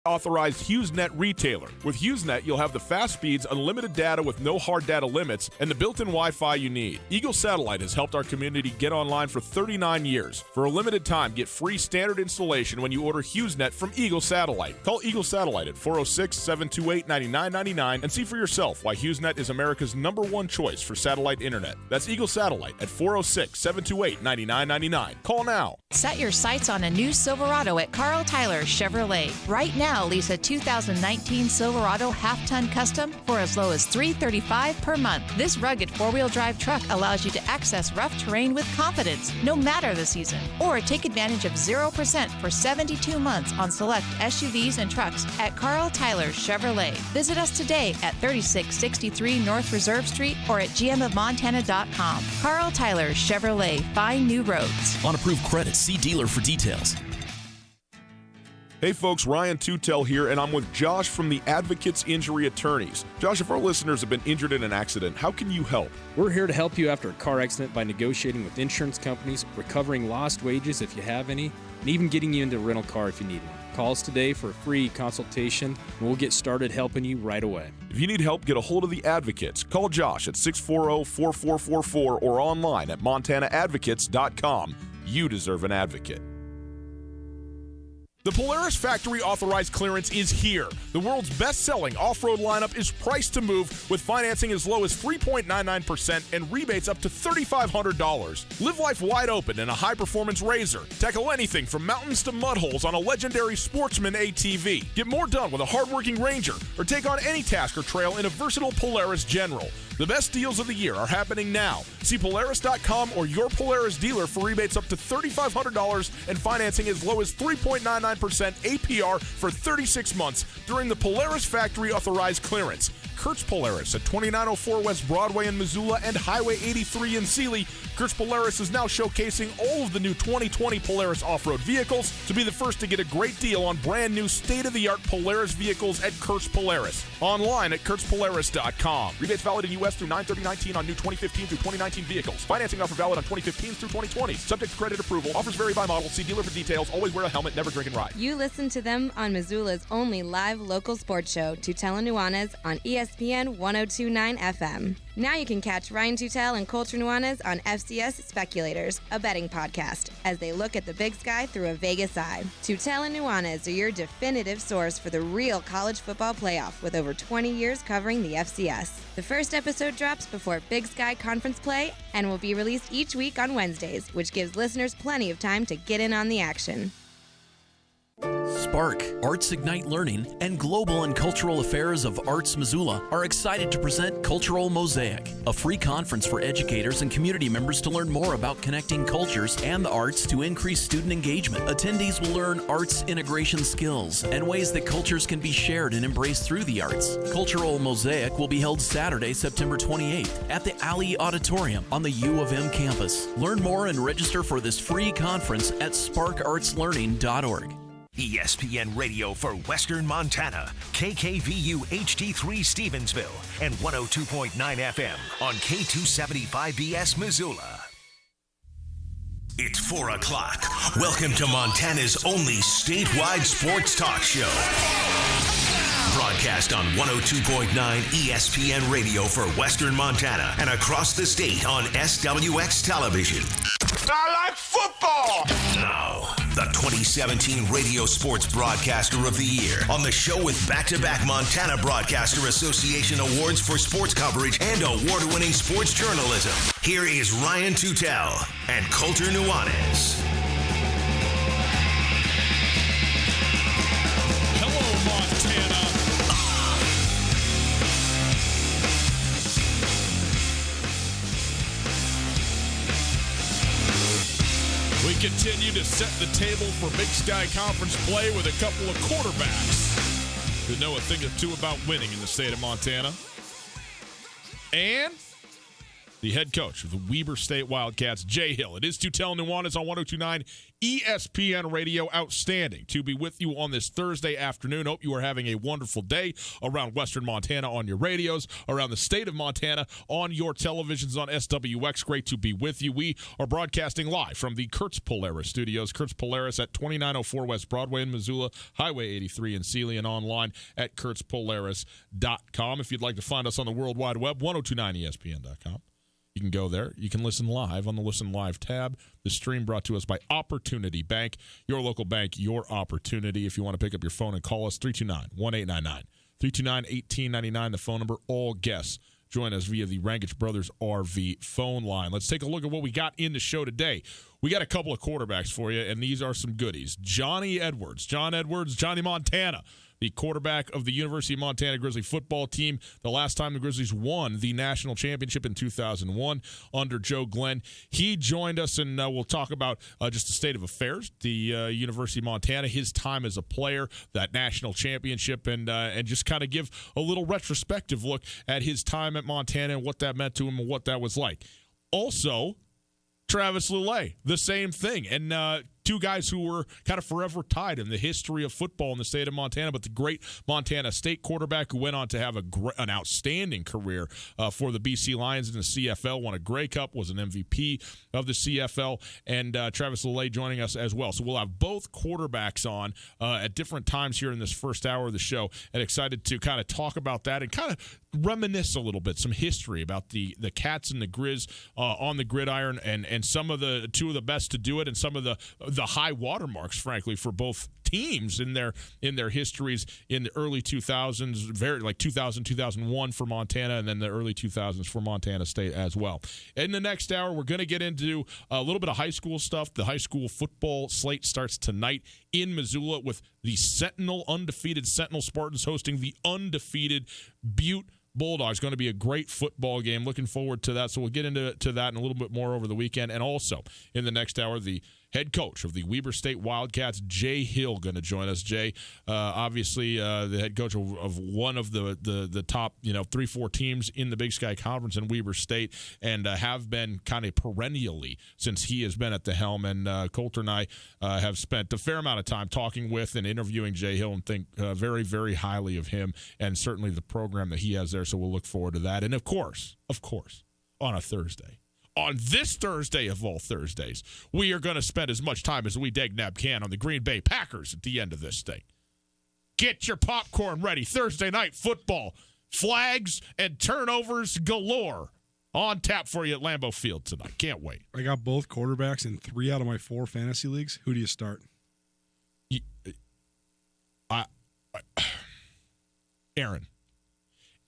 authorized HughesNet retailer. With HughesNet, you'll have the fast speeds, unlimited data with no hard data limits, and the built-in Wi-Fi you need. Eagle Satellite has helped our community get online for 39 years. For a limited time, get free standard installation when you order HughesNet from Eagle Satellite. Call Eagle Satellite at 406-728-9999 and see for yourself why HughesNet is America's #1 choice for satellite internet. That's Eagle Satellite at 406-728-9999. Call now. Set your sights on a new Silverado at Carl Tyler Chevrolet. Right now, lease a 2019 Silverado half-ton custom for as low as $335 per month. This rugged four-wheel drive truck allows you to access rough terrain with confidence, no matter the season. Or take advantage of 0% for 72 months on select SUVs and trucks at Carl Tyler Chevrolet. Visit us today at 3663 North Reserve Street or at gmofmontana.com. Carl Tyler Chevrolet. Find new roads. On approved credit, see dealer for details. Hey folks, Ryan Tootell here, and I'm with Josh from the Advocates Injury Attorneys. Josh, if our listeners have been injured in an accident, how can you help? We're here to help you after a car accident by negotiating with insurance companies, recovering lost wages if you have any, and even getting you into a rental car if you need one. Call us today for a free consultation, and we'll get started helping you right away. If you need help, get a hold of the Advocates. Call Josh at 640-4444 or online at montanaadvocates.com. You deserve an advocate. The Polaris Factory Authorized Clearance is here. The world's best-selling off-road lineup is priced to move with financing as low as 3.99% and rebates up to $3,500. Live life wide open in a high-performance RZR. Tackle anything from mountains to mud holes on a legendary Sportsman ATV. Get more done with a hard-working Ranger or take on any task or trail in a versatile Polaris General. The best deals of the year are happening now. See Polaris.com or your Polaris dealer for rebates up to $3,500 and financing as low as 3.99% APR for 36 months during the Polaris Factory Authorized Clearance. Kurtz Polaris at 2904 West Broadway in Missoula and Highway 83 in Sealy. Kurtz Polaris is now showcasing all of the new 2020 Polaris off-road vehicles. To be the first to get a great deal on brand new state-of-the-art Polaris vehicles at Kurtz Polaris. Online at kurtzpolaris.com. Rebates valid in U.S. through 9/30/19 on new 2015 through 2019 vehicles. Financing offer valid on 2015s through 2020s. Subject to credit approval. Offers vary by model. See dealer for details. Always wear a helmet. Never drink and ride. You listen to them on Missoula's only live local sports show, Tootell and Nuanez, on ESPN 102.9 FM. Now you can catch Ryan Tootell and Colter Nuanez on FCS Speculators, a betting podcast, as they look at the Big Sky through a Vegas eye. Tootell and Nuanez are your definitive source for the real college football playoff with over 20 years covering the FCS. The first episode drops before Big Sky Conference play and will be released each week on Wednesdays, which gives listeners plenty of time to get in on the action. Spark, Arts Ignite Learning, and Global and Cultural Affairs of Arts Missoula are excited to present Cultural Mosaic, a free conference for educators and community members to learn more about connecting cultures and the arts to increase student engagement. Attendees will learn arts integration skills and ways that cultures can be shared and embraced through the arts. Cultural Mosaic will be held Saturday, September 28th at the Alley Auditorium on the U of M campus. Learn more and register for this free conference at sparkartslearning.org. ESPN Radio for Western Montana, KKVU HD3 Stevensville, and 102.9 FM on K275BS Missoula. It's 4 o'clock. Welcome to Montana's only statewide sports talk show. Broadcast on 102.9 ESPN Radio for Western Montana and across the state on SWX Television. I like football! Now, the 2017 Radio Sports Broadcaster of the Year on the show with back-to-back Montana Broadcaster Association awards for sports coverage and award-winning sports journalism. Here is Ryan Tootell and Colter Nuanez. Hello, Montana. We continue to set the table for Big Sky Conference play with a couple of quarterbacks who know a thing or two about winning in the state of Montana. And the head coach of the Weber State Wildcats, Jay Hill. It is Tootell Nuanez on 102.9 ESPN Radio. Outstanding to be with you on this Thursday afternoon. Hope you are having a wonderful day around Western Montana on your radios, around the state of Montana on your televisions on SWX. Great to be with you. We are broadcasting live from the Kurtz Polaris studios. Kurtz Polaris at 2904 West Broadway in Missoula, Highway 83 in Sealy, and online at kurtzpolaris.com. If you'd like to find us on the World Wide Web, 1029ESPN.com. You can go there. You can listen live on the Listen Live tab. The stream brought to us by Opportunity Bank. Your local bank, your opportunity. If you want to pick up your phone and call us, 329-1899. 329-1899, the phone number. All guests join us via the Rangich Brothers RV phone line. Let's take a look at what we got in the show today. We got a couple of quarterbacks for you, and these are some goodies. John Edwards, Johnny Montana, the quarterback of the University of Montana Grizzly football team. The last time the Grizzlies won the national championship in 2001 under Joe Glenn. He joined us, and we'll talk about just the state of affairs, the University of Montana, his time as a player, that national championship, and just kind of give a little retrospective look at his time at Montana and what that meant to him and what that was like. Also, Travis Lulay, the same thing. And two guys who were kind of forever tied in the history of football in the state of Montana, but the great Montana State quarterback who went on to have an outstanding career for the BC Lions in the CFL, won a Grey Cup, was an MVP of the CFL, and Travis Lulay joining us as well. So we'll have both quarterbacks on at different times here in this first hour of the show, and excited to kind of talk about that and kind of reminisce a little bit, some history about the Cats and the Grizz on the gridiron, and some of the two of the best to do it, and some of the high watermarks, frankly, for both teams in their histories in the early 2000s, very like 2000, 2001 for Montana, and then the early 2000s for Montana State as well. In the next hour, we're going to get into a little bit of high school stuff. The high school football slate starts tonight in Missoula with the undefeated Sentinel Spartans hosting the undefeated Butte Bulldogs. Going to be a great football game. Looking forward to that. So we'll get into that and a little bit more over the weekend. And also in the next hour, the head coach of the Weber State Wildcats, Jay Hill, going to join us. Jay, obviously the head coach of one of the top 3-4 teams in the Big Sky Conference in Weber State, and have been kind of perennially since he has been at the helm. And Coulter and I have spent a fair amount of time talking with and interviewing Jay Hill, and think very, very highly of him and certainly the program that he has there. So we'll look forward to that. And of course, on a Thursday, on this Thursday of all Thursdays, we are going to spend as much time as we dagnab can on the Green Bay Packers at the end of this thing. Get your popcorn ready. Thursday night football. Flags and turnovers galore on tap for you at Lambeau Field tonight. Can't wait. I got both quarterbacks in 3 out of my 4 fantasy leagues. Who do you start? Aaron.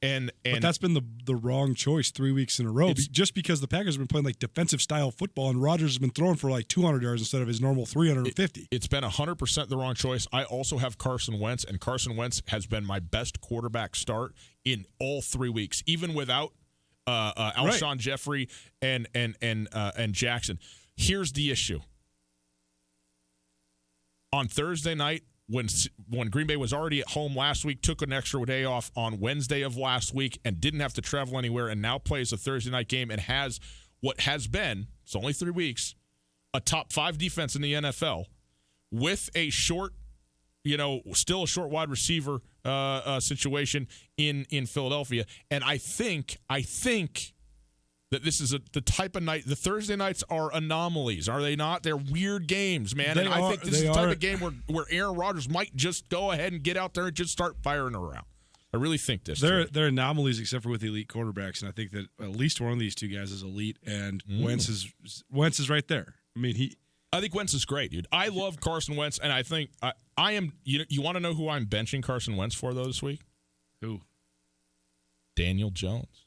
But that's been the wrong choice 3 weeks in a row, just because the Packers have been playing like defensive style football, and Rodgers has been throwing for like 200 yards instead of his normal 350. It's been 100% the wrong choice. I also have Carson Wentz, and Carson Wentz has been my best quarterback start in all 3 weeks, even without Alshon Jeffrey and Jackson. Here's the issue. On Thursday night, when Green Bay was already at home last week, took an extra day off on Wednesday of last week, and didn't have to travel anywhere, and now plays a Thursday night game and has what has been, it's only 3 weeks, a top 5 defense in the NFL with a short, still a short wide receiver situation in Philadelphia. And I think that this is the type of night. The Thursday nights are anomalies, are they not? They're weird games, man. I think this is the type of game where Aaron Rodgers might just go ahead and get out there and just start firing around. I really think this. They're anomalies, except for with elite quarterbacks, and I think that at least one of these two guys is elite, and Wentz is right there. I mean, I think Wentz is great, dude. I love Carson Wentz, and I think I am. You want to know who I'm benching Carson Wentz for though this week? Who? Daniel Jones.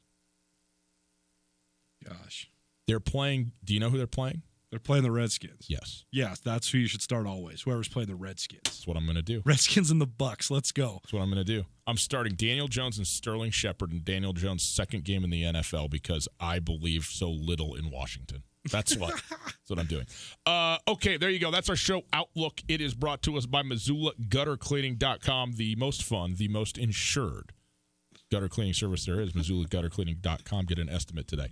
Gosh. They're playing. Do you know who they're playing? They're playing the Redskins. Yes. Yes, that's who you should start always. Whoever's playing the Redskins. That's what I'm going to do. Redskins and the Bucks. Let's go. That's what I'm going to do. I'm starting Daniel Jones and Sterling Shepard in Daniel Jones' second game in the NFL because I believe so little in Washington. That's what I'm doing. Okay, there you go. That's our show outlook. It is brought to us by MissoulaGutterCleaning.com, the most fun, the most insured gutter cleaning service there is. MissoulaGutterCleaning.com. Get an estimate today.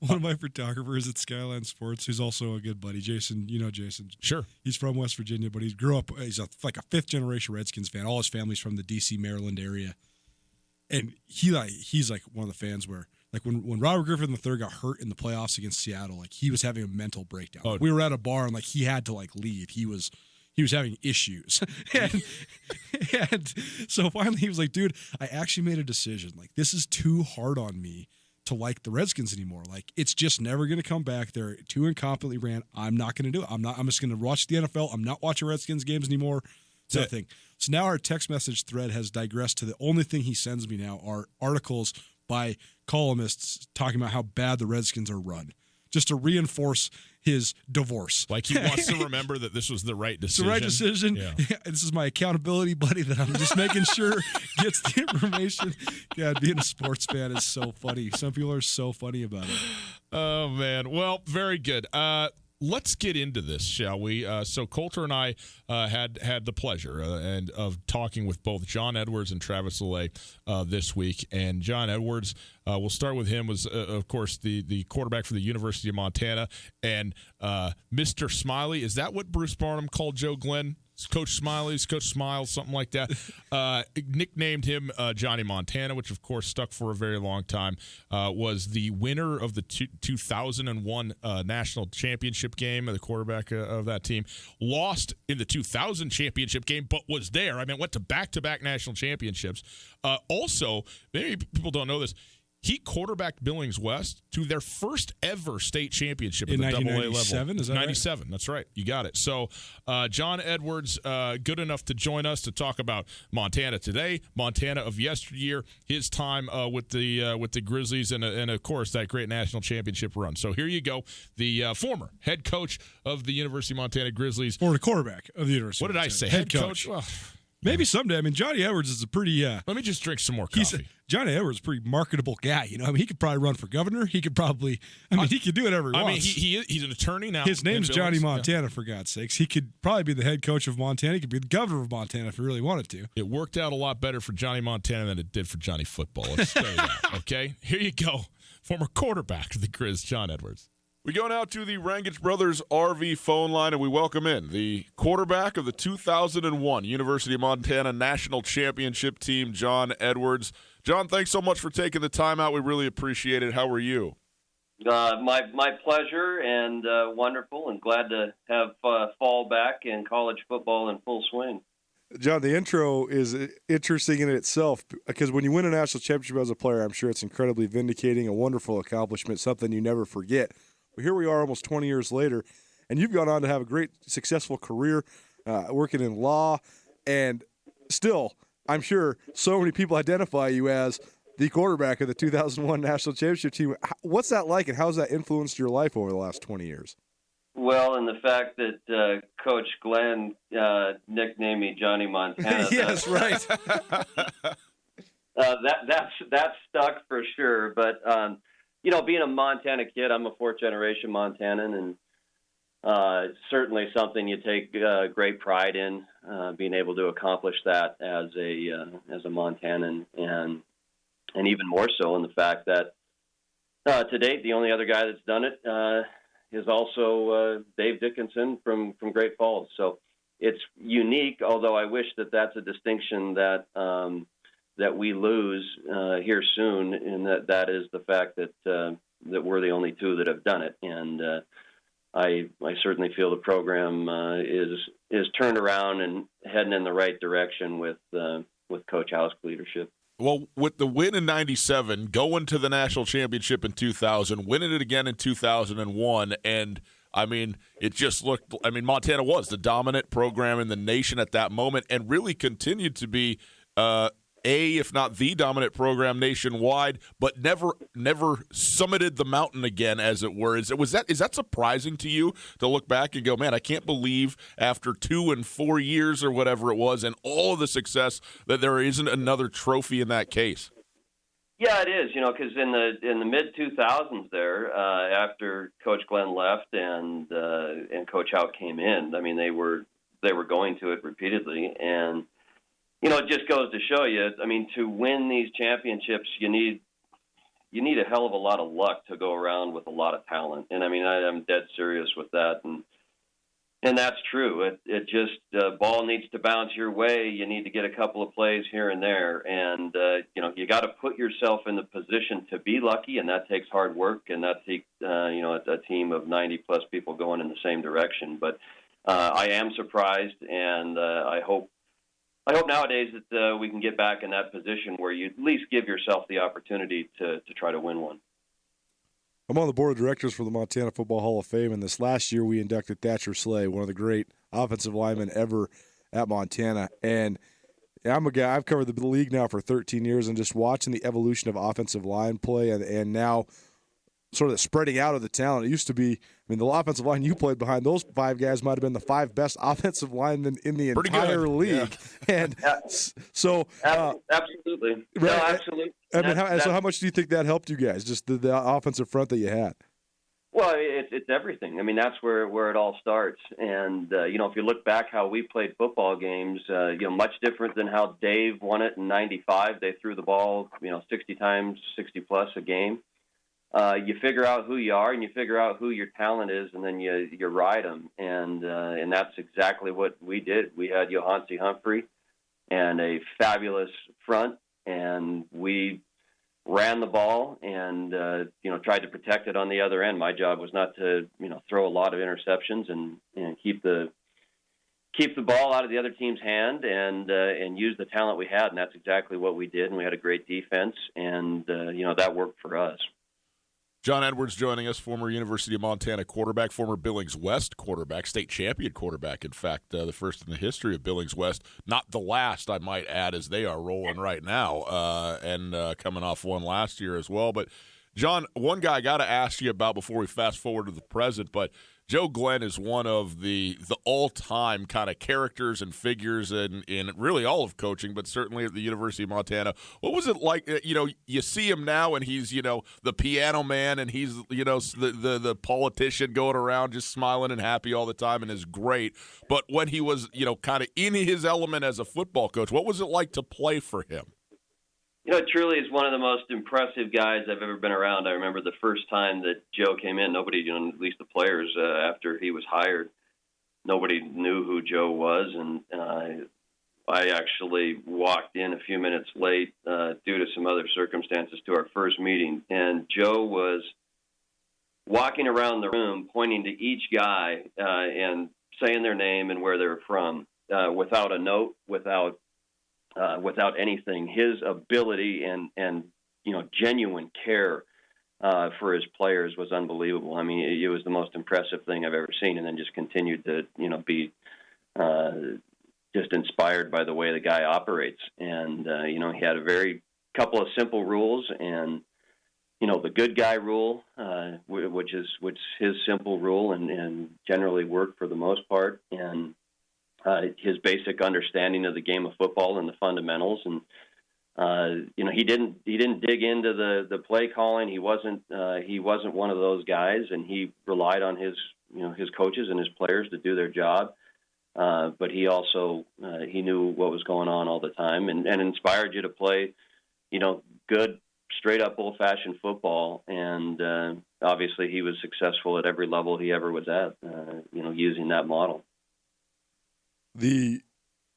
One of my photographers at Skyline Sports, who's also a good buddy, Jason. You know Jason. Sure. He's from West Virginia, but he grew up. He's like a fifth-generation Redskins fan. All his family's from the D.C., Maryland area, and he's like one of the fans where. Like when Robert Griffin III got hurt in the playoffs against Seattle, like he was having a mental breakdown. Oh. We were at a bar and like he had to like leave. He was having issues. and so finally he was like, dude, I actually made a decision. Like this is too hard on me to like the Redskins anymore. Like it's just never going to come back. They're too incompetently ran. I'm not going to do it. I'm just going to watch the NFL. I'm not watching Redskins games anymore. That thing. So now our text message thread has digressed to the only thing he sends me now are articles by columnists talking about how bad the Redskins are run, just to reinforce his divorce. Like he wants to remember that this was the right decision. It's the right decision. Yeah. This is my accountability buddy that I'm just making sure gets the information. God, being a sports fan is so funny. Some people are so funny about it. Oh, man. Well, very good. Let's get into this, shall we? So Coulter and I had the pleasure of talking with both John Edwards and Travis Lelay this week. And John Edwards, we'll start with him, was, of course, the quarterback for the University of Montana. And Mr. Smiley, is that what Bruce Barnum called Joe Glenn? Coach Smiley's, Coach Smiles, something like that. Nicknamed him Johnny Montana, which, of course, stuck for a very long time. Was the winner of the 2001 national championship game, the quarterback of that team. Lost in the 2000 championship game, but was there. I mean, went to back-to-back national championships. Also, maybe people don't know this, he quarterbacked Billings West to their first ever state championship in at the AA level. 1997, is that 97, right? That's right. You got it. So John Edwards, good enough to join us to talk about Montana today, Montana of yesteryear, his time with the Grizzlies, and of course that great national championship run. So here you go, the former head coach of the University of Montana Grizzlies. Or the quarterback of the University. What did I say? Head coach. Well, maybe someday. I mean, Johnny Edwards is a pretty. Let me just drink some more coffee. Johnny Edwards is a pretty marketable guy. You know, I mean, he could probably run for governor. He could probably. He could do whatever he wants. He's an attorney now. His name's Johnny Montana, for God's sakes. He could probably be the head coach of Montana. He could be the governor of Montana if he really wanted to. It worked out a lot better for Johnny Montana than it did for Johnny Football. Let's say that. Okay, here you go. Former quarterback of the Grizz, John Edwards. We go now to the Rangich Brothers RV phone line, and we welcome in the quarterback of the 2001 University of Montana National Championship team, John Edwards. John, thanks so much for taking the time out. We really appreciate it. How are you? My pleasure, and wonderful, and glad to have fall back in college football in full swing. John, the intro is interesting in itself because when you win a national championship as a player, I'm sure it's incredibly vindicating, a wonderful accomplishment, something you never forget. But here we are almost 20 years later, and you've gone on to have a great, successful career working in law, and still, I'm sure so many people identify you as the quarterback of the 2001 National Championship team. What's that like, and how has that influenced your life over the last 20 years? Well, and the fact that Coach Glenn nicknamed me Johnny Montana. Yes, right. That's stuck for sure, but being a Montana kid, I'm a fourth-generation Montanan, and certainly something you take great pride in, being able to accomplish that as a Montanan, and even more so in the fact that to date, the only other guy that's done it is also Dave Dickinson from Great Falls. So it's unique, although I wish that that's a distinction that we lose here soon, and that is the fact that we're the only two that have done it. And I certainly feel the program is turned around and heading in the right direction with Coach House's leadership. Well, with the win in 97, going to the national championship in 2000, winning it again in 2001, and I mean, it just looked – I mean, Montana was the dominant program in the nation at that moment and really continued to be if not the dominant program nationwide, but never summited the mountain again, as it were. Is that surprising to you to look back and go, man, I can't believe after 2 and 4 years or whatever it was and all of the success that there isn't another trophy in that case? Yeah, it is, because in the mid 2000s there, after Coach Glenn left and Coach Hout came in, I mean they were going to it repeatedly, and it just goes to show you. I mean, to win these championships, you need you need a hell of a lot of luck to go around with a lot of talent. And I mean, I'm dead serious with that. And that's true. It just ball needs to bounce your way. You need to get a couple of plays here and there, and you got to put yourself in the position to be lucky, and that takes hard work, and that takes a team of 90 plus people going in the same direction. But I am surprised, and I hope nowadays that we can get back in that position where you at least give yourself the opportunity to try to win one. I'm on the board of directors for the Montana Football Hall of Fame, and this last year we inducted Thatcher Slay, one of the great offensive linemen ever at Montana. And I'm a guy, I've covered the league now for 13 years, and just watching the evolution of offensive line play and now sort of the spreading out of the talent. It used to be, the offensive line you played behind, those 5 guys might have been the 5 best offensive linemen in the entire league. Yeah. And so absolutely. Right, no, absolutely. So how much do you think that helped you guys, just the offensive front that you had? Well, it's everything. I mean, that's where it all starts. And, if you look back how we played football games, much different than how Dave won it in 95. They threw the ball, 60 times, 60 plus a game. You figure out who you are and you figure out who your talent is, and then you ride them. And that's exactly what we did. We had Johansi Humphrey and a fabulous front, and we ran the ball and tried to protect it on the other end. My job was not to throw a lot of interceptions and keep the ball out of the other team's hand and use the talent we had, and that's exactly what we did. And we had a great defense, and that worked for us. John Edwards joining us, former University of Montana quarterback, former Billings West quarterback, state champion quarterback, in fact, the first in the history of Billings West. Not the last, I might add, as they are rolling right now and coming off one last year as well. But, John, one guy I got to ask you about before we fast forward to the present, but Joe Glenn is one of the all-time kind of characters and figures in really all of coaching, but certainly at the University of Montana. What was it like? You see him now, and he's the piano man, and he's the politician going around just smiling and happy all the time, and is great. But when he was kind of in his element as a football coach, what was it like to play for him? Truly is one of the most impressive guys I've ever been around. I remember the first time that Joe came in, nobody, at least the players, after he was hired, nobody knew who Joe was. And I actually walked in a few minutes late due to some other circumstances to our first meeting. And Joe was walking around the room, pointing to each guy and saying their name and where they were from, without a note, without anything. His ability and genuine care for his players was unbelievable. I mean, it was the most impressive thing I've ever seen, and then just continued to be just inspired by the way the guy operates. And he had a couple of simple rules, and the good guy rule, which is his simple rule and generally worked for the most part, and his basic understanding of the game of football and the fundamentals. And he didn't dig into the play calling. He wasn't one of those guys, and he relied on his coaches and his players to do their job. But he also he knew what was going on all the time, and inspired you to play good, straight up old fashioned football. And obviously he was successful at every level he ever was at, using that model. The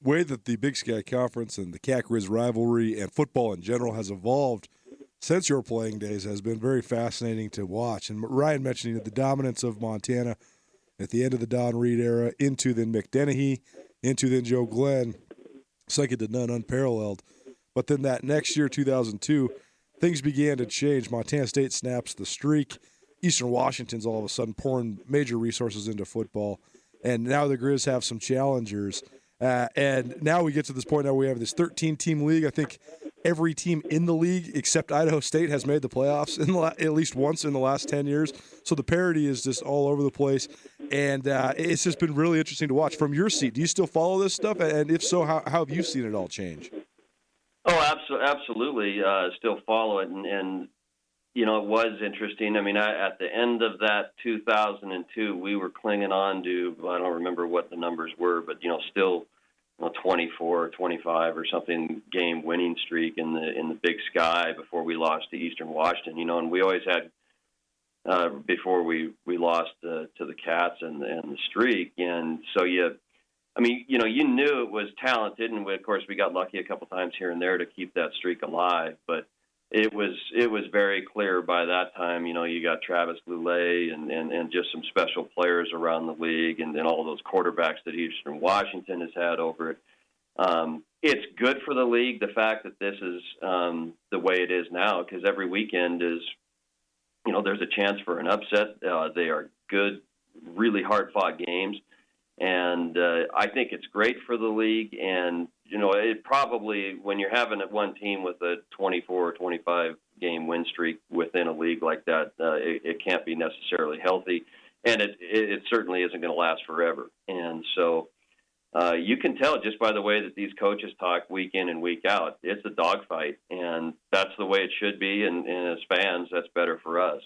way that the Big Sky Conference and the CAC-RIS rivalry and football in general has evolved since your playing days has been very fascinating to watch. And Ryan mentioned the dominance of Montana at the end of the Don Reed era, into then Mick Dennehy, into then Joe Glenn, second to none, unparalleled. But then that next year, 2002, things began to change. Montana State snaps the streak. Eastern Washington's all of a sudden pouring major resources into football. And now the Grizz have some challengers. And now we get to this point now we have this 13-team league. I think every team in the league except Idaho State has made the playoffs at least once in the last 10 years. So the parity is just all over the place. And it's just been really interesting to watch. From your seat, do you still follow this stuff? And if so, how have you seen it all change? Oh, absolutely. Still follow it. And it was interesting. I mean, at the end of that 2002, we were clinging on to, I don't remember what the numbers were, but, still 24 or 25 or something game winning streak in the Big Sky before we lost to Eastern Washington. And we always had before we lost to the Cats and the streak, and so you knew it was talented, and of course we got lucky a couple times here and there to keep that streak alive. But it was very clear by that time. You got Travis Goulet and just some special players around the league, and all those quarterbacks that Eastern Washington has had over it. It's good for the league, the fact that this is the way it is now, because every weekend is, there's a chance for an upset. They are good, really hard-fought games. And I think it's great for the league. And, it probably, when you're having one team with a 24 or 25 game win streak within a league like that, it can't be necessarily healthy. And it certainly isn't going to last forever. And so you can tell just by the way that these coaches talk week in and week out. It's a dogfight, and that's the way it should be. And as fans, that's better for us.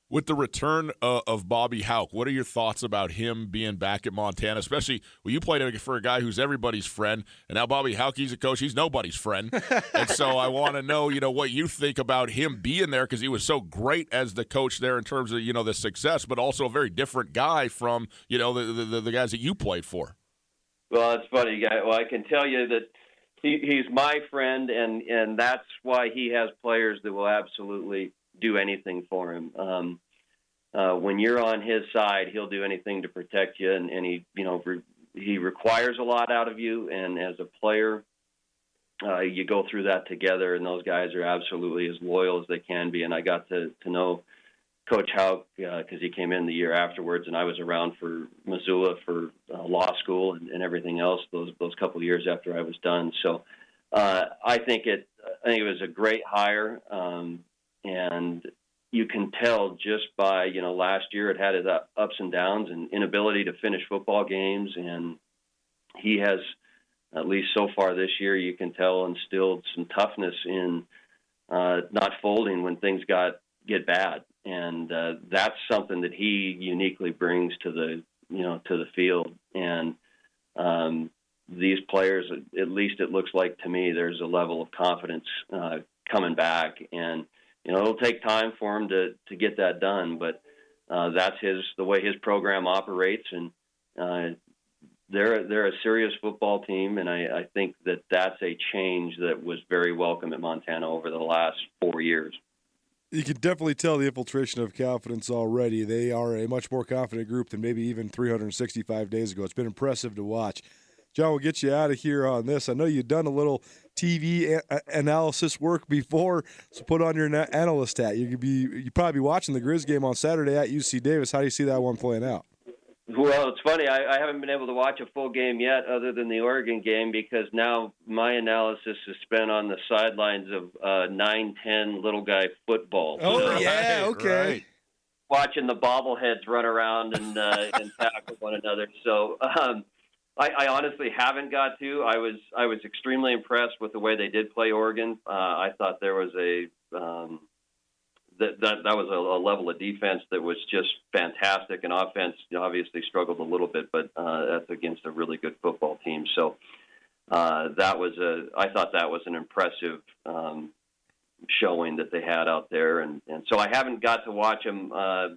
With the return of Bobby Hauck, what are your thoughts about him being back at Montana, especially when you played for a guy who's everybody's friend, and now Bobby Hauck, he's a coach, he's nobody's friend. And so I want to know, what you think about him being there, because he was so great as the coach there in terms of, the success, but also a very different guy from, the guys that you played for. Well, it's funny, guy. Well, I can tell you that he's my friend, and that's why he has players that will absolutely do anything for him. When you're on his side, he'll do anything to protect you, and he requires a lot out of you. And as a player, you go through that together, and those guys are absolutely as loyal as they can be. And I got to know Coach Hauck because he came in the year afterwards, and I was around for Missoula for law school and everything else those couple of years after I was done. So I think it was a great hire. And you can tell just by, last year it had its ups and downs and inability to finish football games. And he has, at least so far this year, you can tell instilled some toughness in not folding when things get bad. And that's something that he uniquely brings to the field. And these players, at least it looks like to me, there's a level of confidence coming back. And it'll take time for him to get that done, but that's the way his program operates, and they're a serious football team, and I think that's a change that was very welcome at Montana over the last 4 years. You can definitely tell the infiltration of confidence already. They are a much more confident group than maybe even 365 days ago. It's been impressive to watch. John, we'll get you out of here on this. I know you've done a little TV analysis work before, so put on your analyst hat. You'd probably be watching the Grizz game on Saturday at UC Davis. How do you see that one playing out? Well, it's funny. I haven't been able to watch a full game yet other than the Oregon game, because now my analysis is spent on the sidelines of 9-10 little guy football. Oh, so, yeah, okay. Right. Watching the bobbleheads run around and tackle one another. So I honestly haven't got to. I was extremely impressed with the way they did play Oregon. I thought there was that was a level of defense that was just fantastic, and offense obviously struggled a little bit, but that's against a really good football team. So I thought that was an impressive showing that they had out there, and so I haven't got to watch them a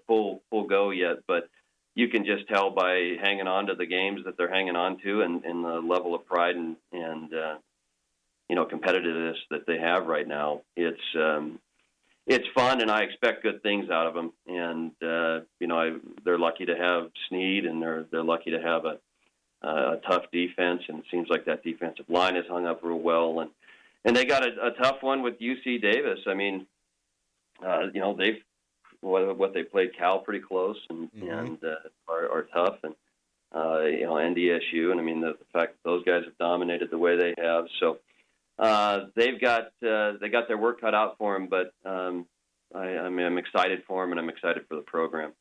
full go yet, but you can just tell by hanging on to the games that they're hanging on to, and the level of pride and competitiveness that they have right now. It's fun, and I expect good things out of them. And they're lucky to have Snead, and they're lucky to have a tough defense. And it seems like that defensive line has hung up real well. And they got a tough one with UC Davis. I mean, they've what they played Cal pretty close, and are tough, and NDSU, and I mean the fact that those guys have dominated the way they have. So they got their work cut out for them, but I'm excited for them, and I'm excited for the program.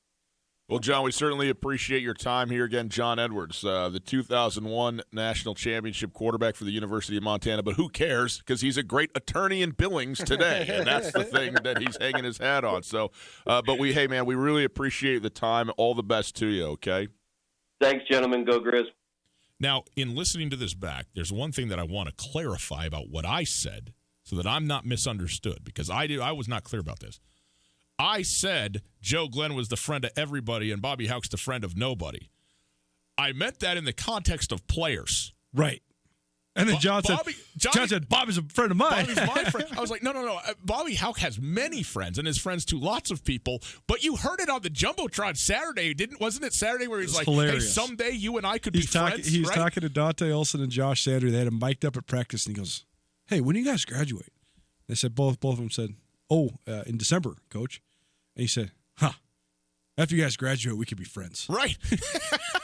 Well, John, we certainly appreciate your time here again. John Edwards, the 2001 National Championship quarterback for the University of Montana, but who cares, because he's a great attorney in Billings today, and that's the thing that he's hanging his hat on. So, but we really appreciate the time. All the best to you, okay? Thanks, gentlemen. Go Grizz. Now, in listening to this back, there's one thing that I want to clarify about what I said so that I'm not misunderstood, because I was not clear about this. I said Joe Glenn was the friend of everybody and Bobby Hauck's the friend of nobody. I meant that in the context of players. Right. And then John said, Bobby's a friend of mine. Bobby's my friend. I was like, no. Bobby Hauck has many friends and is friends to lots of people. But you heard it on the Jumbotron Saturday, wasn't it Saturday where he's like, hilarious. Hey, someday you and I could be friends? He was right? talking to Dante Olson and Josh Sanders. They had him mic'd up at practice, and he goes, hey, when do you guys graduate? They said, both of them said, in December, Coach. And he said, after you guys graduate, we could be friends. Right.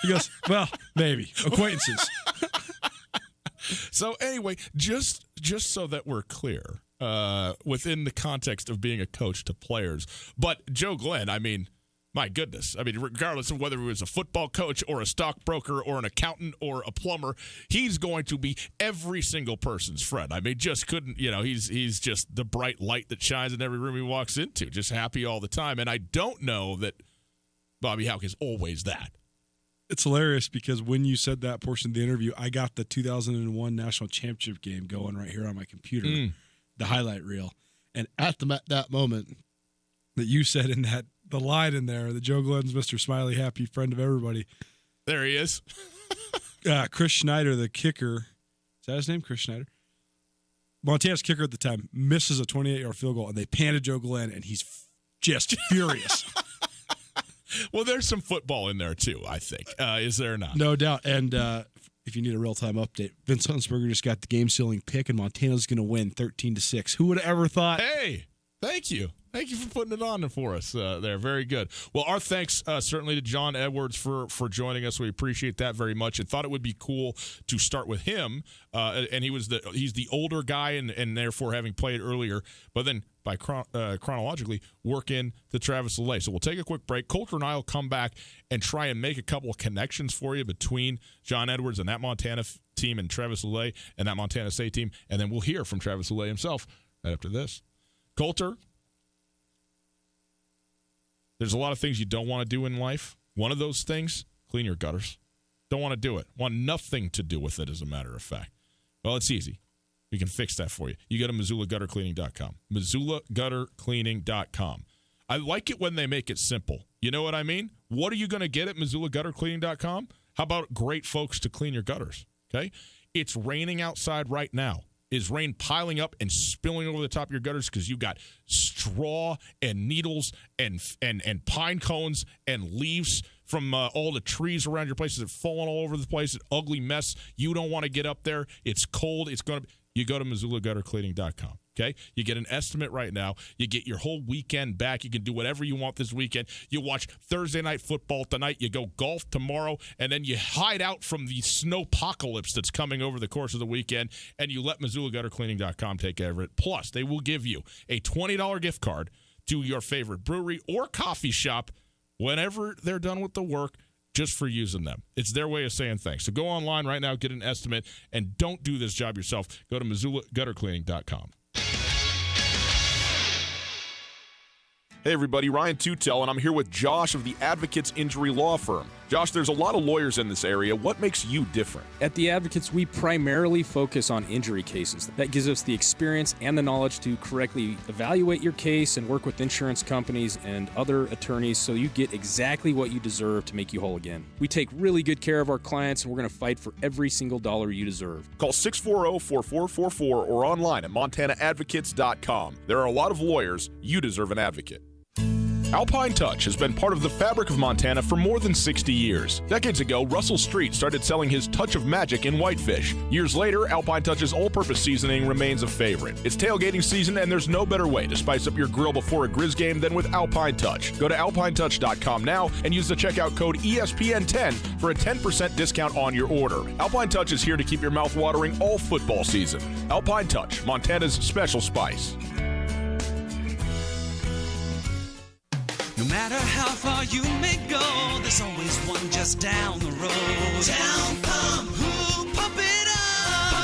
He goes, well, maybe. Acquaintances. So anyway, just so that we're clear, within the context of being a coach to players, but Joe Glenn, I mean, my goodness, I mean, regardless of whether he was a football coach or a stockbroker or an accountant or a plumber, he's going to be every single person's friend. I mean, just couldn't, he's just the bright light that shines in every room he walks into, just happy all the time. And I don't know that Bobby Hauck is always that. It's hilarious because when you said that portion of the interview, I got the 2001 national championship game going right here on my computer, the highlight reel. And at that moment that you said in the line in there, that Joe Glenn's Mr. Smiley, happy friend of everybody. There he is. Chris Schneider, the kicker. Is that his name? Chris Schneider? Montana's kicker at the time misses a 28-yard field goal, and they pan to Joe Glenn, and he's just furious. Well, there's some football in there, too, I think. Is there not? No doubt. And if you need a real-time update, Vince Huntsberger just got the game-sealing pick, and Montana's going to win 13-6. Who would have ever thought? Hey, thank you. Thank you for putting it on for us there. Very good. Well, our thanks certainly to John Edwards for joining us. We appreciate that very much and thought it would be cool to start with him. And he's the older guy and therefore having played earlier, but then by chronologically work in the Travis LA. So we'll take a quick break. Coulter and I will come back and try and make a couple of connections for you between John Edwards and that Montana team and Travis LA and that Montana State team. And then we'll hear from Travis LA himself right after this. Coulter, there's a lot of things you don't want to do in life. One of those things, clean your gutters. Don't want to do it. Want nothing to do with it, as a matter of fact. Well, it's easy. We can fix that for you. You go to MissoulaGutterCleaning.com. MissoulaGutterCleaning.com. I like it when they make it simple. You know what I mean? What are you going to get at MissoulaGutterCleaning.com? How about great folks to clean your gutters? Okay? It's raining outside right now. Is rain piling up and spilling over the top of your gutters because you got straw and needles and pine cones and leaves from all the trees around your place that have fallen all over the place? An ugly mess. You don't want to get up there. It's cold. It's going to. You go to MissoulaGutterCleaning.com. Okay, you get an estimate right now. You get your whole weekend back. You can do whatever you want this weekend. You watch Thursday night football tonight. You go golf tomorrow, and then you hide out from the snowpocalypse that's coming over the course of the weekend, and you let MissoulaGutterCleaning.com take care of it. Plus, they will give you a $20 gift card to your favorite brewery or coffee shop whenever they're done with the work, just for using them. It's their way of saying thanks. So go online right now, get an estimate, and don't do this job yourself. Go to MissoulaGutterCleaning.com. Hey everybody, Ryan Tootell, and I'm here with Josh of the Advocates Injury Law Firm. Josh, there's a lot of lawyers in this area. What makes you different? At the Advocates, we primarily focus on injury cases. That gives us the experience and the knowledge to correctly evaluate your case and work with insurance companies and other attorneys so you get exactly what you deserve to make you whole again. We take really good care of our clients, and we're going to fight for every single dollar you deserve. Call 640-4444 or online at MontanaAdvocates.com. There are a lot of lawyers. You deserve an advocate. Alpine Touch has been part of the fabric of Montana for more than 60 years. Decades ago, Russell Street started selling his touch of magic in whitefish. Years later, Alpine Touch's all-purpose seasoning remains a favorite. It's tailgating season, and there's no better way to spice up your grill before a Grizz game than with Alpine Touch. Go to alpinetouch.com now and use the checkout code ESPN10 for a 10% discount on your order. Alpine Touch is here to keep your mouth watering all football season. Alpine Touch, Montana's special spice. No matter how far you may go, there's always one just down the road. Town Pump, who pump it up,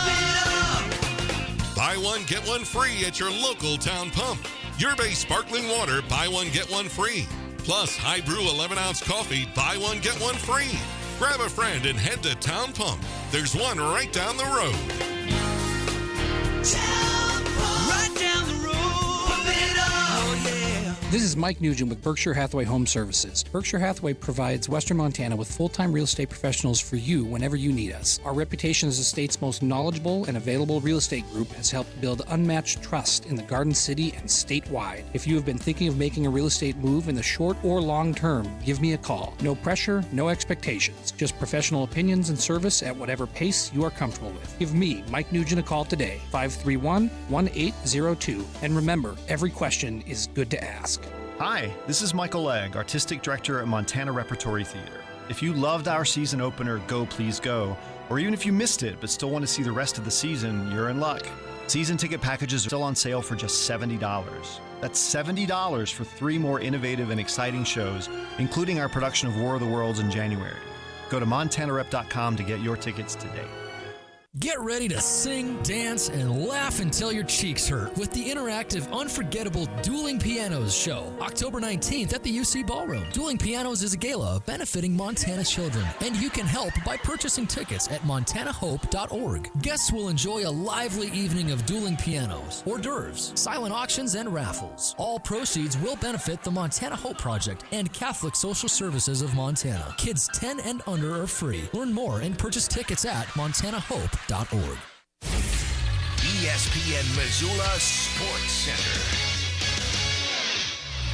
Buy one, get one free at your local Town Pump. Your Bay sparkling water, buy one, get one free. Plus, high brew 11-ounce coffee, buy one, get one free. Grab a friend and head to Town Pump. There's one right down the road. Town Pump. Right down the road. Pump it up. Oh, yeah. This is Mike Nugent with Berkshire Hathaway Home Services. Berkshire Hathaway provides Western Montana with full-time real estate professionals for you whenever you need us. Our reputation as the state's most knowledgeable and available real estate group has helped build unmatched trust in the Garden City and statewide. If you have been thinking of making a real estate move in the short or long term, give me a call. No pressure, no expectations. Just professional opinions and service at whatever pace you are comfortable with. Give me, Mike Nugent, a call today, 531-1802. And remember, every question is good to ask. Hi, this is Michael Legg, Artistic Director at Montana Repertory Theater. If you loved our season opener, Go Please Go, or even if you missed it but still want to see the rest of the season, you're in luck. Season ticket packages are still on sale for just $70. That's $70 for 3 more innovative and exciting shows, including our production of War of the Worlds in January. Go to montanarep.com to get your tickets today. Get ready to sing, dance, and laugh until your cheeks hurt with the interactive, unforgettable Dueling Pianos show, October 19th at the UC Ballroom. Dueling Pianos is a gala benefiting Montana children, and you can help by purchasing tickets at montanahope.org. Guests will enjoy a lively evening of dueling pianos, hors d'oeuvres, silent auctions, and raffles. All proceeds will benefit the Montana Hope Project and Catholic Social Services of Montana. Kids 10 and under are free. Learn more and purchase tickets at montanahope.org. ESPN Missoula Sports Center.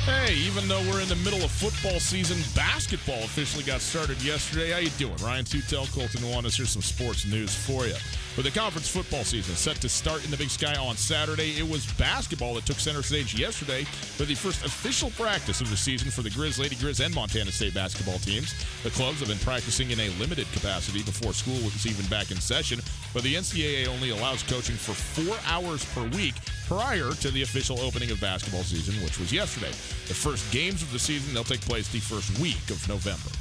Hey, even though we're in the middle of football season, basketball officially got started yesterday. How you doing? Ryan Tootell, Colton Nuanez. Here's some sports news for you. With the conference football season set to start in the Big Sky on Saturday, it was basketball that took center stage yesterday for the first official practice of the season for the Grizz, Lady Grizz, and Montana State basketball teams. The clubs have been practicing in a limited capacity before school was even back in session, but the NCAA only allows coaching for 4 hours per week prior to the official opening of basketball season, which was yesterday. The first games of the season, they'll take place the first week of November.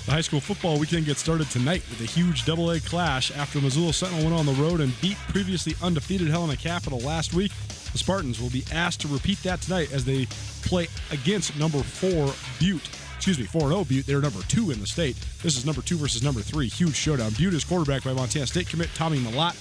The high school football weekend gets started tonight with a huge AA clash after Missoula Sentinel went on the road and beat previously undefeated Helena Capital last week. The Spartans will be asked to repeat that tonight as they play against number 4 Butte. 4-0 Butte. They're number 2 in the state. This is number 2 versus number 3. Huge showdown. Butte is quarterbacked by Montana State commit Tommy Malott,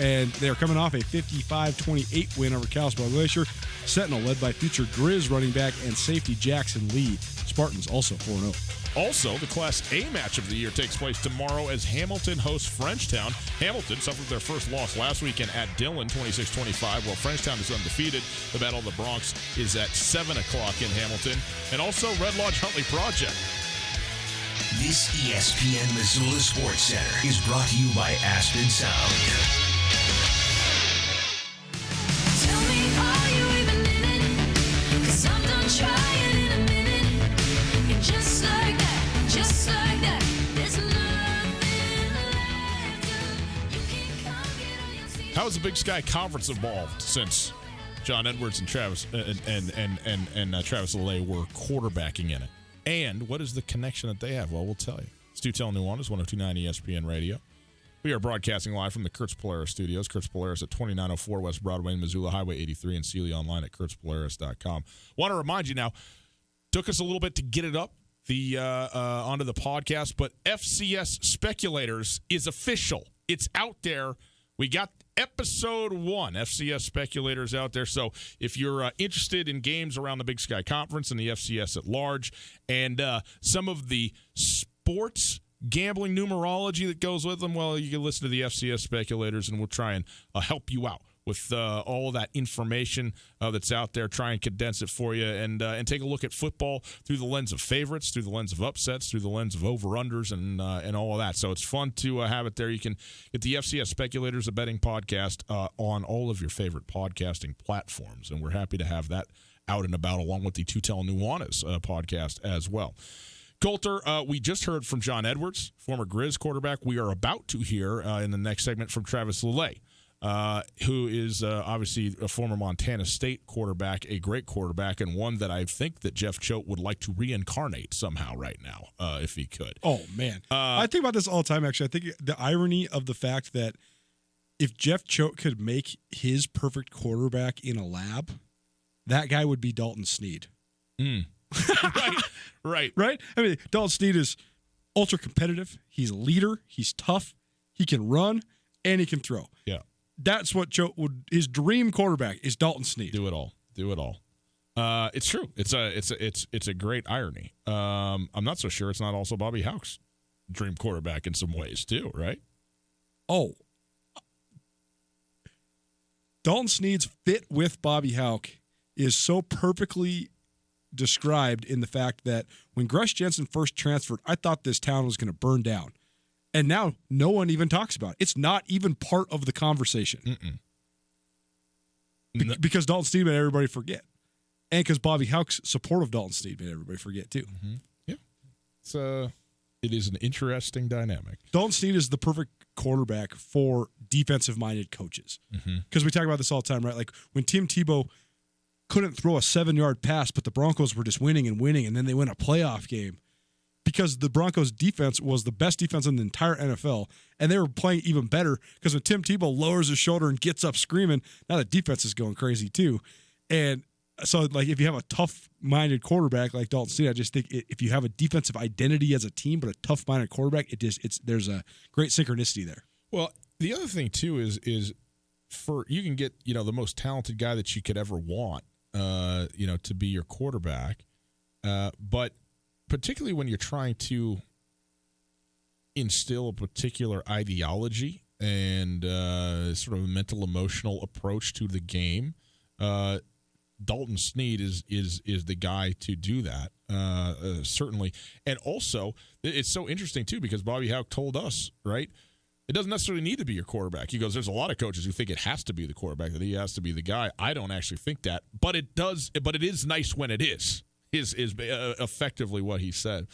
and they are coming off a 55-28 win over Kalispell Glacier. Sentinel led by future Grizz running back and safety Jackson Lee. Spartans also 4-0. Also, the Class A match of the year takes place tomorrow as Hamilton hosts Frenchtown. Hamilton suffered their first loss last weekend at Dillon, 26-25, while Frenchtown is undefeated. The Battle of the Bronx is at 7 o'clock in Hamilton. And also Red Lodge Huntley Project. This ESPN Missoula Sports Center is brought to you by Aspen Sound. Tell me, are you even in it? 'Cause I'm done trying in a minute. And just like that, there's nothing left. You can come get on your feet. How has the Big Sky Conference evolved since John Edwards and Travis Travis LeLay were quarterbacking in it? And what is the connection that they have? Well, we'll tell you. It's Tootell Nuanez, 102.9 ESPN Radio. We are broadcasting live from the Kurtz Polaris studios. Kurtz Polaris at 2904 West Broadway in Missoula, Highway 83, and Sealy online at kurtzpolaris.com. Want to remind you now, took us a little bit to get it up onto the podcast, but FCS Speculators is official. It's out there. We got episode 1, FCS Speculators out there. So if you're interested in games around the Big Sky Conference and the FCS at large and some of the sports gambling numerology that goes with them, well, you can listen to the FCS Speculators and we'll try and help you out with all of that information that's out there, try and condense it for you and take a look at football through the lens of favorites, through the lens of upsets, through the lens of over-unders and all of that. So it's fun to have it there. You can get the FCS Speculators, a betting podcast, on all of your favorite podcasting platforms, and we're happy to have that out and about along with the Tootell Nuanez podcast as well. Coulter, we just heard from John Edwards, former Grizz quarterback. We are about to hear in the next segment from Travis LeLay. Who is obviously a former Montana State quarterback, a great quarterback, and one that I think that Jeff Choate would like to reincarnate somehow right now, if he could. Oh, man. I think about this all the time, actually. I think the irony of the fact that if Jeff Choate could make his perfect quarterback in a lab, that guy would be Dalton Sneed. Right. I mean, Dalton Sneed is ultra competitive. He's a leader. He's tough. He can run and he can throw. Yeah. That's what his dream quarterback is Dalton Snead. Do it all. It's true. It's a great irony. I'm not so sure it's not also Bobby Hauck's dream quarterback in some ways too, right? Oh. Dalton Snead's fit with Bobby Hauck is so perfectly described in the fact that when Gresh Jensen first transferred, I thought this town was going to burn down. And now no one even talks about it. It's not even part of the conversation. Because Dalton Snead made everybody forget. And because Bobby Hauck's support of Dalton Snead made everybody forget too. Yeah. It is an interesting dynamic. Dalton Snead is the perfect quarterback for defensive-minded coaches. Because we talk about this all the time, right? Like when Tim Tebow couldn't throw a 7-yard pass, but the Broncos were just winning, and then they win a playoff game because the Broncos' defense was the best defense in the entire NFL, and they were playing even better because when Tim Tebow lowers his shoulder and gets up screaming, now the defense is going crazy too. And so, like, if you have a tough-minded quarterback like Dalton Snead, I just think if you have a defensive identity as a team, but a tough-minded quarterback, there's a great synchronicity there. Well, the other thing too is you can get the most talented guy that you could ever want, to be your quarterback, but particularly when you're trying to instill a particular ideology and sort of a mental emotional approach to the game. Dalton Snead is the guy to do that, certainly. And also, it's so interesting, too, because Bobby Hauck told us, right, it doesn't necessarily need to be your quarterback. He goes, there's a lot of coaches who think it has to be the quarterback, that he has to be the guy. I don't actually think that, but it does. But it is nice when it is effectively what he said.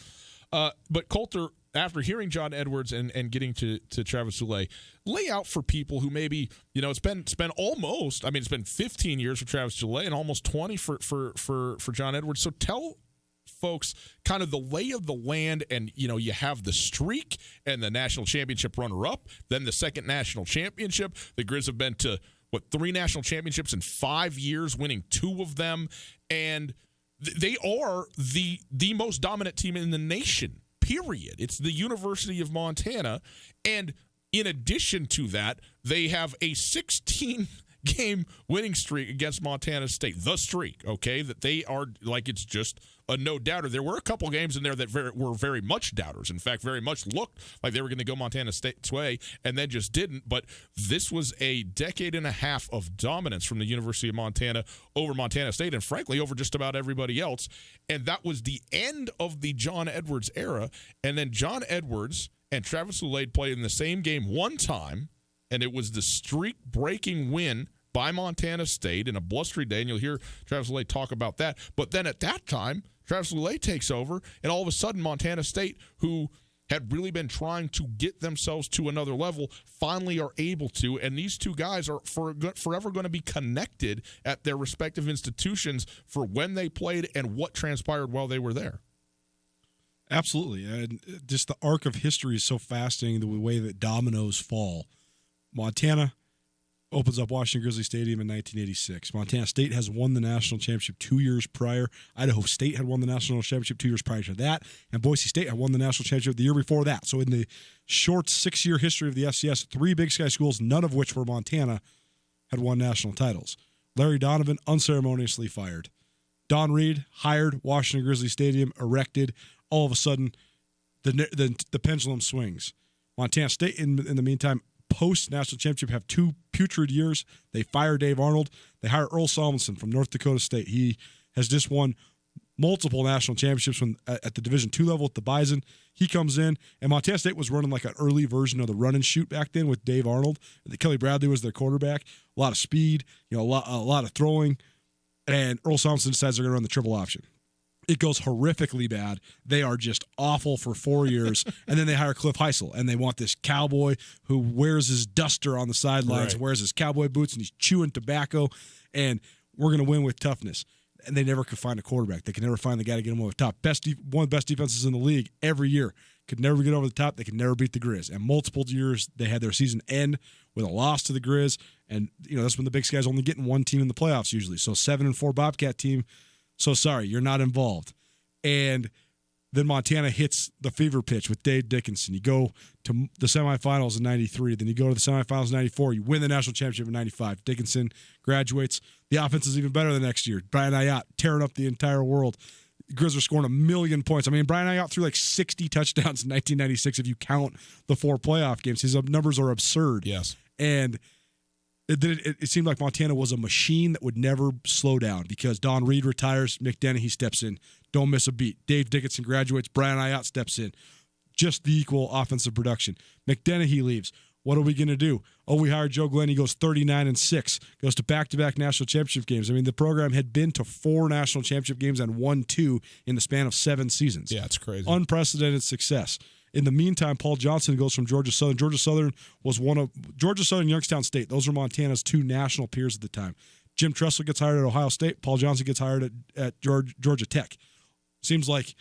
But Coulter, after hearing John Edwards and getting to Travis Soule, lay out for people who maybe, it's been almost, it's been 15 years for Travis Soule and almost 20 for John Edwards. So tell folks kind of the lay of the land, and you have the streak and the national championship runner-up, then the second national championship. The Grizz have been to 3 national championships in 5 years, winning 2 of them, and they are the most dominant team in the nation, period. It's the University of Montana, and in addition to that, they have a 16-game winning streak against Montana State. The streak, okay, that they are it's just a no-doubter. There were a couple games in there that were very much doubters. In fact, very much looked like they were going to go Montana State's way and then just didn't. But this was a decade and a half of dominance from the University of Montana over Montana State and, frankly, over just about everybody else. And that was the end of the John Edwards era. And then John Edwards and Travis Soule played in the same game one time, and it was the streak-breaking win by Montana State in a blustery day, and you'll hear Travis Soule talk about that. But then at that time, Travis Soule takes over, and all of a sudden Montana State, who had really been trying to get themselves to another level, finally are able to, and these two guys are forever going to be connected at their respective institutions for when they played and what transpired while they were there. Absolutely. And just the arc of history is so fascinating, the way that dominoes fall. Montana opens up Washington Grizzly Stadium in 1986. Montana State has won the national championship 2 years prior. Idaho State had won the national championship 2 years prior to that. And Boise State had won the national championship the year before that. So in the short 6-year history of the FCS, 3 Big Sky schools, none of which were Montana, had won national titles. Larry Donovan unceremoniously fired. Don Reed hired, Washington Grizzly Stadium erected. All of a sudden, the pendulum swings. Montana State, in the meantime, post-national championship, have 2 putrid years. They fire Dave Arnold. They hire Earl Salmonson from North Dakota State. He has just won multiple national championships at the Division II level at the Bison. He comes in, and Montana State was running like an early version of the run and shoot back then with Dave Arnold. Kelly Bradley was their quarterback. A lot of speed, a lot of throwing, and Earl Salmonson decides they're going to run the triple option. It goes horrifically bad. They are just awful for 4 years. And then they hire Cliff Heisel, and they want this cowboy who wears his duster on the sidelines, right, wears his cowboy boots, and he's chewing tobacco, and we're going to win with toughness. And they never could find a quarterback. They could never find the guy to get him over the top. One of the best defenses in the league every year. Could never get over the top. They could never beat the Grizz. And multiple years, they had their season end with a loss to the Grizz. And, that's when the Big Sky's only getting one team in the playoffs usually. So 7-4 Bobcat team. So sorry, you're not involved. And Then Montana hits the fever pitch with Dave Dickinson. You go to the semifinals in 93. Then you go to the semifinals in 94. You win the national championship in 95. Dickinson graduates. The offense is even better the next year. Brian Ayotte tearing up the entire world. Grizz are scoring 1 million points. I mean, Brian Ayotte threw like 60 touchdowns in 1996 if you count the 4 playoff games. His numbers are absurd. Yes. And it seemed like Montana was a machine that would never slow down because Don Reed retires, Mick Dennehy steps in. Don't miss a beat. Dave Dickinson graduates, Brian Ayotte steps in. Just the equal offensive production. Mick Dennehy leaves. What are we going to do? Oh, we hired Joe Glenn. He goes 39-6, goes to back-to-back national championship games. I mean, the program had been to 4 national championship games and won 2 in the span of 7 seasons. Yeah, it's crazy. Unprecedented success. In the meantime, Paul Johnson goes from Georgia Southern. Georgia Southern was one of Georgia Southern and Youngstown State. Those were Montana's 2 national peers at the time. Jim Tressel gets hired at Ohio State. Paul Johnson gets hired at Georgia Tech. Seems like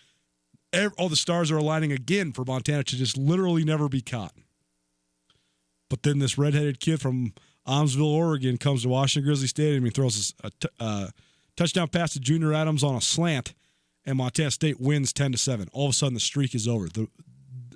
all the stars are aligning again for Montana to just literally never be caught. But then this redheaded kid from Almsville, Oregon, comes to Washington Grizzly Stadium and throws a touchdown pass to Junior Adams on a slant, and Montana State wins 10-7. All of a sudden, the streak is over.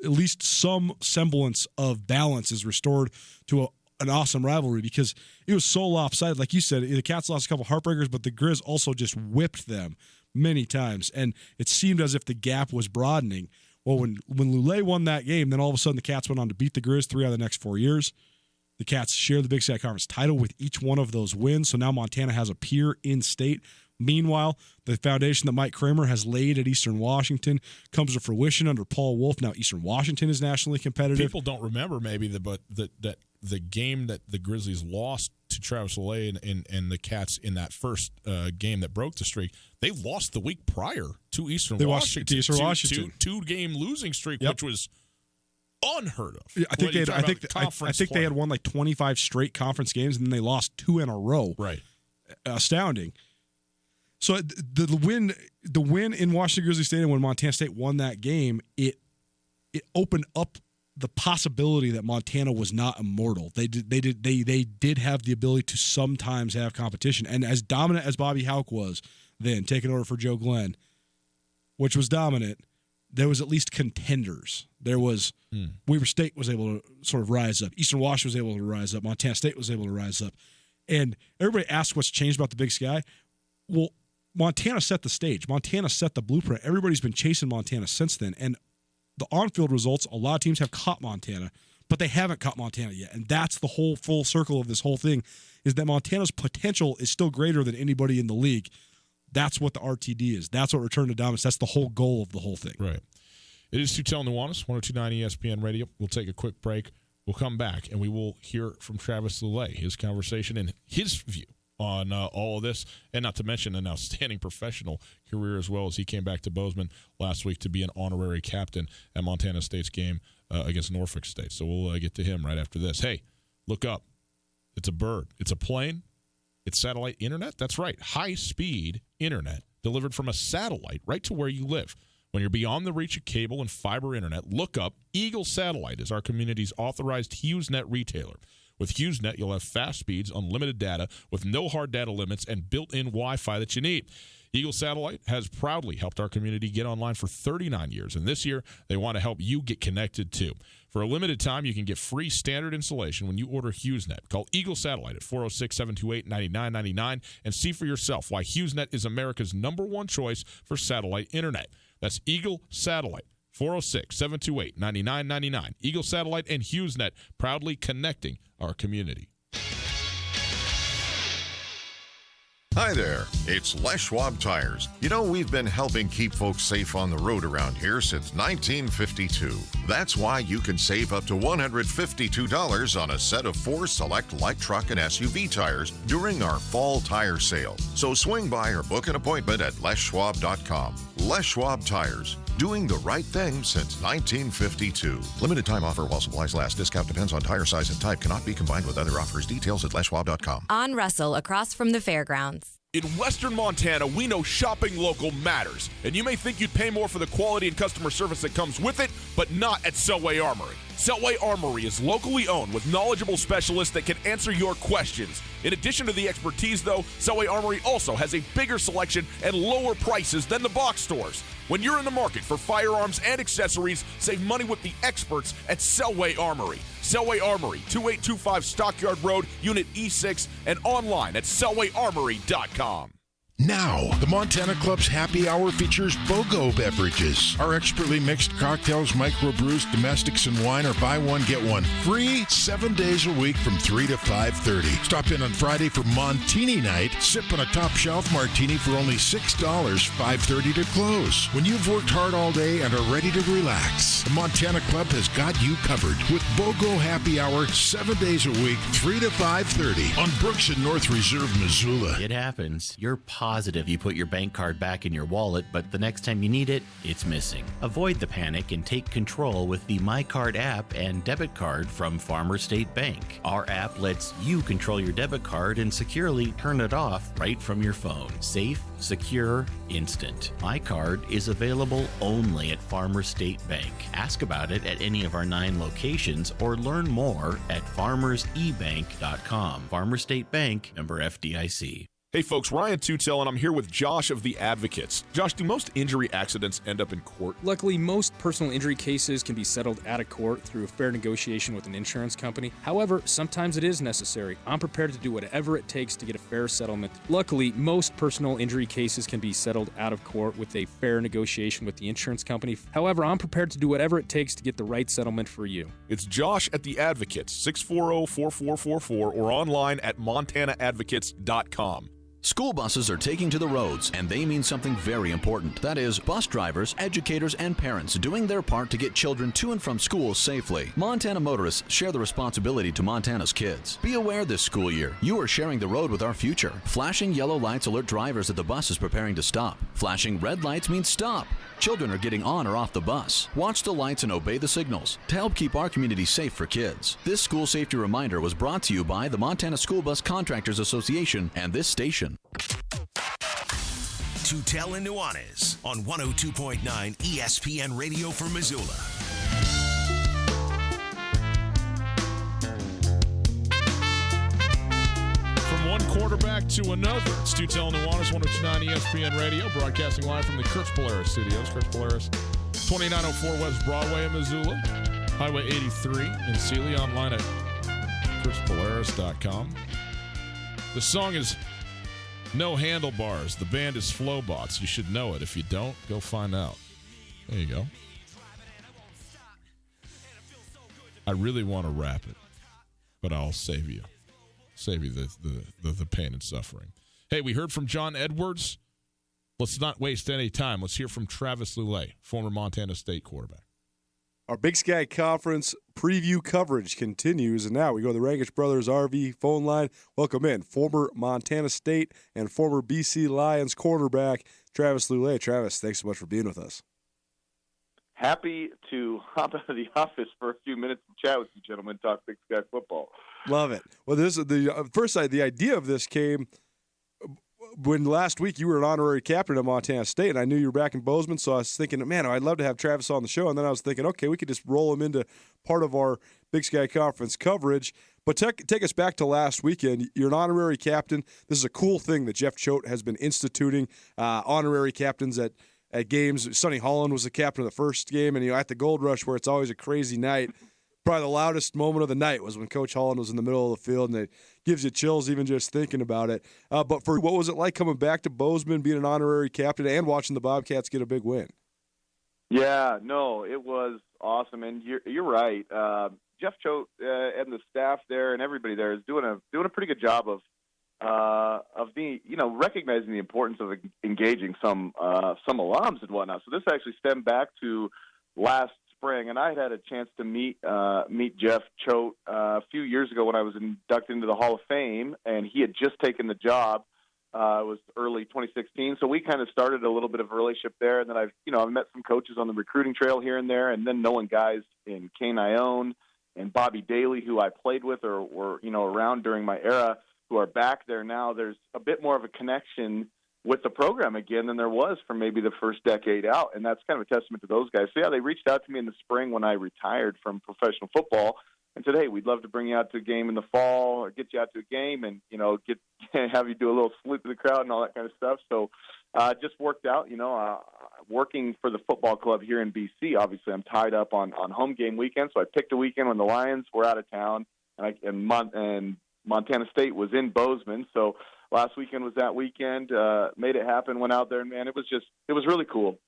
At least some semblance of balance is restored to an awesome rivalry because it was so lopsided. Like you said, the Cats lost a couple heartbreakers, but the Grizz also just whipped them many times, and it seemed as if the gap was broadening. Well, when Lulé won that game, then all of a sudden the Cats went on to beat the Grizz 3 out of the next 4 years. The Cats share the Big Sky Conference title with each one of those wins, so now Montana has a peer in state. Meanwhile, the foundation that Mike Kramer has laid at Eastern Washington comes to fruition under Paul Wolf. Now Eastern Washington is nationally competitive. People don't remember maybe that the game that the Grizzlies lost to Travis Lulé and the Cats in that first game that broke the streak, they lost the week prior to Eastern Washington. To Eastern Washington. Two-game losing streak, which was unheard of. Yeah, I think they had won like 25 straight conference games, and then they lost 2 in a row. Right. Astounding. So the win in Washington Grizzly Stadium when Montana State won that game, it opened up the possibility that Montana was not immortal. They did have the ability to sometimes have competition, and as dominant as Bobby Houck was then taking over for Joe Glenn, which was dominant, there was at least contenders. There was Weaver State was able to sort of rise up. Eastern Washington was able to rise up. Montana State was able to rise up, and everybody asks what's changed about the Big Sky. Well, Montana set the stage. Montana set the blueprint. Everybody's been chasing Montana since then. And the on-field results, a lot of teams have caught Montana, but they haven't caught Montana yet. And that's the whole full circle of this whole thing, is that Montana's potential is still greater than anybody in the league. That's what the RTD is. That's what Return to Dominance. That's the whole goal of the whole thing. Right. It is Tootell Nuanez, 102.9 ESPN Radio. We'll take a quick break. We'll come back, and we will hear from Travis Lulé, his conversation and his view on all of this, and not to mention an outstanding professional career as well, as he came back to Bozeman last week to be an honorary captain at Montana State's game against Norfolk State. So we'll get to him right after this. Hey, look up. It's a bird. It's a plane. It's satellite internet. That's right. High-speed internet delivered from a satellite right to where you live. When you're beyond the reach of cable and fiber internet, look up Eagle Satellite as our community's authorized HughesNet retailer. With HughesNet, you'll have fast speeds, unlimited data, with no hard data limits, and built-in Wi-Fi that you need. Eagle Satellite has proudly helped our community get online for 39 years, and this year, they want to help you get connected, too. For a limited time, you can get free standard installation when you order HughesNet. Call Eagle Satellite at 406-728-9999 and see for yourself why HughesNet is America's #1 choice for satellite internet. That's Eagle Satellite. 406-728-9999. Eagle Satellite and HughesNet, proudly connecting our community. Hi there, it's Les Schwab Tires. You know, we've been helping keep folks safe on the road around here since 1952. That's why you can save up to $152 on a set of 4 select light truck and SUV tires during our fall tire sale. So swing by or book an appointment at leschwab.com. Les Schwab Tires, doing the right thing since 1952. Limited time offer while supplies last. Discount depends on tire size and type. Cannot be combined with other offers. Details at leschwab.com. On Russell, across from the fairgrounds. In Western Montana, we know shopping local matters. And you may think you'd pay more for the quality and customer service that comes with it, but not at Selway Armory. Selway Armory is locally owned with knowledgeable specialists that can answer your questions. In addition to the expertise, though, Selway Armory also has a bigger selection and lower prices than the box stores. When you're in the market for firearms and accessories, save money with the experts at Selway Armory. Selway Armory, 2825 Stockyard Road, Unit E6, and online at selwayarmory.com. Now, the Montana Club's happy hour features BOGO beverages. Our expertly mixed cocktails, microbrews, domestics, and wine are buy one, get one free 7 days a week from 3 to 5:30. Stop in on Friday for Montini night. Sip on a top shelf martini for only $6, 5:30 to close. When you've worked hard all day and are ready to relax, the Montana Club has got you covered with BOGO happy hour 7 days a week, 3 to 5:30 on Brooks and North Reserve, Missoula. It happens. You're positive you put your bank card back in your wallet, but the next time you need it, it's missing. Avoid the panic and take control with the My Card app and debit card from Farmer State Bank. Our app lets you control your debit card and securely turn it off right from your phone. Safe, secure, instant. My Card is available only at Farmer State Bank. Ask about it at any of our 9 locations or learn more at farmersebank.com. Farmer State Bank, member FDIC. Hey folks, Ryan Tootell, and I'm here with Josh of the Advocates. Josh, do most injury accidents end up in court? Luckily, most personal injury cases can be settled out of court through a fair negotiation with an insurance company. However, sometimes it is necessary. I'm prepared to do whatever it takes to get a fair settlement. Luckily, most personal injury cases can be settled out of court with a fair negotiation with the insurance company. However, I'm prepared to do whatever it takes to get the right settlement for you. It's Josh at the Advocates, 640-4444, or online at montanaadvocates.com. School buses are taking to the roads, and they mean something very important. That is, bus drivers, educators, and parents doing their part to get children to and from school safely. Montana motorists share the responsibility to Montana's kids. Be aware this school year, you are sharing the road with our future. Flashing yellow lights alert drivers that the bus is preparing to stop. Flashing red lights means stop. Children are getting on or off the bus. Watch the lights and obey the signals to help keep our community safe for kids. This school safety reminder was brought to you by the Montana School Bus Contractors Association and this station. Tootell and Nuanez on 102.9 ESPN Radio for Missoula. From one quarterback to another, it's Tootell and Nuanez, 102.9 ESPN Radio, broadcasting live from the Kurtz Polaris studios. Kurtz Polaris, 2904 West Broadway in Missoula, Highway 83 in Sealy, online at kurtzpolaris.com. The song is No Handlebars. The band is Flowbots. You should know it. If you don't, go find out. There you go. I really want to rap it, but I'll save you. Save you the pain and suffering. Hey, we heard from John Edwards. Let's not waste any time. Let's hear from Travis Lulay, former Montana State quarterback. Our Big Sky Conference preview coverage continues, and now we go to the Rankish Brothers RV phone line. Welcome in former Montana State and former BC Lions quarterback Travis Lulay. Travis, thanks so much for being with us. Happy to hop out of the office for a few minutes and chat with you gentlemen, talk Big Sky football. Love it. Well, this is the first side. The idea of this came when last week you were an honorary captain at Montana State, and I knew you were back in Bozeman, so I was thinking, man, I'd love to have Travis on the show. And then I was thinking, okay, we could just roll him into part of our Big Sky Conference coverage. But take us back to last weekend. You're an honorary captain. This is a cool thing that Jeff Choate has been instituting, honorary captains at games. Sonny Holland was the captain of the first game, and at the Gold Rush, where it's always a crazy night, probably the loudest moment of the night was when Coach Holland was in the middle of the field, and it gives you chills even just thinking about it. But for what was it like coming back to Bozeman, being an honorary captain, and watching the Bobcats get a big win? Yeah, no, it was awesome, and you're right. Jeff Choate and the staff there and everybody there is doing a pretty good job of being, recognizing the importance of engaging some alums and whatnot. So this actually stemmed back to last spring, and I had a chance to meet Jeff Choate a few years ago when I was inducted into the Hall of Fame, and he had just taken the job. It was early 2016, so we kind of started a little bit of a relationship there. And then I've met some coaches on the recruiting trail here and there, and then knowing guys in Kane Ione and Bobby Daly, who I played with or were around during my era, who are back there now. There's a bit more of a connection with the program again than there was for maybe the first decade out, and that's kind of a testament to those guys. So yeah, they reached out to me in the spring when I retired from professional football and said, hey, we'd love to bring you out to a game in the fall or get you out to a game and, have you do a little salute to the crowd and all that kind of stuff. So it just worked out, working for the football club here in BC. Obviously, I'm tied up on home game weekend, so I picked a weekend when the Lions were out of town, and Montana State was in Bozeman. So last weekend was that weekend. Made it happen. Went out there, and man, it was really cool.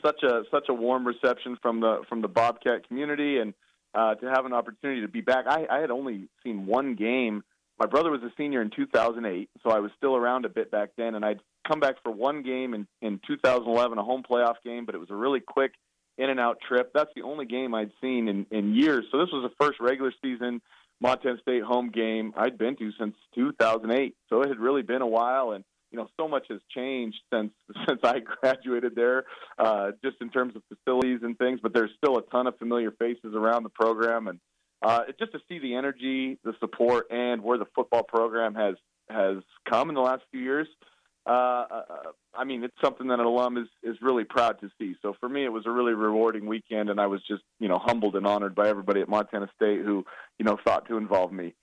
Such a warm reception from the Bobcat community, and to have an opportunity to be back. I had only seen one game. My brother was a senior in 2008, so I was still around a bit back then, and I'd come back for one game in 2011, a home playoff game, but it was a really quick in-and-out trip. That's the only game I'd seen in years. So this was the first regular season Montana State home game I'd been to since 2008. So it had really been a while, and so much has changed since I graduated there, just in terms of facilities and things. But there's still a ton of familiar faces around the program, and just to see the energy, the support, and where the football program has come in the last few years. It's something that an alum is really proud to see. So for me, it was a really rewarding weekend, and I was just, humbled and honored by everybody at Montana State who, thought to involve me.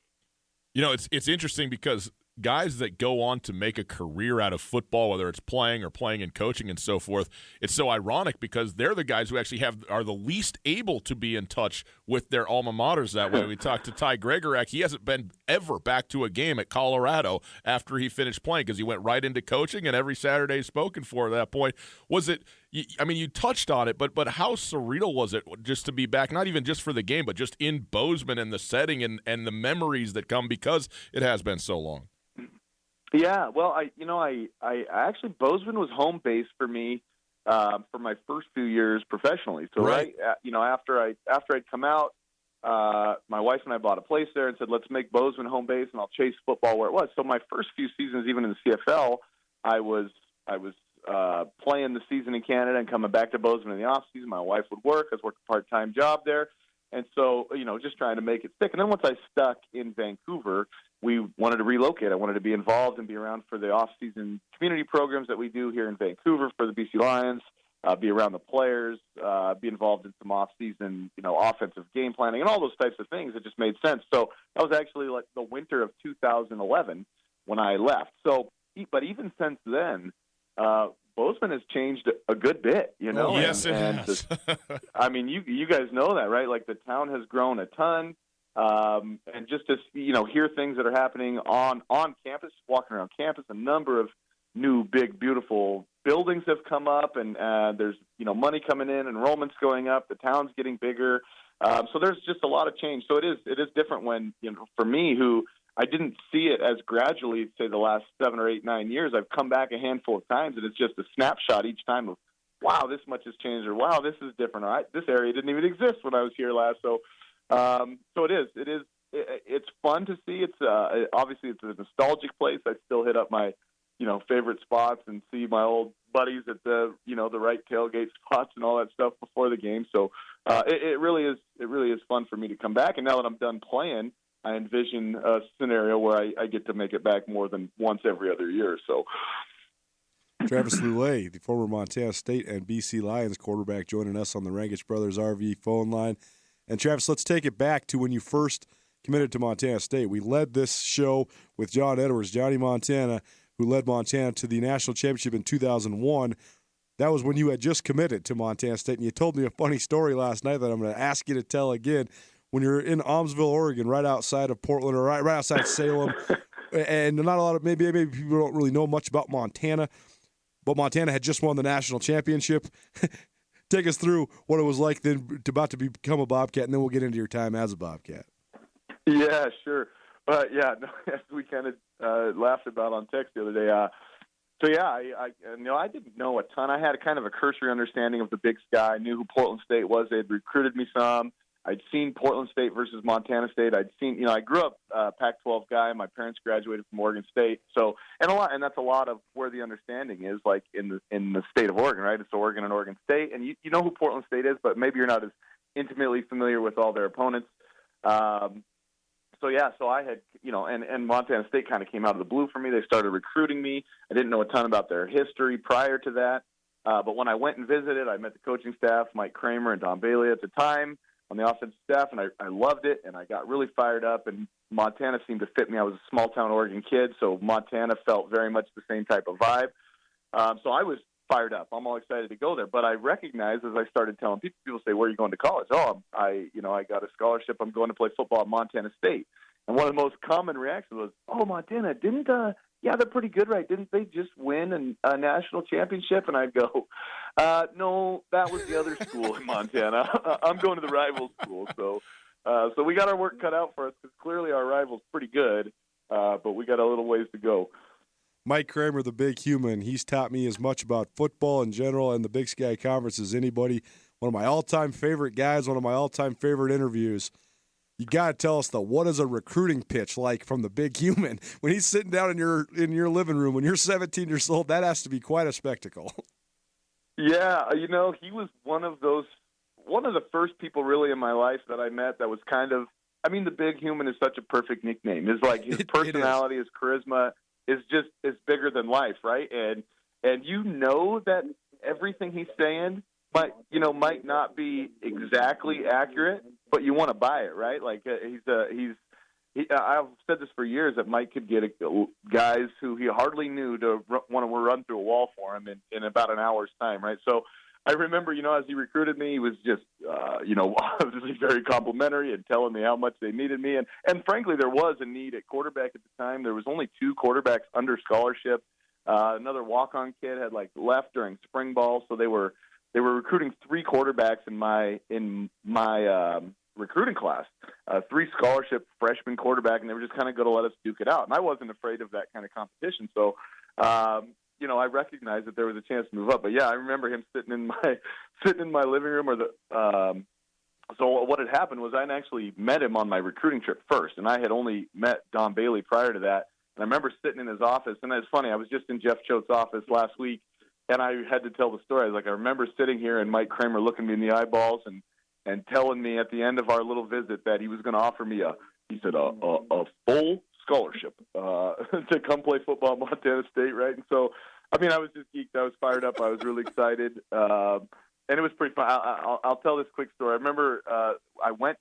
It's interesting because guys that go on to make a career out of football, whether it's playing or playing and coaching and so forth, it's so ironic because they're the guys who actually are the least able to be in touch with their alma maters that way. We talked to Ty Gregorak. He hasn't been ever back to a game at Colorado after he finished playing because he went right into coaching, and every Saturday is spoken for at that point. Was it – you touched on it, but how surreal was it just to be back, not even just for the game, but just in Bozeman and the setting and the memories that come because it has been so long? Yeah, well, I actually Bozeman was home base for me for my first few years professionally. So after I'd come out, my wife and I bought a place there and said, let's make Bozeman home base, and I'll chase football where it was. So my first few seasons, even in the CFL, I was playing the season in Canada and coming back to Bozeman in the off season. My wife would work. I was working a part-time job there. And so, just trying to make it stick. And then once I stuck in Vancouver, we wanted to relocate. I wanted to be involved and be around for the off-season community programs that we do here in Vancouver for the BC Lions, be around the players, be involved in some off-season, offensive game planning and all those types of things. It just made sense. So that was actually like the winter of 2011 when I left. So, but even since then, Bozeman has changed a good bit, Yes, it has. You guys know that, right? Like the town has grown a ton, and just to hear things that are happening on campus, walking around campus, a number of new, big, beautiful buildings have come up, and there's money coming in, enrollment's going up, the town's getting bigger, so there's just a lot of change. So it is different when for me who I didn't see it as gradually, say, the last 7 or 8, 9 years. I've come back a handful of times, and it's just a snapshot each time of, wow, this much has changed, or wow, this is different, or this area didn't even exist when I was here last. So, it's fun to see. It's obviously it's a nostalgic place. I still hit up my, favorite spots and see my old buddies at the, the right tailgate spots and all that stuff before the game. So, it really is fun for me to come back. And now that I'm done playing, I envision a scenario where I get to make it back more than once every other year. So, Travis Lulay, the former Montana State and BC Lions quarterback, joining us on the Rankage Brothers RV phone line. And Travis, let's take it back to when you first committed to Montana State. We led this show with John Edwards, Johnny Montana, who led Montana to the national championship in 2001. That was when you had just committed to Montana State, and you told me a funny story last night that I'm going to ask you to tell again. When you're in Almsville, Oregon, right outside of Portland, or right outside Salem, and not a lot of maybe people don't really know much about Montana, but Montana had just won the national championship. Take us through what it was like then about to become a Bobcat, and then we'll get into your time as a Bobcat. Yeah, sure. As we kind of laughed about on text the other day. I didn't know a ton. I had a kind of a cursory understanding of the Big Sky. I knew who Portland State was. They had recruited me some. I'd seen Portland State versus Montana State. I'd seen, I grew up Pac-12 guy. My parents graduated from Oregon State. So, and that's a lot of where the understanding is, like in the state of Oregon, right? It's Oregon and Oregon State, and you know who Portland State is, but maybe you're not as intimately familiar with all their opponents. So I had, and Montana State kind of came out of the blue for me. They started recruiting me. I didn't know a ton about their history prior to that. But when I went and visited, I met the coaching staff, Mike Kramer and Don Bailey at the time. on the offensive staff, and I loved it, and I got really fired up, and Montana seemed to fit me. I was a small-town Oregon kid, so Montana felt very much the same type of vibe. So I was fired up. I'm all excited to go there. But I recognized as I started telling people say, where are you going to college? Oh, I got a scholarship. I'm going to play football at Montana State. And one of the most common reactions was, oh, Montana, yeah, they're pretty good, right? Didn't they just win a national championship? And I'd go, no, that was the other school in Montana. I'm going to the rival school. So we got our work cut out for us because clearly our rival's pretty good, but we got a little ways to go. Mike Kramer, the big human, he's taught me as much about football in general and the Big Sky Conference as anybody. One of my all-time favorite guys, one of my all-time favorite interviews. You got to tell us, though, what is a recruiting pitch like from the big human? When he's sitting down in your living room when you're 17 years old, that has to be quite a spectacle. Yeah, he was one of the first people really in my life that I met that was kind of, the big human is such a perfect nickname. It's like his personality, his charisma is bigger than life, right? And that everything he's saying might not be exactly accurate, but you want to buy it, right? Like I've said this for years that Mike could get guys who he hardly knew to want to run through a wall for him in about an hour's time, right? So I remember, as he recruited me, he was just, obviously very complimentary and telling me how much they needed me. And frankly, there was a need at quarterback at the time. There was only 2 quarterbacks under scholarship. Another walk-on kid had left during spring ball, so they were recruiting 3 quarterbacks in my recruiting class, 3 scholarship freshman quarterback, and they were just kind of going to let us duke it out. And I wasn't afraid of that kind of competition, so. I recognized that there was a chance to move up, but yeah, I remember him sitting in my living room. So what had happened was I actually met him on my recruiting trip first, and I had only met Don Bailey prior to that. And I remember sitting in his office, and it's funny. I was just in Jeff Choate's office last week, and I had to tell the story. I was like, I remember sitting here and Mike Kramer looking me in the eyeballs and telling me at the end of our little visit that he was going to offer me a full scholarship to come play football at Montana State, right? And so, I was just geeked. I was fired up. I was really excited, and it was pretty fun. I'll tell this quick story. I remember I went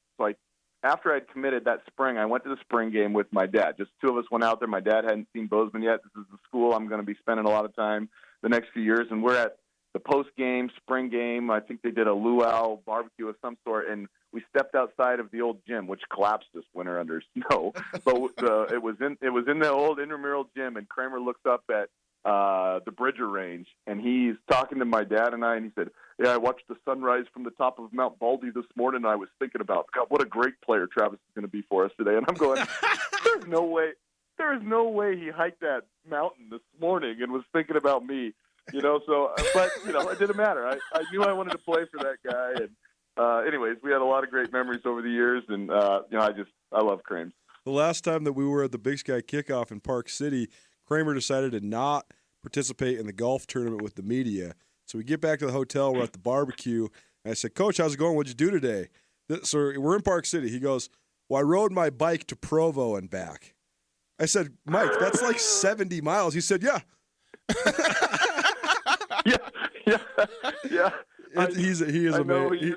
after I'd committed that spring. I went to the spring game with my dad. Just 2 of us went out there. My dad hadn't seen Bozeman yet. This is the school I'm going to be spending a lot of time the next few years, and we're at the post-game, spring game. I think they did a luau barbecue of some sort, and we stepped outside of the old gym, which collapsed this winter under snow. But it was in the old intramural gym, and Kramer looks up at the Bridger Range, and he's talking to my dad and he said, yeah, I watched the sunrise from the top of Mount Baldy this morning, and I was thinking about, God, what a great player Travis is going to be for us today. And I'm going, there is no way he hiked that mountain this morning and was thinking about me. So, but, it didn't matter. I knew I wanted to play for that guy. And anyways, we had a lot of great memories over the years. And, I love Kramer. The last time that we were at the Big Sky Kickoff in Park City, Kramer decided to not participate in the golf tournament with the media. So we get back to the hotel. We're at the barbecue. And I said, Coach, how's it going? What'd you do today? So we're in Park City. He goes, well, I rode my bike to Provo and back. I said, Mike, that's like 70 miles. He said, yeah. Yeah. He is amazing.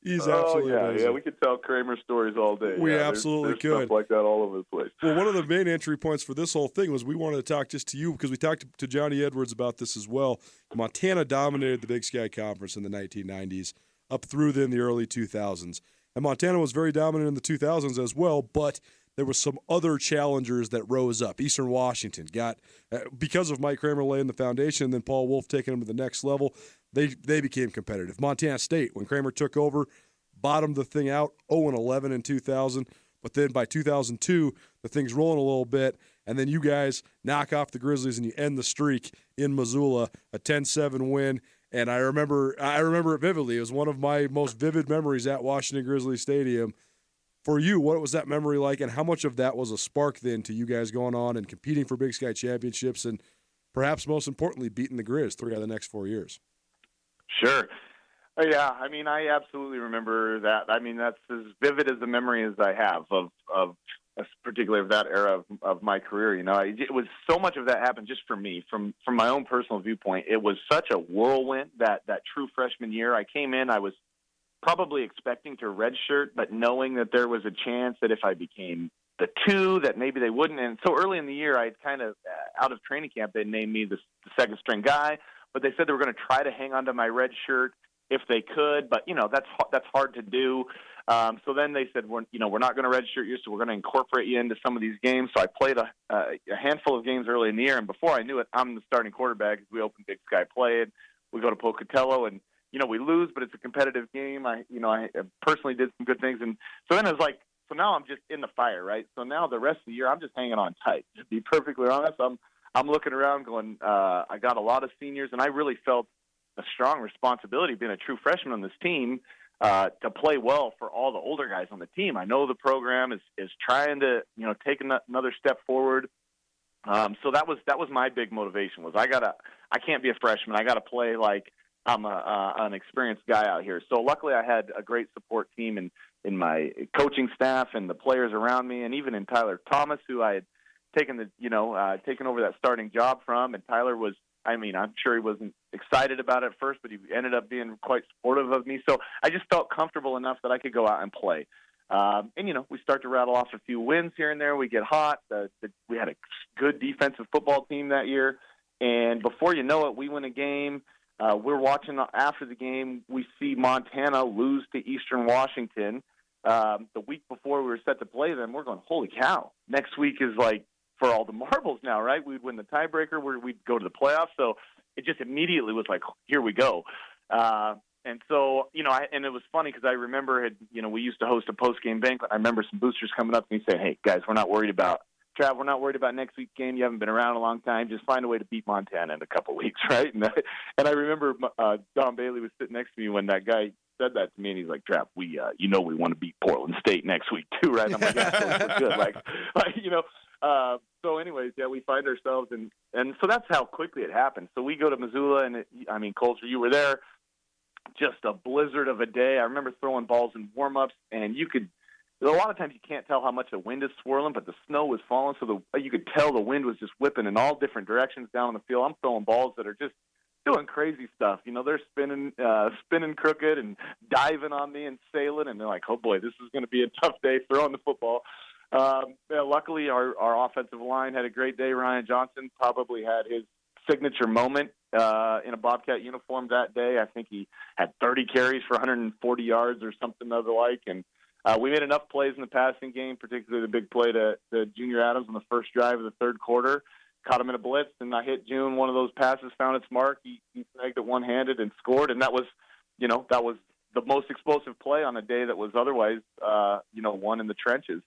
He's absolutely amazing. Yeah, we could tell Kramer stories all day. We absolutely could. Stuff like that all over the place. Well, one of the main entry points for this whole thing was we wanted to talk just to you because we talked to Johnny Edwards about this as well. Montana dominated the Big Sky Conference in the 1990s up through then the early 2000s. And Montana was very dominant in the 2000s as well, but there were some other challengers that rose up. Eastern Washington got, because of Mike Kramer laying the foundation and then Paul Wolf taking them to the next level, they became competitive. Montana State, when Kramer took over, bottomed the thing out 0-11 in 2000. But then by 2002, the thing's rolling a little bit, and then you guys knock off the Grizzlies and you end the streak in Missoula, a 10-7 win. And I remember it vividly. It was one of my most vivid memories at Washington Grizzlies Stadium. For you, what was that memory like, and how much of that was a spark then to you guys going on and competing for Big Sky championships and perhaps most importantly beating the Grizz 3 out of the next 4 years? Sure. Yeah, I absolutely remember that. That's as vivid as the memory as I have of particularly of that era of my career. It was so much of that happened just for me, from my own personal viewpoint. It was such a whirlwind that true freshman year. I came in, I was probably expecting to redshirt, but knowing that there was a chance that if I became the 2, that maybe they wouldn't. And so early in the year, I'd kind of, out of training camp, they named me the second string guy, but they said they were going to try to hang on to my red shirt if they could, but that's hard to do. So then they said, we're not going to redshirt you, so we're going to incorporate you into some of these games. So I played a handful of games early in the year, and before I knew it, I'm the starting quarterback. We open Big Sky Play, we go to Pocatello, and we lose, but it's a competitive game. I personally did some good things, and so then it was like, so now I'm just in the fire, right? So now the rest of the year, I'm just hanging on tight. To be perfectly honest, I'm looking around, going, I got a lot of seniors, and I really felt a strong responsibility being a true freshman on this team to play well for all the older guys on the team. I know the program is trying to take another step forward. So that was my big motivation, was I can't be a freshman. I got to play like I'm an experienced guy out here. So luckily I had a great support team in my coaching staff and the players around me, and even in Tyler Thomas, who I had taken over that starting job from. And Tyler was, I'm sure he wasn't excited about it at first, but he ended up being quite supportive of me. So I just felt comfortable enough that I could go out and play. And we start to rattle off a few wins here and there. We get hot. We had a good defensive football team that year. And before you know it, we win a game. We're watching after the game. We see Montana lose to Eastern Washington. The week before we were set to play them, we're going, holy cow. Next week is like for all the marbles now, right? We'd win the tiebreaker, we'd go to the playoffs. So it just immediately was like, here we go. And so, and it was funny because I remember we used to host a post-game banquet. I remember some boosters coming up to me saying, hey, guys, we're not worried about next week's game. You haven't been around a long time. Just find a way to beat Montana in a couple weeks, right? And I remember Don Bailey was sitting next to me when that guy said that to me, and he's like, Trav, we want to beat Portland State next week too, right? And I'm like, yeah, we're good. So anyways, yeah, we find ourselves, and so that's how quickly it happened. So we go to Missoula, and Coulter, you were there, just a blizzard of a day. I remember throwing balls in warm-ups, and a lot of times you can't tell how much the wind is swirling, but the snow was falling, so you could tell the wind was just whipping in all different directions down on the field. I'm throwing balls that are just doing crazy stuff. They're spinning crooked and diving on me and sailing, and they're like, oh boy, this is going to be a tough day throwing the football. Luckily, our offensive line had a great day. Ryan Johnson probably had his signature moment in a Bobcat uniform that day. I think he had 30 carries for 140 yards or something of the like, and we made enough plays in the passing game, particularly the big play to Junior Adams on the first drive of the third quarter. Caught him in a blitz, and I hit June. One of those passes found its mark. He snagged it one-handed and scored, and that was the most explosive play on a day that was otherwise, won in the trenches.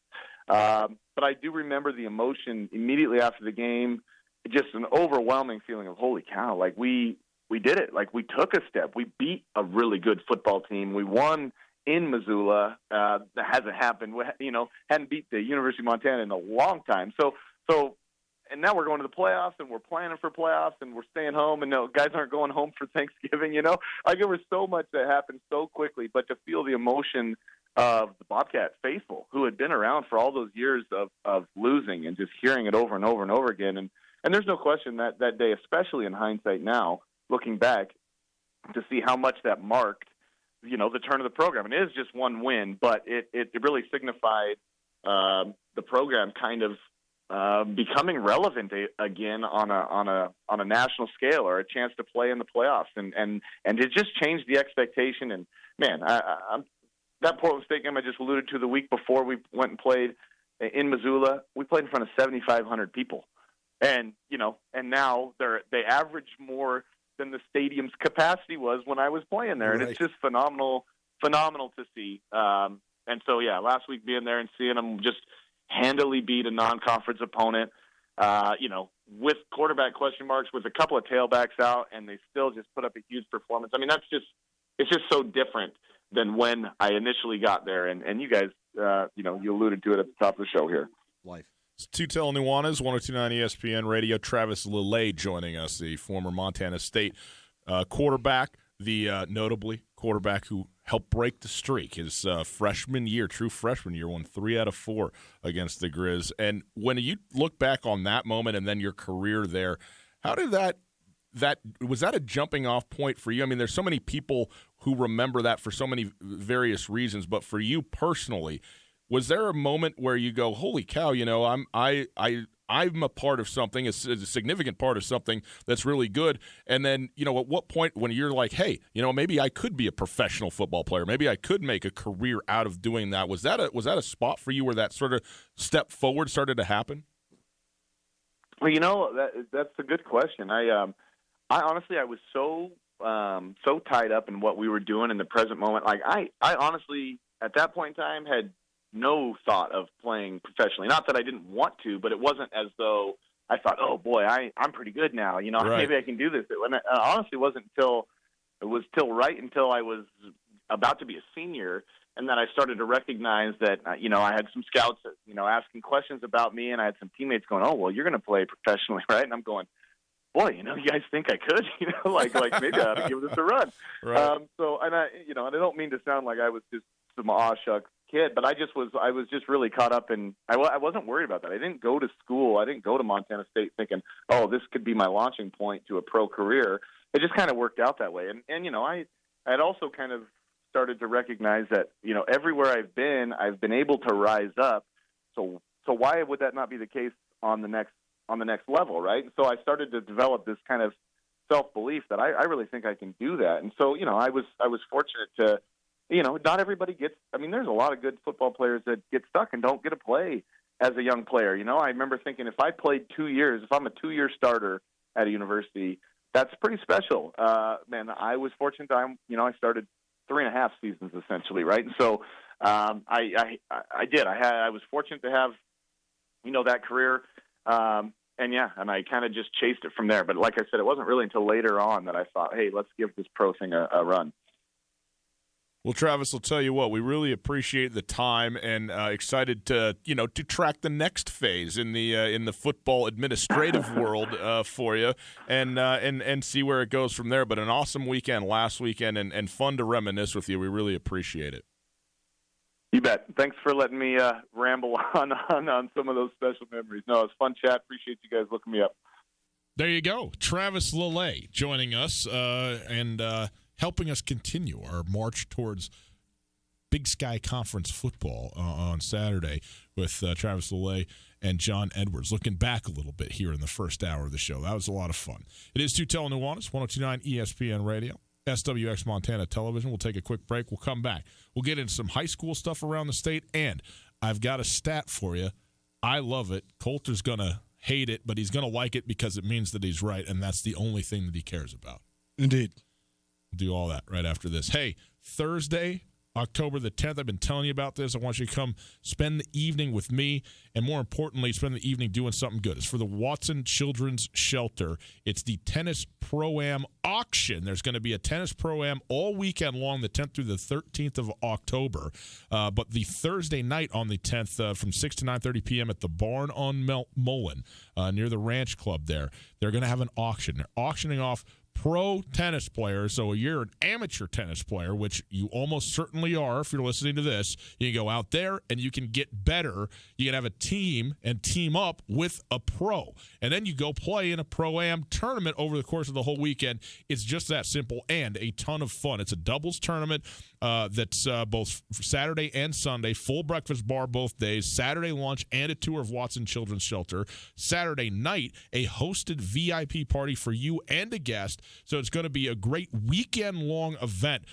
But I do remember the emotion immediately after the game, just an overwhelming feeling of, holy cow, like we did it. Like we took a step. We beat a really good football team. We won in Missoula. That hasn't happened. Hadn't beat the University of Montana in a long time. So, and now we're going to the playoffs, and we're planning for playoffs, and we're staying home, and no, guys aren't going home for Thanksgiving, Like there was so much that happened so quickly, but to feel the emotion of the Bobcat faithful who had been around for all those years of losing and just hearing it over and over and over again. And there's no question that day, especially in hindsight now, looking back, to see how much that marked, the turn of the program. And it is just one win, but it really signified the program kind of becoming relevant again on a national scale, or a chance to play in the playoffs, and it just changed the expectation. And man, that Portland State game I just alluded to, the week before we went and played in Missoula, we played in front of 7,500 people, and now they average more than the stadium's capacity was when I was playing there, and it's just phenomenal to see. And so yeah, last week being there and seeing them just handily beat a non-conference opponent, with quarterback question marks, with a couple of tailbacks out, and they still just put up a huge performance. I mean, it's just so different than when I initially got there. And you guys, you alluded to it at the top of the show here. Life. It's Tootell Nuanez, 102.9 ESPN Radio. Travis Lillay joining us, the former Montana State quarterback, the notably quarterback who helped break the streak. His freshman year, true freshman year, won 3 out of 4 against the Grizz. And when you look back on that moment and then your career there, how did was that a jumping off point for you? I mean, there's so many people who remember that for so many various reasons, but for you personally, was there a moment where you go, "Holy cow! I'm a part of something, a significant part of something that's really good." And then, at what point when you're like, "Hey, maybe I could be a professional football player. Maybe I could make a career out of doing that." Was that a spot for you where that sort of step forward started to happen? Well, that's a good question. I honestly, I was so tied up in what we were doing in the present moment. Like I honestly, at that point in time, had no thought of playing professionally. Not that I didn't want to, but it wasn't as though I thought, "Oh boy, I'm pretty good now. Right. Maybe I can do this." And honestly, it wasn't until right until I was about to be a senior, and then I started to recognize that I had some scouts asking questions about me, and I had some teammates going, "Oh, well, you're going to play professionally, right?" And I'm going, "Boy, you guys think I could? Like maybe I ought to give this a run." Right. And I don't mean to sound like I was just some aw-shucks kid, but I was just really caught up in. I wasn't worried about that. I didn't go to school. I didn't go to Montana State thinking, "Oh, this could be my launching point to a pro career." It just kind of worked out that way. And I had also kind of started to recognize that everywhere I've been able to rise up. So why would that not be the case on the next level, right? And so I started to develop this kind of self-belief that I really think I can do that. And so I was fortunate to. Not everybody gets. I mean, there's a lot of good football players that get stuck and don't get to play as a young player. I remember thinking, if I played 2 years, if I'm a 2-year starter at a university, that's pretty special. Man, I was fortunate. I started 3.5 seasons essentially, right? And so I did. I was fortunate to have that career. And I kind of just chased it from there. But like I said, it wasn't really until later on that I thought, hey, let's give this pro thing a run. Well, Travis, I'll tell you what, we really appreciate the time and excited to track the next phase in the football administrative world for you and see where it goes from there. But an awesome weekend last weekend and fun to reminisce with you. We really appreciate it. You bet. Thanks for letting me ramble on some of those special memories. No, it's fun chat. Appreciate you guys looking me up. There you go. Travis Lele joining us and helping us continue our march towards Big Sky Conference football on Saturday with Travis Lele and John Edwards. Looking back a little bit here in the first hour of the show. That was a lot of fun. It is Tootell Nuanez, 102.9 ESPN Radio, SWX Montana Television. We'll take a quick break. We'll come back. We'll get into some high school stuff around the state, and I've got a stat for you. I love it. Coulter's going to hate it, but he's going to like it because it means that he's right, and that's the only thing that he cares about. Indeed. Do all that right after this. Hey, Thursday, October the 10th, I've been telling you about this. I want you to come spend the evening with me, and more importantly, spend the evening doing something good. It's for the Watson Children's Shelter. It's the Tennis Pro-Am auction. There's going to be a Tennis Pro-Am all weekend long, the 10th through the 13th of October. But the Thursday night on the 10th from 6 to 9:30 p.m. at the Barn on Mullen near the Ranch Club there, they're going to have an auction. They're auctioning off pro tennis players. So you're an amateur tennis player, which you almost certainly are if you're listening to this. You can go out there and you can get better. You can have a team and team up with a pro. And then you go play in a Pro-Am tournament over the course of the whole weekend. It's just that simple and a ton of fun. It's a doubles tournament that's both Saturday and Sunday, full breakfast bar both days, Saturday lunch and a tour of Watson Children's Shelter. Saturday night, a hosted VIP party for you and a guest. So it's going to be a great weekend-long event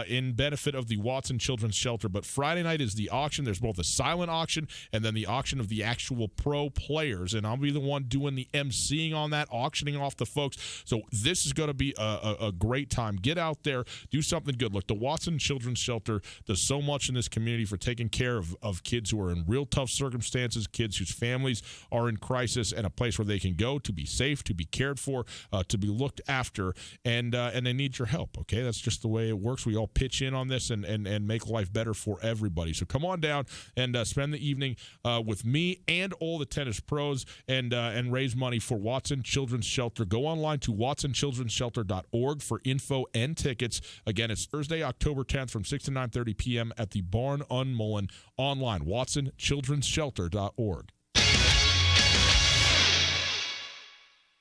in benefit of the Watson Children's Shelter. But Friday night is the auction. There's both a silent auction and then the auction of the actual pro players. And I'll be the one doing the emceeing on that, auctioning off the folks. So this is going to be a great time. Get out there, do something good. Look, the Watson Children's Shelter does so much in this community for taking care of kids who are in real tough circumstances, kids whose families are in crisis, and a place where they can go to be safe, to be cared for, to be looked after. And they need your help, okay? That's just the way it works. We all pitch in on this and make life better for everybody. So come on down and spend the evening with me and all the tennis pros and raise money for Watson Children's Shelter. Go online to watsonchildrensshelter.org for info and tickets. Again, it's Thursday, October 10th from 6 to 9:30 p.m. at the Barn on Mullen. Online, watsonchildrensshelter.org.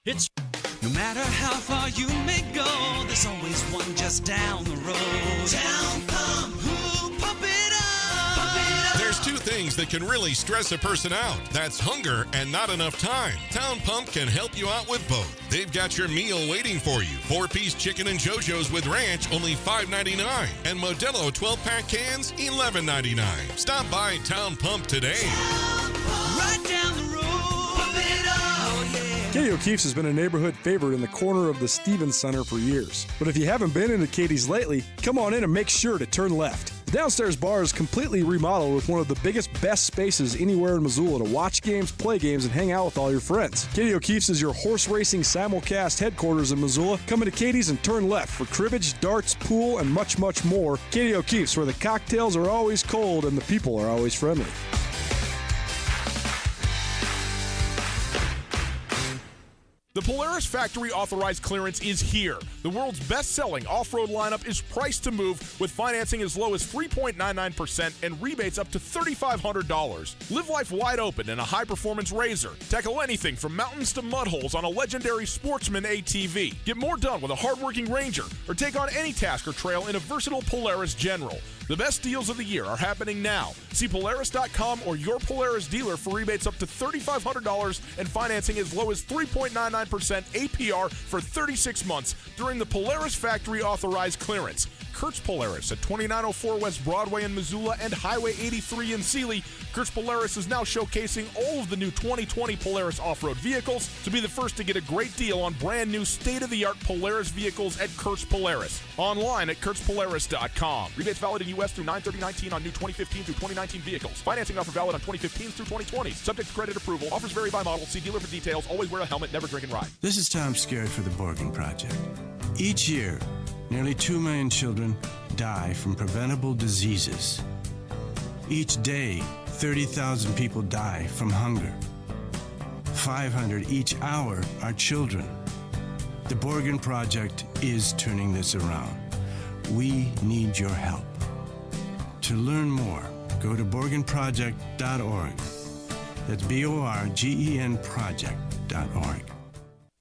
No matter matter how far you may go, there's always one just down the road. Town Pump. Ooh, pump it up. Pump it up. There's two things that can really stress a person out. That's hunger and not enough time. Town Pump can help you out with both. They've got your meal waiting for you. 4-piece chicken and JoJo's with ranch, only $5.99. And Modelo 12-pack cans, $11.99. Stop by Town Pump today. Right down the road. Pump it up. Oh, yeah. Katie O'Keefe's has been a neighborhood favorite in the corner of the Stevens Center for years. But if you haven't been into Katie's lately, come on in and make sure to turn left. The downstairs bar is completely remodeled with one of the biggest, best spaces anywhere in Missoula to watch games, play games, and hang out with all your friends. Katie O'Keefe's is your horse racing simulcast headquarters in Missoula. Come into Katie's and turn left for cribbage, darts, pool, and much, much more. Katie O'Keefe's, where the cocktails are always cold and the people are always friendly. The Polaris factory authorized clearance is here. The world's best-selling off-road lineup is priced to move with financing as low as 3.99% and rebates up to $3,500. Live life wide open in a high-performance RZR. Tackle anything from mountains to mud holes on a legendary Sportsman ATV. Get more done with a hard-working Ranger or take on any task or trail in a versatile Polaris General. The best deals of the year are happening now. See Polaris.com or your Polaris dealer for rebates up to $3,500 and financing as low as 3.99% APR for 36 months during the Polaris factory authorized clearance. Kurtz Polaris at 2904 West Broadway in Missoula and Highway 83 in Sealy. Kurtz Polaris is now showcasing all of the new 2020 Polaris off-road vehicles. To be the first to get a great deal on brand new state-of-the-art Polaris vehicles at Kurtz Polaris. Online at KurtzPolaris.com. Rebates valid in U.S. through 9/30/19 on new 2015 through 2019 vehicles. Financing offer valid on 2015s through 2020s. Subject to credit approval. Offers vary by model. See dealer for details. Always wear a helmet. Never drink and ride. This is Tom Skerritt for the Borgen Project. Each year, nearly 2 million children die from preventable diseases. Each day, 30,000 people die from hunger. 500 each hour are children. The Borgen Project is turning this around. We need your help. To learn more, go to BorgenProject.org. That's BORGEN project.org.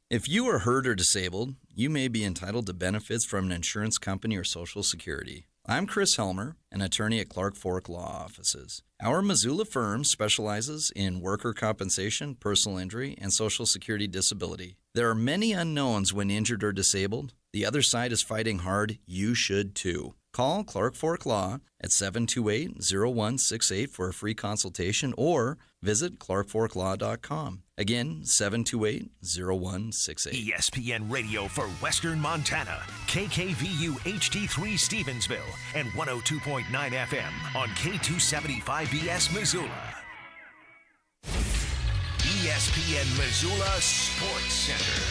If you are hurt or disabled, you may be entitled to benefits from an insurance company or Social Security. I'm Chris Helmer, an attorney at Clark Fork Law Offices. Our Missoula firm specializes in worker compensation, personal injury, and Social Security disability. There are many unknowns when injured or disabled. The other side is fighting hard. You should too. Call Clark Fork Law at 728-0168 for a free consultation or visit clarkforklaw.com. Again, 728-0168. ESPN Radio for Western Montana. KKVU HD3 Stevensville and 102.9 FM on K275BS Missoula. ESPN Missoula Sports Center.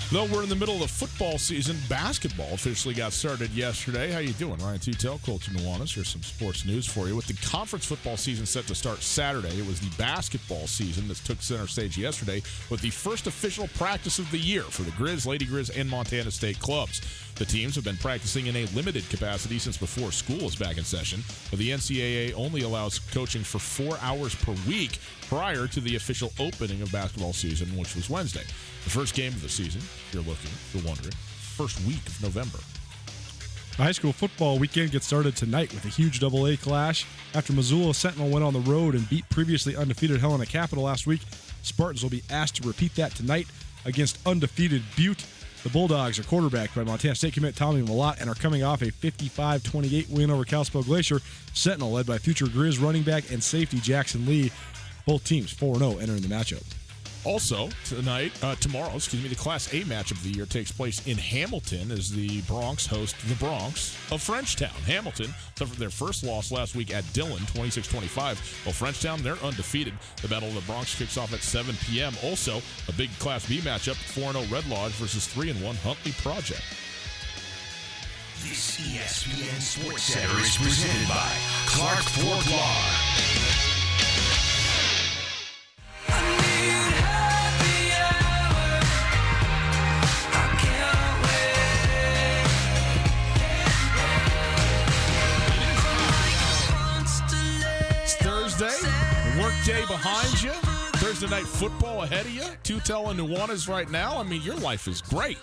Though we're in the middle of the football season, basketball officially got started yesterday. How you doing? Ryan Tootell, Colton Nuanez. Here's some sports news for you. With the conference football season set to start Saturday, it was the basketball season that took center stage yesterday with the first official practice of the year for the Grizz, Lady Grizz, and Montana State clubs. The teams have been practicing in a limited capacity since before school is back in session, but the NCAA only allows coaching for 4 hours per week prior to the official opening of basketball season, which was Wednesday. The first game of the season, if you're looking, if you're wondering, first week of November. High school football weekend gets started tonight with a huge AA clash. After Missoula Sentinel went on the road and beat previously undefeated Helena Capital last week, Spartans will be asked to repeat that tonight against undefeated Butte. The Bulldogs are quarterbacked by Montana State commit Tommy Malott and are coming off a 55-28 win over Kalispell Glacier. Sentinel led by future Grizz running back and safety Jackson Lee. Both teams 4-0 entering the matchup. Also, tomorrow, the Class A match of the year takes place in Hamilton as the Bronx host the Bronx of Frenchtown. Hamilton suffered their first loss last week at Dillon, 26-25. While Frenchtown, they're undefeated. The Battle of the Bronx kicks off at 7 p.m. Also, a big Class B matchup, 4-0 Red Lodge versus 3-1 Huntley Project. This ESPN Sports Center is presented by Clark Fork Law. Work day behind you. Thursday Thursday night football ahead of you. Tootell and Nuanez right now. I mean, your life is great.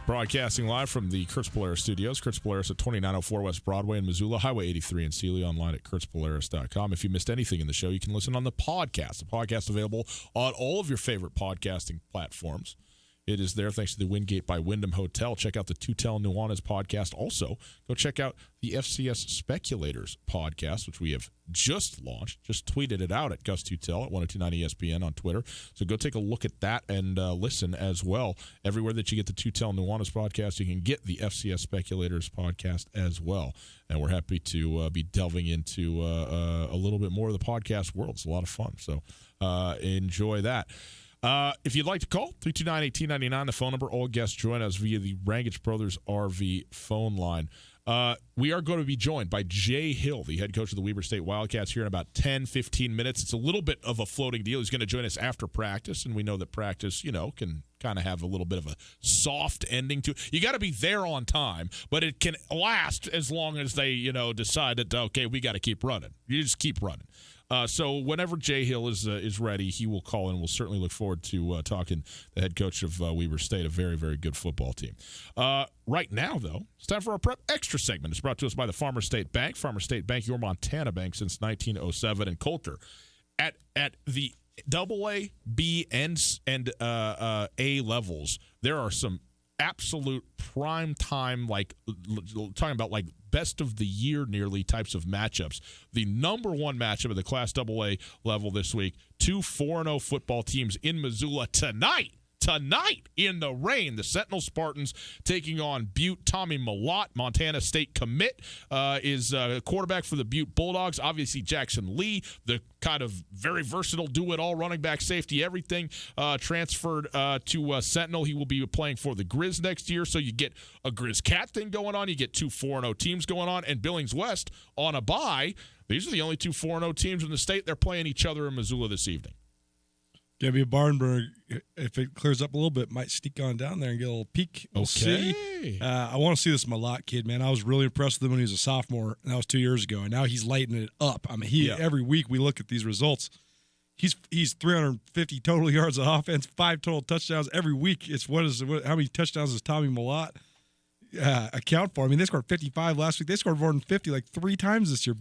Broadcasting live from the Kurtz Polaris studios. Kurtz Polaris at 2904 West Broadway in Missoula, Highway 83 in Sealy, online at kurtzpolaris.com. If you missed anything in the show, you can listen on the podcast. The podcast available on all of your favorite podcasting platforms. It is there thanks to the Wingate by Wyndham Hotel. Check out the Tootell and Nuanez podcast. Also, go check out the FCS Speculators podcast, which we have just launched. Just tweeted it out at Gus Tootell at 1029 ESPN on Twitter. So go take a look at that and listen as well. Everywhere that you get the Tootell and Nuanez podcast, you can get the FCS Speculators podcast as well. And we're happy to be delving into a little bit more of the podcast world. It's a lot of fun. So enjoy that. If you'd like to call, 329-1899, the phone number. All guests join us via the Rangich Brothers RV phone line. We are going to be joined by Jay Hill, the head coach of the Weber State Wildcats, here in about 10, 15 minutes. It's a little bit of a floating deal. He's going to join us after practice, and we know that practice, can kind of have a little bit of a soft ending to it. You got to be there on time, but it can last as long as they, decide that, okay, we got to keep running. You just keep running. So whenever Jay Hill is ready, he will call in. We'll certainly look forward to talking the head coach of Weber State, a very, very good football team. Right now, though, it's time for our Prep Extra segment. It's brought to us by the Farmer State Bank. Farmer State Bank, your Montana bank since 1907. And Coulter, at the AA, B, and A levels, there are some absolute prime time, talking about best of the year nearly types of matchups. The number one matchup of the Class AA level this week, two 4-0 football teams in Missoula tonight in the rain. The Sentinel Spartans taking on Butte. Tommy Malott, Montana State commit, is quarterback for the Butte Bulldogs. Obviously, Jackson Lee, the kind of very versatile do-it-all running back, safety, everything, transferred to Sentinel. He will be playing for the Grizz next year, so you get a Grizz Cat thing going on. You get two 4-0 teams going on, and Billings West on a bye. These are the only two 4-0 teams in the state. They're playing each other in Missoula this evening. Gonna be a Barnberg. If it clears up a little bit, might sneak on down there and get a little peek. We'll see. I want to see this Malott kid, man. I was really impressed with him when he was a sophomore, and that was 2 years ago. And now he's lighting it up. I mean, every week we look at these results. He's 350 total yards of offense, 5 total touchdowns every week. It's how many touchdowns does Tommy Malott account for? I mean, they scored 55 last week. They scored more than 50 like 3 times this year.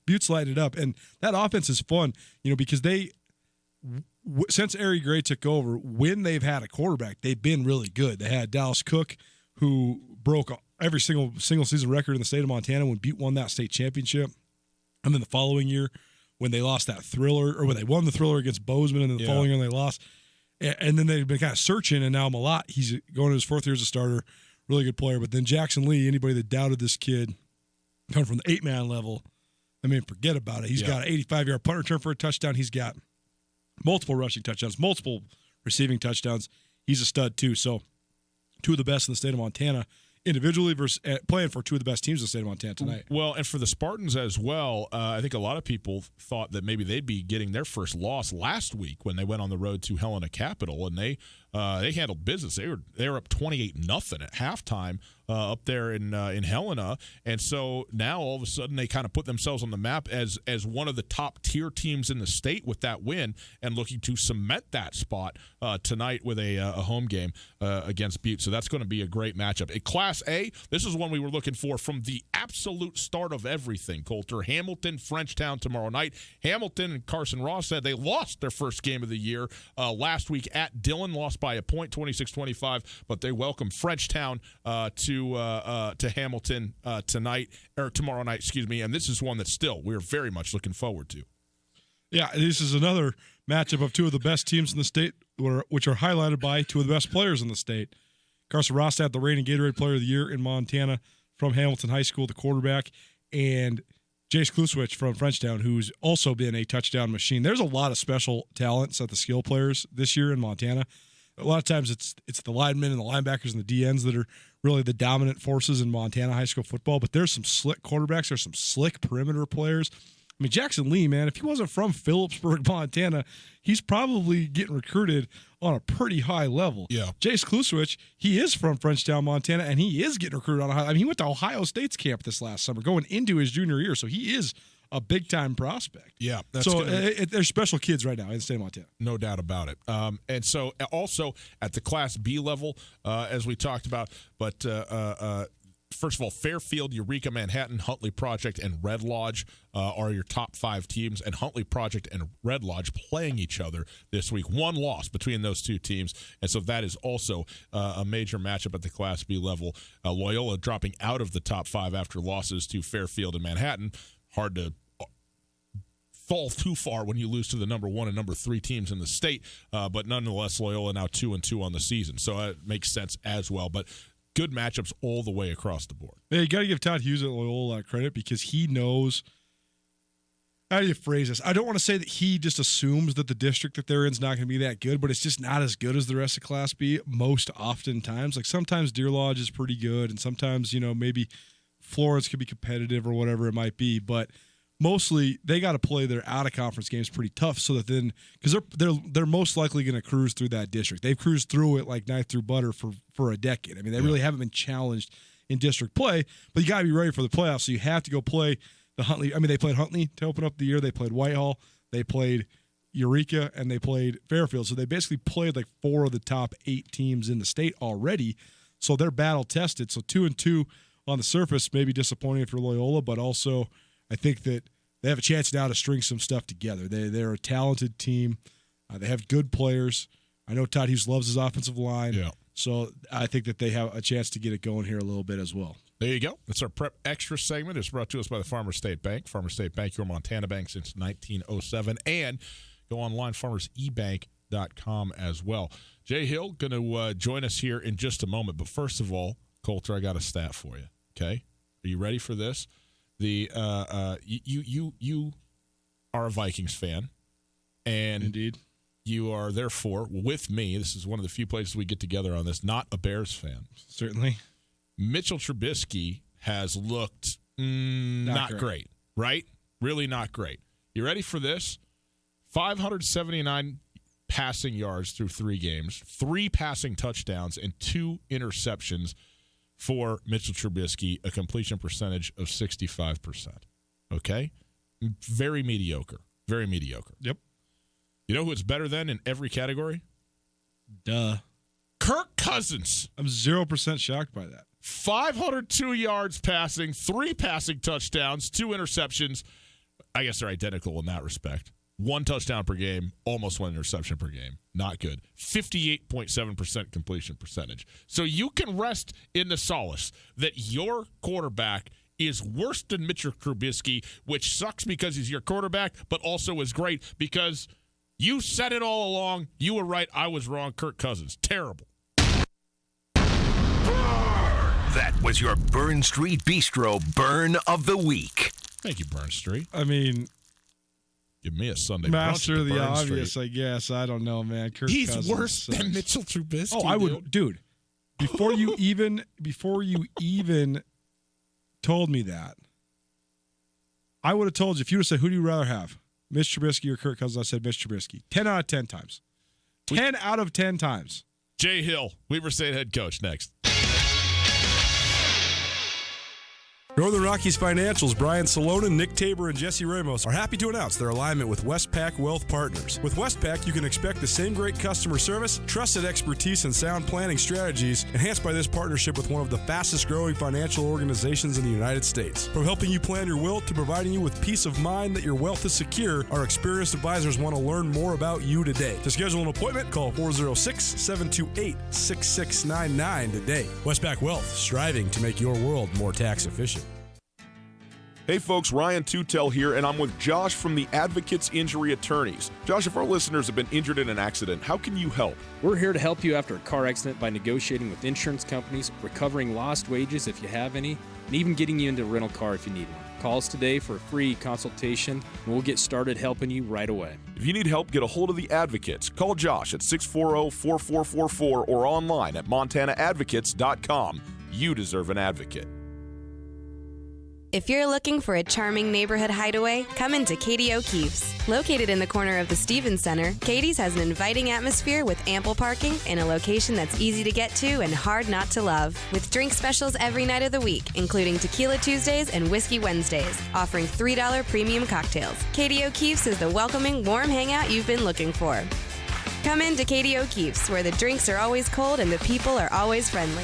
Butte's lighted up, and that offense is fun, because they. Since Ari Gray took over, when they've had a quarterback, they've been really good. They had Dallas Cook, who broke every single season record in the state of Montana when Butte won that state championship. And then the following year, when they lost that thriller, or when they won the thriller against Bozeman, and then the following year they lost. And then they've been kind of searching, and now Malott, he's going to his 4th year as a starter, really good player. But then Jackson Lee, anybody that doubted this kid, coming from the 8-man level, I mean, forget about it. He's got an 85-yard punt return for a touchdown. He's got multiple rushing touchdowns, multiple receiving touchdowns. He's a stud, too. So 2 of the best in the state of Montana individually versus playing for 2 of the best teams in the state of Montana tonight. Well, and for the Spartans as well, I think a lot of people thought that maybe they'd be getting their first loss last week when they went on the road to Helena Capital, and they handled business. They were up 28-0 at halftime up there in Helena, and so now all of a sudden they kind of put themselves on the map as one of the top tier teams in the state with that win, and looking to cement that spot tonight with a home game against Butte. So that's going to be a great matchup. In Class A, this is one we were looking for from the absolute start of everything. Coulter, Hamilton, Frenchtown tomorrow night. Hamilton and Carson Ross said they lost their first game of the year last week at Dillon, lost by a point, 26-25, but they welcome Frenchtown to Hamilton tomorrow night, and this is one that still we're very much looking forward to. Yeah, this is another matchup of 2 of the best teams in the state, which are highlighted by 2 of the best players in the state. Carson Rostad, the reigning Gatorade Player of the Year in Montana from Hamilton High School, the quarterback, and Jace Kluswich from Frenchtown, who's also been a touchdown machine. There's a lot of special talents at the skill players this year in Montana. A lot of times it's the linemen and the linebackers and the DNs that are really the dominant forces in Montana high school football, but there's some slick quarterbacks. There's some slick perimeter players. I mean, Jackson Lee, man, if he wasn't from Phillipsburg, Montana, he's probably getting recruited on a pretty high level. Yeah. Jace Kluswich, he is from Frenchtown, Montana, and he is getting recruited on a high level. I mean, he went to Ohio State's camp this last summer, going into his junior year, so he is a big time prospect. Yeah, they're special kids right now in the state of Montana. No doubt about it. And so also at the Class B level, as we talked about, but first of all, Fairfield, Eureka, Manhattan, Huntley Project, and Red Lodge are your top 5 teams, and Huntley Project and Red Lodge playing each other this week. One loss between those two teams, and so that is also a major matchup at the Class B level. Loyola dropping out of the top 5 after losses to Fairfield and Manhattan. Hard to fall too far when you lose to the number 1 and number 3 teams in the state, but nonetheless, Loyola now 2-2 on the season, so it makes sense as well. But good matchups all the way across the board. Yeah, you got to give Todd Hughes at Loyola credit because he knows. How do you phrase this? I don't want to say that he just assumes that the district that they're in is not going to be that good, but it's just not as good as the rest of Class B most oftentimes. Like sometimes Deer Lodge is pretty good, and sometimes maybe Florence could be competitive or whatever it might be, but mostly they got to play their out of conference games pretty tough so that then because they're most likely going to cruise through that district. They've cruised through it like knife through butter for a decade. I mean, they really haven't been challenged in district play, but you got to be ready for the playoffs. So you have to go play the Huntley. I mean, they played Huntley to open up the year. They played Whitehall. They played Eureka, and they played Fairfield. So they basically played like 4 of the top 8 teams in the state already. So they're battle tested. So 2-2 on the surface may be disappointing for Loyola, but also I think that they have a chance now to string some stuff together. They're a talented team. They have good players. I know Todd Hughes loves his offensive line. Yeah. So I think that they have a chance to get it going here a little bit as well. There you go. That's our Prep Extra segment. It's brought to us by the Farmers State Bank. Farmers State Bank, your Montana bank since 1907. And go online, farmersebank.com as well. Jay Hill going to join us here in just a moment. But first of all, Coulter, I got a stat for you. Okay? Are you ready for this? You are a Vikings fan, and indeed, you are therefore with me. This is one of the few places we get together on this. Not a Bears fan, certainly. Mitchell Trubisky has looked not great, right? Really not great. You ready for this? 579 passing yards through 3 games, 3 passing touchdowns, and 2 interceptions for Mitchell Trubisky, a completion percentage of 65%. Okay? Very mediocre. Very mediocre. Yep. You know who it's better than in every category? Duh. Kirk Cousins. I'm 0% shocked by that. 502 yards passing, 3 passing touchdowns, 2 interceptions. I guess they're identical in that respect. 1 touchdown per game, almost 1 interception per game. Not good. 58.7% completion percentage. So you can rest in the solace that your quarterback is worse than Mitchell Trubisky, which sucks because he's your quarterback, but also is great because you said it all along. You were right. I was wrong. Kirk Cousins. Terrible. That was your Burn Street Bistro Burn of the Week. Thank you, Burn Street. I mean, give me a Sunday master brunch of the Burn obvious, Street. I guess. I don't know, man. Kirk He's Cousins worse sucks. than Mitchell Trubisky. Oh, I would, dude. Before you even told me that, I would have told you if you would have said, "Who do you rather have, Mitch Trubisky or Kirk Cousins?" I said Mitch Trubisky. 10 out of 10 times. 10 out of 10 times. Jay Hill, Weber State head coach, next. Northern Rockies Financials, Brian Salonen, Nick Tabor, and Jesse Ramos are happy to announce their alignment with Westpac Wealth Partners. With Westpac, you can expect the same great customer service, trusted expertise, and sound planning strategies enhanced by this partnership with one of the fastest growing financial organizations in the United States. From helping you plan your will to providing you with peace of mind that your wealth is secure, our experienced advisors want to learn more about you today. To schedule an appointment, call 406-728-6699 today. Westpac Wealth, striving to make your world more tax efficient. Hey folks, Ryan Tootell here, and I'm with Josh from the Advocates Injury Attorneys. Josh, if our listeners have been injured in an accident, how can you help? We're here to help you after a car accident by negotiating with insurance companies, recovering lost wages if you have any, and even getting you into a rental car if you need one. Call us today for a free consultation, and we'll get started helping you right away. If you need help, get a hold of the Advocates. Call Josh at 640-4444 or online at montanaadvocates.com. You deserve an advocate. If you're looking for a charming neighborhood hideaway, come into Katie O'Keefe's. Located in the corner of the Stevens Center, Katie's has an inviting atmosphere with ample parking in a location that's easy to get to and hard not to love. With drink specials every night of the week, including Tequila Tuesdays and Whiskey Wednesdays, offering $3 premium cocktails. Katie O'Keefe's is the welcoming, warm hangout you've been looking for. Come in to Katie O'Keefe's, where the drinks are always cold and the people are always friendly.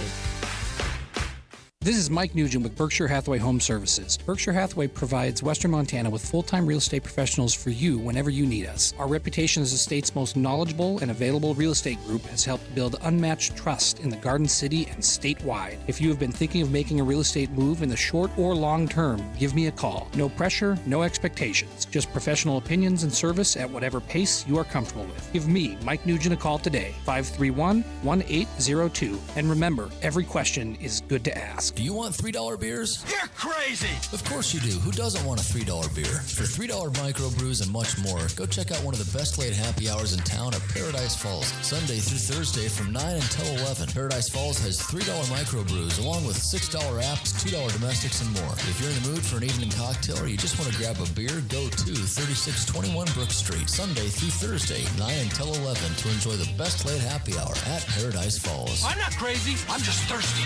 This is Mike Nugent with Berkshire Hathaway Home Services. Berkshire Hathaway provides Western Montana with full-time real estate professionals for you whenever you need us. Our reputation as the state's most knowledgeable and available real estate group has helped build unmatched trust in the Garden City and statewide. If you have been thinking of making a real estate move in the short or long term, give me a call. No pressure, no expectations. Just professional opinions and service at whatever pace you are comfortable with. Give me, Mike Nugent, a call today, 531-1802. And remember, every question is good to ask. Do you want $3 beers? You're crazy! Of course you do. Who doesn't want a $3 beer? For $3 microbrews and much more, go check out one of the best late happy hours in town at Paradise Falls, Sunday through Thursday from 9 until 11. Paradise Falls has $3 microbrews along with $6 apps, $2 domestics, and more. If you're in the mood for an evening cocktail or you just want to grab a beer, go to 3621 Brook Street, Sunday through Thursday, 9 until 11 to enjoy the best late happy hour at Paradise Falls. I'm not crazy, I'm just thirsty.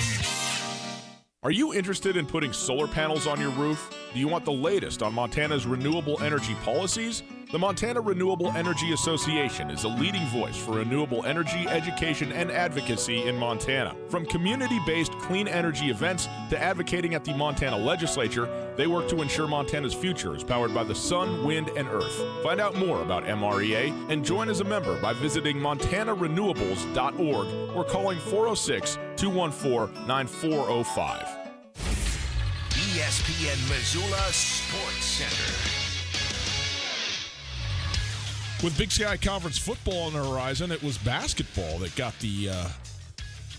Are you interested in putting solar panels on your roof? Do you want the latest on Montana's renewable energy policies? The Montana Renewable Energy Association is a leading voice for renewable energy education and advocacy in Montana. From community-based clean energy events to advocating at the Montana legislature, they work to ensure Montana's future is powered by the sun, wind, and earth. Find out more about MREA and join as a member by visiting montanarenewables.org or calling 406-214-9405. ESPN Missoula Sports Center. With Big Sky Conference football on the horizon, it was basketball that got the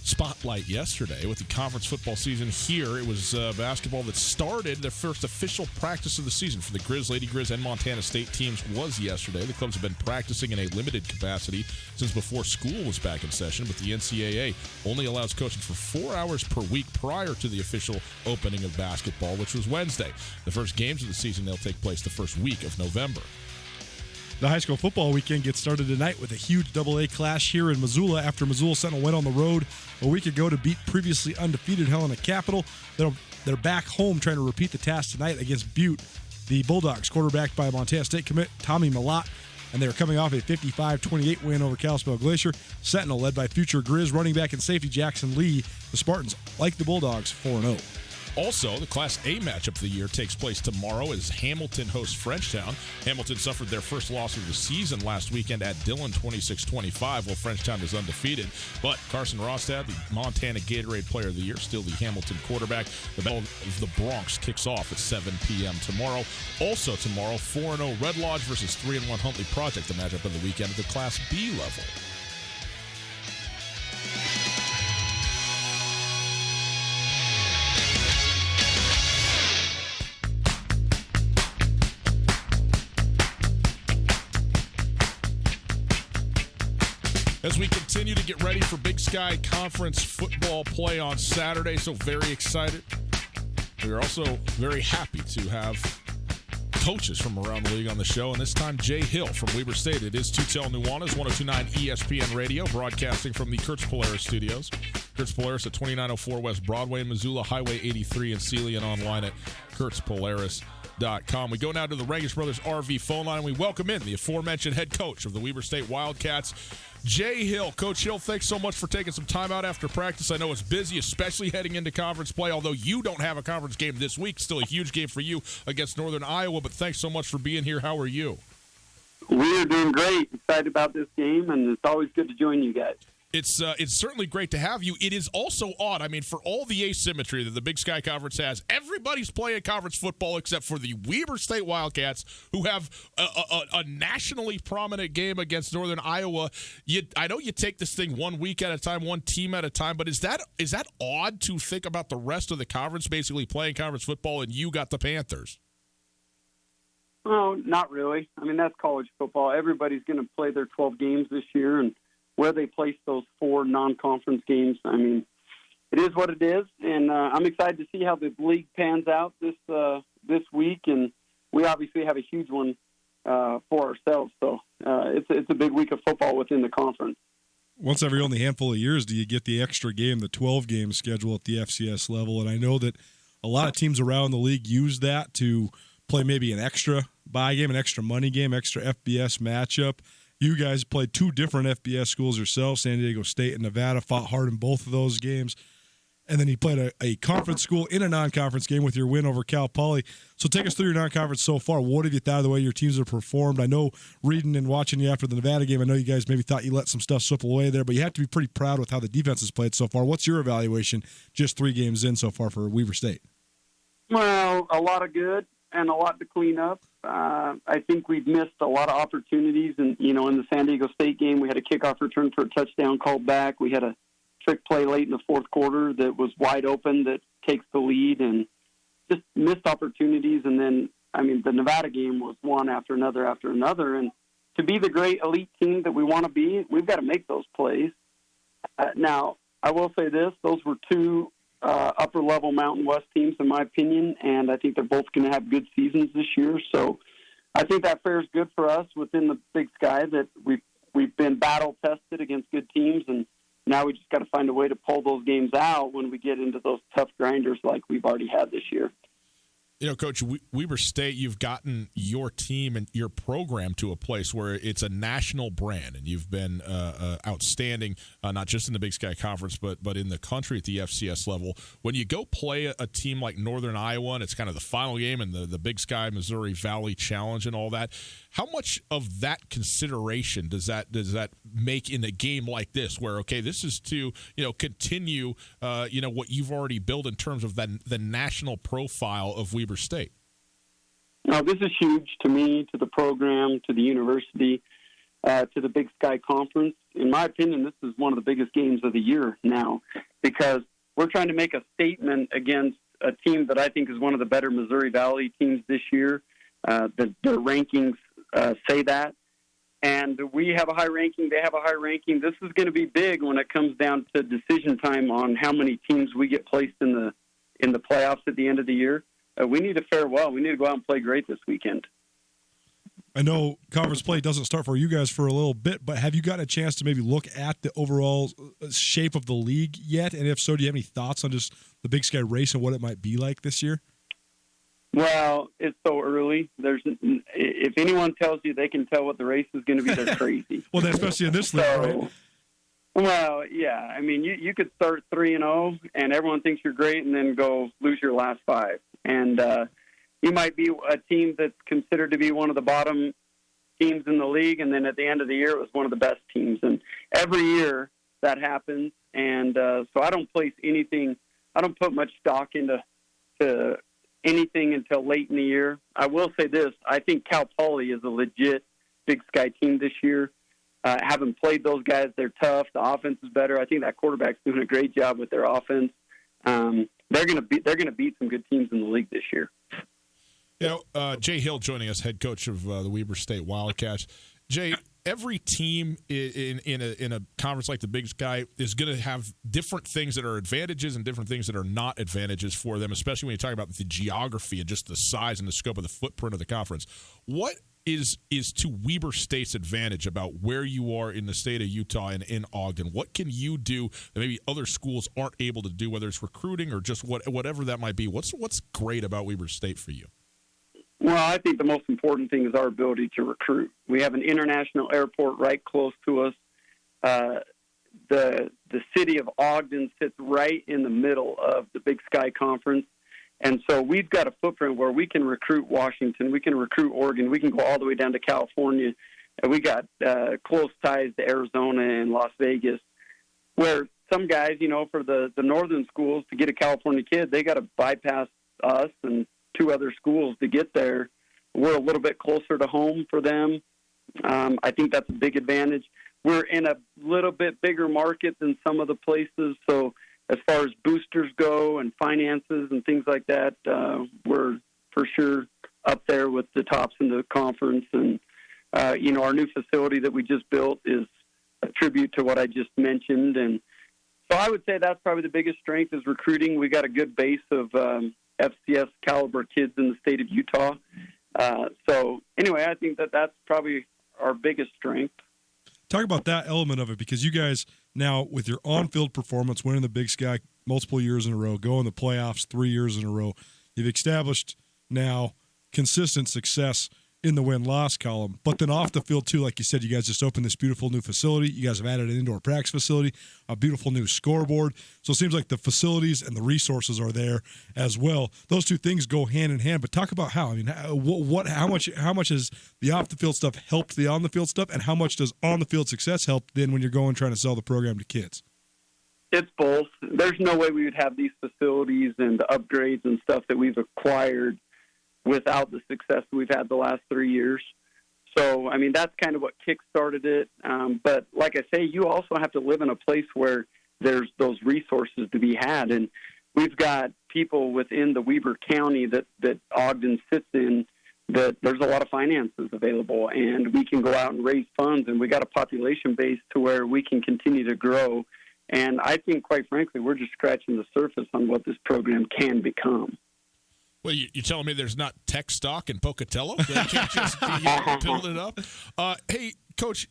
spotlight yesterday. With the conference football season here, it was basketball that started their first official practice of the season for the Grizz, Lady Grizz, and Montana State teams was yesterday. The clubs have been practicing in a limited capacity since before school was back in session, but the NCAA only allows coaching for 4 hours per week prior to the official opening of basketball, which was Wednesday. The first games of the season, they'll take place the first week of November. The high school football weekend gets started tonight with a huge AA clash here in Missoula after Missoula Sentinel went on the road a week ago to beat previously undefeated Helena Capital. They're back home trying to repeat the task tonight against Butte. The Bulldogs, quarterbacked by Montana State commit Tommy Malott, and they're coming off a 55-28 win over Kalispell Glacier. Sentinel, led by future Grizz running back and safety Jackson Lee. The Spartans, like the Bulldogs, 4-0. Also, the Class A matchup of the year takes place tomorrow as Hamilton hosts Frenchtown. Hamilton suffered their first loss of the season last weekend at Dillon, 26-25, while Frenchtown is undefeated. But Carson Rostad, the Montana Gatorade Player of the Year, still the Hamilton quarterback. The Battle of the Bronx kicks off at 7 p.m. tomorrow. Also tomorrow, 4-0 Red Lodge versus 3-1 Huntley Project, the matchup of the weekend at the Class B level. As we continue to get ready for Big Sky Conference football play on Saturday, so very excited. We are also very happy to have coaches from around the league on the show, and this time Jay Hill from Weber State. It is Tootell Nuanez, 102.9 ESPN Radio, broadcasting from the Kurtz Polaris studios. Kurtz Polaris at 2904 West Broadway in Missoula, Highway 83 in Sealy, and online at kurtzpolaris.com. We go now to the Rangish Brothers RV phone line, and we welcome in the aforementioned head coach of the Weber State Wildcats, Jay Hill. Coach Hill, thanks so much for taking some time out after practice. I know it's busy, especially heading into conference play, although you don't have a conference game this week. Still a huge game for you against Northern Iowa, but thanks so much for being here. How are you? We're doing great. Excited about this game, and it's always good to join you guys. It's certainly great to have you. It is also odd. I mean, for all the asymmetry that the Big Sky Conference has, everybody's playing conference football except for the Weber State Wildcats, who have a nationally prominent game against Northern Iowa. I know you take this thing 1 week at a time, one team at a time, but is that odd to think about the rest of the conference basically playing conference football and you got the Panthers? Oh, not really. I mean, that's college football. Everybody's going to play their 12 games this year, and where they place those 4 non-conference games, I mean, it is what it is, and I'm excited to see how the league pans out this week. And we obviously have a huge one for ourselves, so it's a big week of football within the conference. Once every only handful of years do you get the extra game, the 12-game schedule at the FCS level, and I know that a lot of teams around the league use that to play maybe an extra bye game, an extra money game, extra FBS matchup. You guys played two different FBS schools yourselves, San Diego State and Nevada, fought hard in both of those games. And then you played a conference school in a non-conference game with your win over Cal Poly. So take us through your non-conference so far. What have you thought of the way your teams have performed? I know reading and watching you after the Nevada game, I know you guys maybe thought you let some stuff slip away there, but you have to be pretty proud with how the defense has played so far. What's your evaluation just 3 games in so far for Weber State? Well, a lot of good and a lot to clean up. I think we've missed a lot of opportunities. And, in the San Diego State game, we had a kickoff return for a touchdown called back. We had a trick play late in the fourth quarter that was wide open that takes the lead, and just missed opportunities. And then, the Nevada game was one after another after another. And to be the great elite team that we want to be, we've got to make those plays. Now, I will say this. Those were 2 upper-level Mountain West teams, in my opinion, and I think they're both going to have good seasons this year. So I think that fares good for us within the Big Sky, that we've been battle-tested against good teams, and now we just got to find a way to pull those games out when we get into those tough grinders like we've already had this year. Coach, Weber State, you've gotten your team and your program to a place where it's a national brand, and you've been outstanding, not just in the Big Sky Conference, but in the country at the FCS level. When you go play a team like Northern Iowa, and it's kind of the final game and the Big Sky Missouri Valley Challenge and all that, how much of that consideration does that make in a game like this, where, okay, this is to continue what you've already built in terms of the national profile of Weber State? No, this is huge to me, to the program, to the university, to the Big Sky Conference. In my opinion, this is one of the biggest games of the year now, because we're trying to make a statement against a team that I think is one of the better Missouri Valley teams this year. Their rankings say that. And we have a high ranking. They have a high ranking. This is going to be big when it comes down to decision time on how many teams we get placed in the playoffs at the end of the year. We need to fare well. We need to go out and play great this weekend. I know conference play doesn't start for you guys for a little bit, but have you gotten a chance to maybe look at the overall shape of the league yet? And if so, do you have any thoughts on just the Big Sky race and what it might be like this year? Well, it's so early. If anyone tells you they can tell what the race is going to be, they're crazy. Well, especially in this league, right? Well, yeah. You could start 3-0, and everyone thinks you're great, and then go lose your last 5. And you might be a team that's considered to be one of the bottom teams in the league, and then at the end of the year, it was one of the best teams. And every year that happens. And so I don't place anything. I don't put much stock into anything until late in the year. I will say this. I think Cal Poly is a legit Big Sky team this year. Haven't played those guys. They're tough. The offense is better. I think that quarterback's doing a great job with their offense. They're going to beat some good teams in the league this year. Jay Hill joining us, head coach of the Weber State Wildcats. Jay, every team in a conference like the Big Sky is going to have different things that are advantages and different things that are not advantages for them, especially when you talk about the geography and just the size and the scope of the footprint of the conference. What is to Weber State's advantage about where you are in the state of Utah and in Ogden? What can you do that maybe other schools aren't able to do, whether it's recruiting or just whatever that might be? What's great about Weber State for you? Well, I think the most important thing is our ability to recruit. We have an international airport right close to us. The city of Ogden sits right in the middle of the Big Sky Conference. And so we've got a footprint where we can recruit Washington, we can recruit Oregon, we can go all the way down to California. And we got close ties to Arizona and Las Vegas, where some guys, for the northern schools, to get a California kid, they got to bypass us and 2 other schools to get there. We're a little bit closer to home for them. I think that's a big advantage. We're in a little bit bigger market than some of the places, so as far as boosters go and finances and things like that, we're for sure up there with the tops in the conference. And, our new facility that we just built is a tribute to what I just mentioned. And So I would say that's probably the biggest strength is recruiting. We got a good base of FCS caliber kids in the state of Utah. So anyway, I think that's probably our biggest strength. Talk about that element of it, because you guys now, with your on-field performance, winning the Big Sky multiple years in a row, going to the playoffs 3 years in a row, you've established now consistent success in the win-loss column. But then off the field, too, like you said, you guys just opened this beautiful new facility. You guys have added an indoor practice facility, a beautiful new scoreboard. So it seems like the facilities and the resources are there as well. Those two things go hand in hand. But talk about how. I mean, how much has the off-the-field stuff helped the on-the-field stuff, and how much does on-the-field success help then when you're going trying to sell the program to kids? It's both. There's no way we would have these facilities and the upgrades and stuff that we've acquired without the success we've had the last 3 years. So, I mean, that's kind of what kick-started it. But like I say, you also have to live in a place where there's those resources to be had. And we've got people within the Weber County that Ogden sits in that there's a lot of finances available, and we can go out and raise funds, and we got a population base to where we can continue to grow. And I think, quite frankly, we're just scratching the surface on what this program can become. Well, you're telling me there's not tech stock in Pocatello? They can't just build it up? Hey, Coach,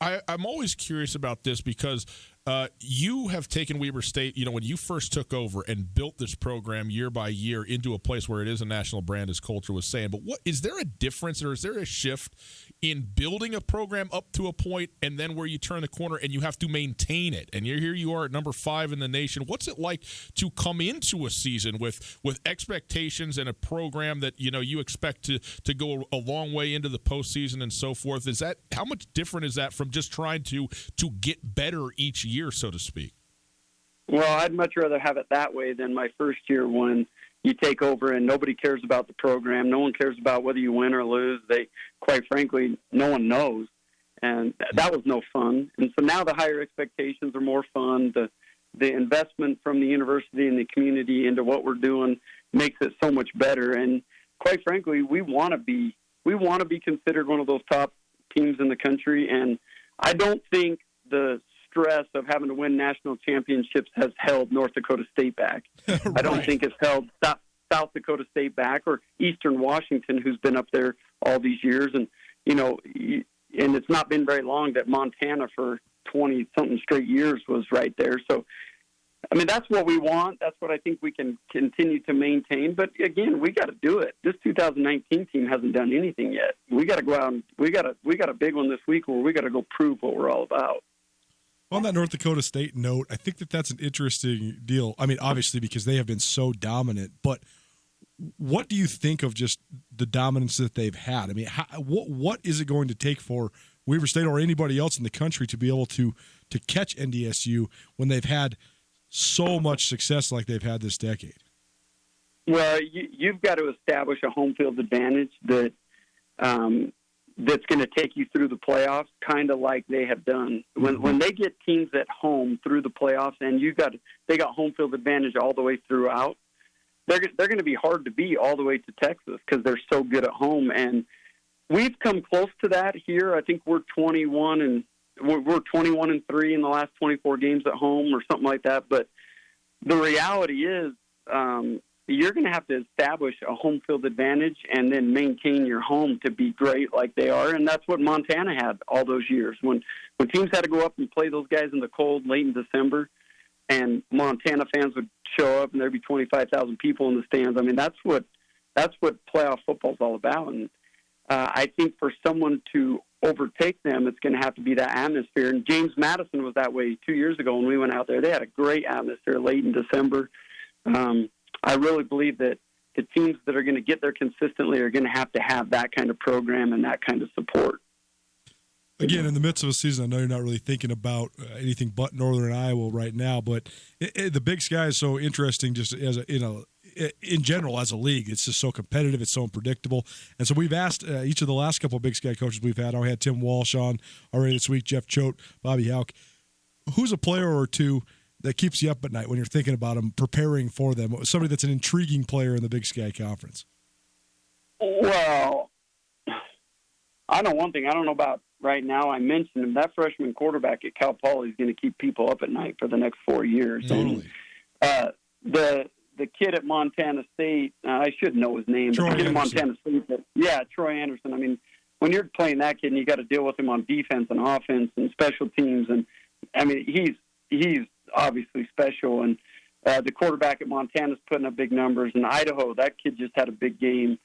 I'm always curious about this because you have taken Weber State, when you first took over and built this program year by year into a place where it is a national brand, as Coulter was saying. But is there a difference or is there a shift in building a program up to a point and then where you turn the corner and you have to maintain it? And here you are at number 5 in the nation. What's it like to come into a season with expectations and a program that you expect to go a long way into the postseason and so forth? How much different is that from just trying to get better each year, so to speak? Well, I'd much rather have it that way than my first year when you take over and nobody cares about the program. No one cares about whether you win or lose. Quite frankly, no one knows. And that was no fun. And so now the higher expectations are more fun. The investment from the university and the community into what we're doing makes it so much better. And quite frankly, we want to be considered one of those top teams in the country. And I don't think the stress of having to win national championships has held North Dakota State back. Right. I don't think it's held South Dakota State back or Eastern Washington, who's been up there all these years. And, and it's not been very long that Montana for 20-something straight years was right there. So, I mean, that's what we want. That's what I think we can continue to maintain. But, again, we got to do it. This 2019 team hasn't done anything yet. We got to go out and we got a big one this week where we got to go prove what we're all about. On that North Dakota State note, I think that's an interesting deal. I mean, obviously, because they have been so dominant, but what do you think of just the dominance that they've had? I mean, what is it going to take for Weber State or anybody else in the country to be able to catch NDSU when they've had so much success like they've had this decade? Well, you've got to establish a home field advantage that's going to take you through the playoffs, kind of like they have done. When they get teams at home through the playoffs, and they got home field advantage all the way throughout, they're going to be hard to beat all the way to Texas because they're so good at home. And we've come close to that here. I think we're 21 and 3 in the last 24 games at home or something like that. But the reality is, you're going to have to establish a home field advantage and then maintain your home to be great like they are. And that's what Montana had all those years. When teams had to go up and play those guys in the cold late in December, and Montana fans would show up and there'd be 25,000 people in the stands. I mean, that's what playoff football is all about. And I think for someone to overtake them, it's going to have to be that atmosphere. And James Madison was that way 2 years ago when we went out there. They had a great atmosphere late in December. I really believe that the teams that are going to get there consistently are going to have that kind of program and that kind of support. Again, in the midst of a season, I know you're not really thinking about anything but Northern Iowa right now, but the Big Sky is so interesting just in general as a league. It's just so competitive. It's so unpredictable. And so we've asked each of the last couple of Big Sky coaches we've had. I had Tim Walsh on already this week, Jeff Choate, Bobby Houck. Who's a player or two that keeps you up at night when you're thinking about them, preparing for them? Somebody that's an intriguing player in the Big Sky Conference. Well, I know one thing. I don't know about right now. I mentioned him. That freshman quarterback at Cal Poly is going to keep people up at night for the next 4 years. Totally. And, the kid at Montana State, I should know his name. Troy but the kid at Anderson. Montana State, Troy Anderson. I mean, when you're playing that kid and you got to deal with him on defense and offense and special teams, and I mean, he's obviously special. And the quarterback at Montana's putting up big numbers. In Idaho, that kid just had a big game.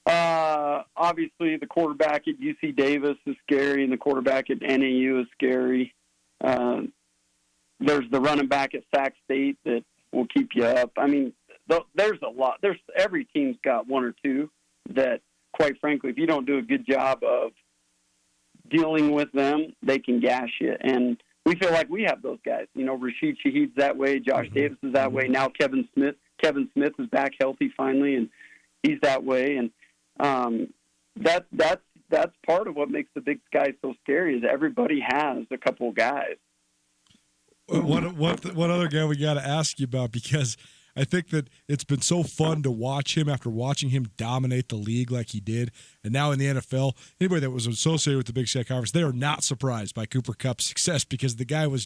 Obviously, the quarterback at UC Davis is scary, and the quarterback at NAU is scary. There's the running back at Sac State that will keep you up. I mean, there's a lot. Every team's got one or two that, quite frankly, if you don't do a good job of dealing with them, they can gash you. And we feel like we have those guys. You know, Rashid Shaheed's that way. Josh Davis is that way. Now Kevin Smith is back healthy finally, and he's that way. And that's part of what makes the Big Sky so scary is everybody has a couple of guys. What other guy we got to ask you about, because I think that it's been so fun to watch him after watching him dominate the league like he did, and now in the NFL, anybody that was associated with the Big Sky Conference, they are not surprised by Cooper Kupp's success because the guy was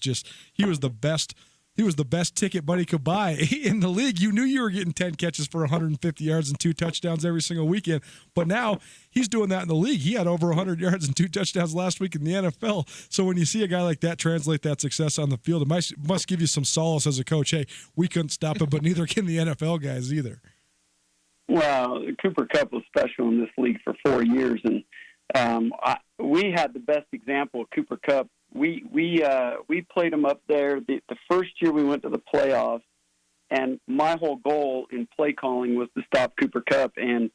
he was the best. He was the best ticket buddy could buy in the league. You knew you were getting 10 catches for 150 yards and 2 touchdowns every single weekend. But now he's doing that in the league. He had over 100 yards and 2 touchdowns last week in the NFL. So when you see a guy like that translate that success on the field, it must give you some solace as a coach. Hey, we couldn't stop him, but neither can the NFL guys either. Well, Cooper Kupp was special in this league for 4 years, and we had the best example of Cooper Kupp. We played him up there the first year we went to the playoffs, and my whole goal in play calling was to stop Cooper Kupp. And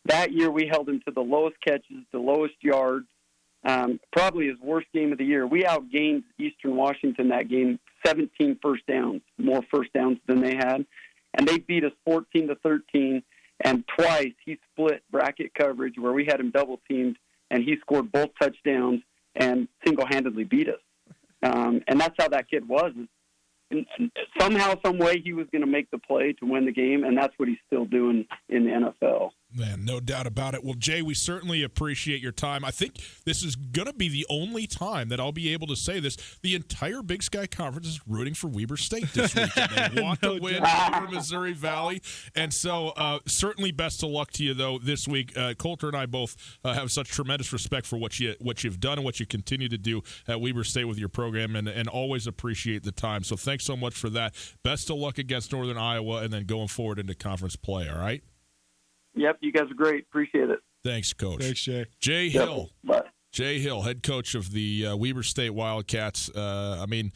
that year we held him to the lowest catches, the lowest yards, probably his worst game of the year. We outgained Eastern Washington that game, 17 first downs, more first downs than they had, and they beat us 14-13. And twice he split bracket coverage where we had him double teamed, and he scored both touchdowns and single-handedly beat us. And that's how that kid was. And somehow, some way, he was going to make the play to win the game, and that's what he's still doing in the NFL. Man, no doubt about it. Well, Jay, we certainly appreciate your time. I think this is going to be the only time that I'll be able to say this. The entire Big Sky Conference is rooting for Weber State this weekend. They want to win over Missouri Valley. And so certainly best of luck to you, though, this week. Coulter and I both have such tremendous respect for what you've done and what you continue to do at Weber State with your program, and always appreciate the time. So thanks so much for that. Best of luck against Northern Iowa and then going forward into conference play, all right? Yep, you guys are great. Appreciate it. Thanks, Coach. Thanks, Jay. Jay Hill. Bye. Jay Hill, head coach of the Weber State Wildcats. I mean,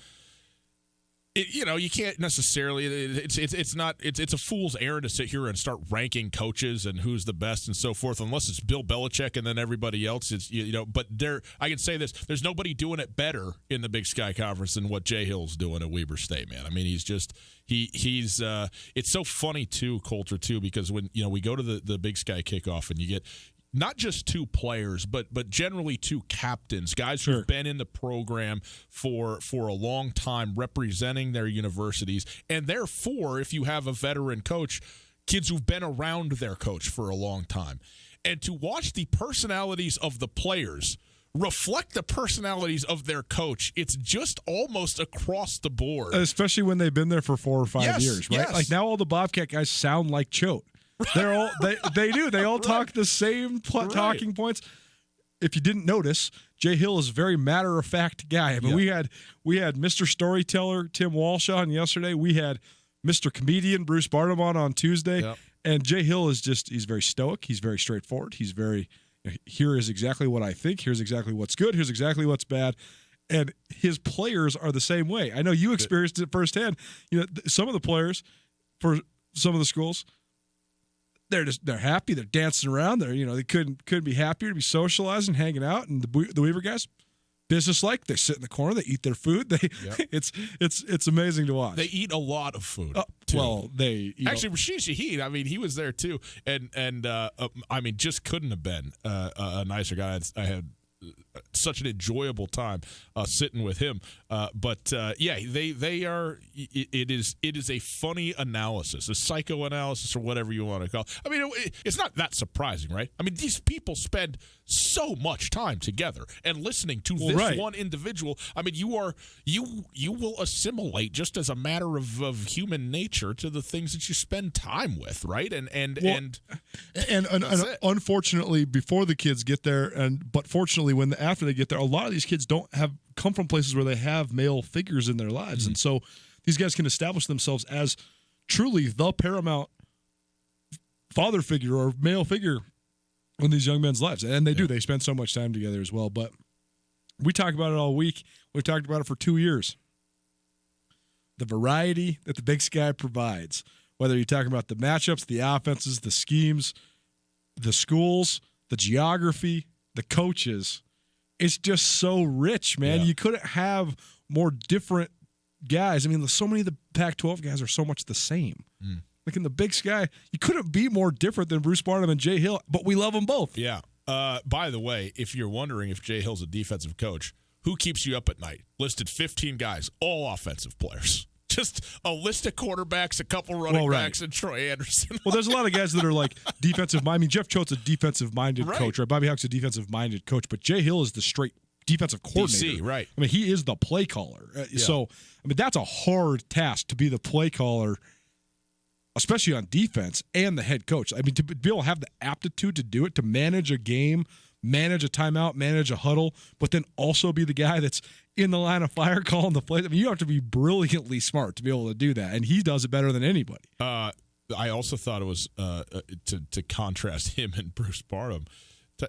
you can't necessarily. It's a fool's errand to sit here and start ranking coaches and who's the best and so forth, unless it's Bill Belichick and then everybody else. It's But I can say this: there's nobody doing it better in the Big Sky Conference than what Jay Hill's doing at Weber State. Man, I mean, he's just he's. It's so funny too, Coulter, too, because when we go to the Big Sky kickoff and you get not just 2 players, but generally 2 captains, guys who've been in the program for a long time, representing their universities, and therefore, if you have a veteran coach, kids who've been around their coach for a long time, and to watch the personalities of the players reflect the personalities of their coach, it's just almost across the board. Especially when they've been there for 4 or 5 years, right? Yes. Like now all the Bobcat guys sound like Choate. They're all they do. They all talk the same talking points. If you didn't notice, Jay Hill is a very matter-of-fact guy. I mean, we had Mr. Storyteller Tim Walsh on yesterday. We had Mr. Comedian Bruce Barnamon on Tuesday. Yep. And Jay Hill is he's very stoic. He's very straightforward. He's very, here is exactly what I think. Here's exactly what's good. Here's exactly what's bad. And his players are the same way. I know you experienced it firsthand. Some of the players for some of the schools, they're happy. They're dancing around. They couldn't be happier to be socializing, hanging out. And the Weaver guys, businesslike. They sit in the corner. They eat their food. It's amazing to watch. They eat a lot of food. Too. Well, they eat actually Rashid Shaheed. I mean, he was there too, and I mean, just couldn't have been a nicer guy. I had such an enjoyable time sitting with him. But they are. It is a funny analysis, a psychoanalysis, or whatever you want to call it. I mean, it's not that surprising, right? I mean, these people spend so much time together and listening to this one individual. I mean, you will assimilate just as a matter of human nature to the things that you spend time with, right? And unfortunately, before the kids get there, but fortunately, after they get there, a lot of these kids come from places where they have male figures in their lives, and so these guys can establish themselves as truly the paramount father figure or male figure in these young men's lives, and they do. They spend so much time together as well. But we talk about it all week. We've talked about it for 2 years. The variety that the Big Sky provides, whether you're talking about the matchups, the offenses, the schemes, the schools, the geography, the coaches, it's just so rich, man. You couldn't have more different guys. I mean, so many of the Pac-12 guys are so much the same. Like in the Big Sky, you couldn't be more different than Bruce Barnum and Jay Hill, but we love them both. Yeah. By the way, if you're wondering if Jay Hill's a defensive coach, who keeps you up at night? Listed 15 guys, all offensive players. Just a list of quarterbacks, a couple running backs, and Troy Anderson. Well, there's a lot of guys that are like defensive. I mean, Jeff Choate's a defensive-minded coach, right? Bobby Hauck's a defensive-minded coach, but Jay Hill is the straight defensive coordinator. DC, right. I mean, he is the play caller. So, I mean, that's a hard task to be the play caller, especially on defense, and the head coach. I mean, to be able to have the aptitude to do it, to manage a game, manage a timeout, manage a huddle, but then also be the guy that's in the line of fire calling the plays. I mean, you have to be brilliantly smart to be able to do that, and he does it better than anybody. I also thought it was to contrast him and Bruce Barnum.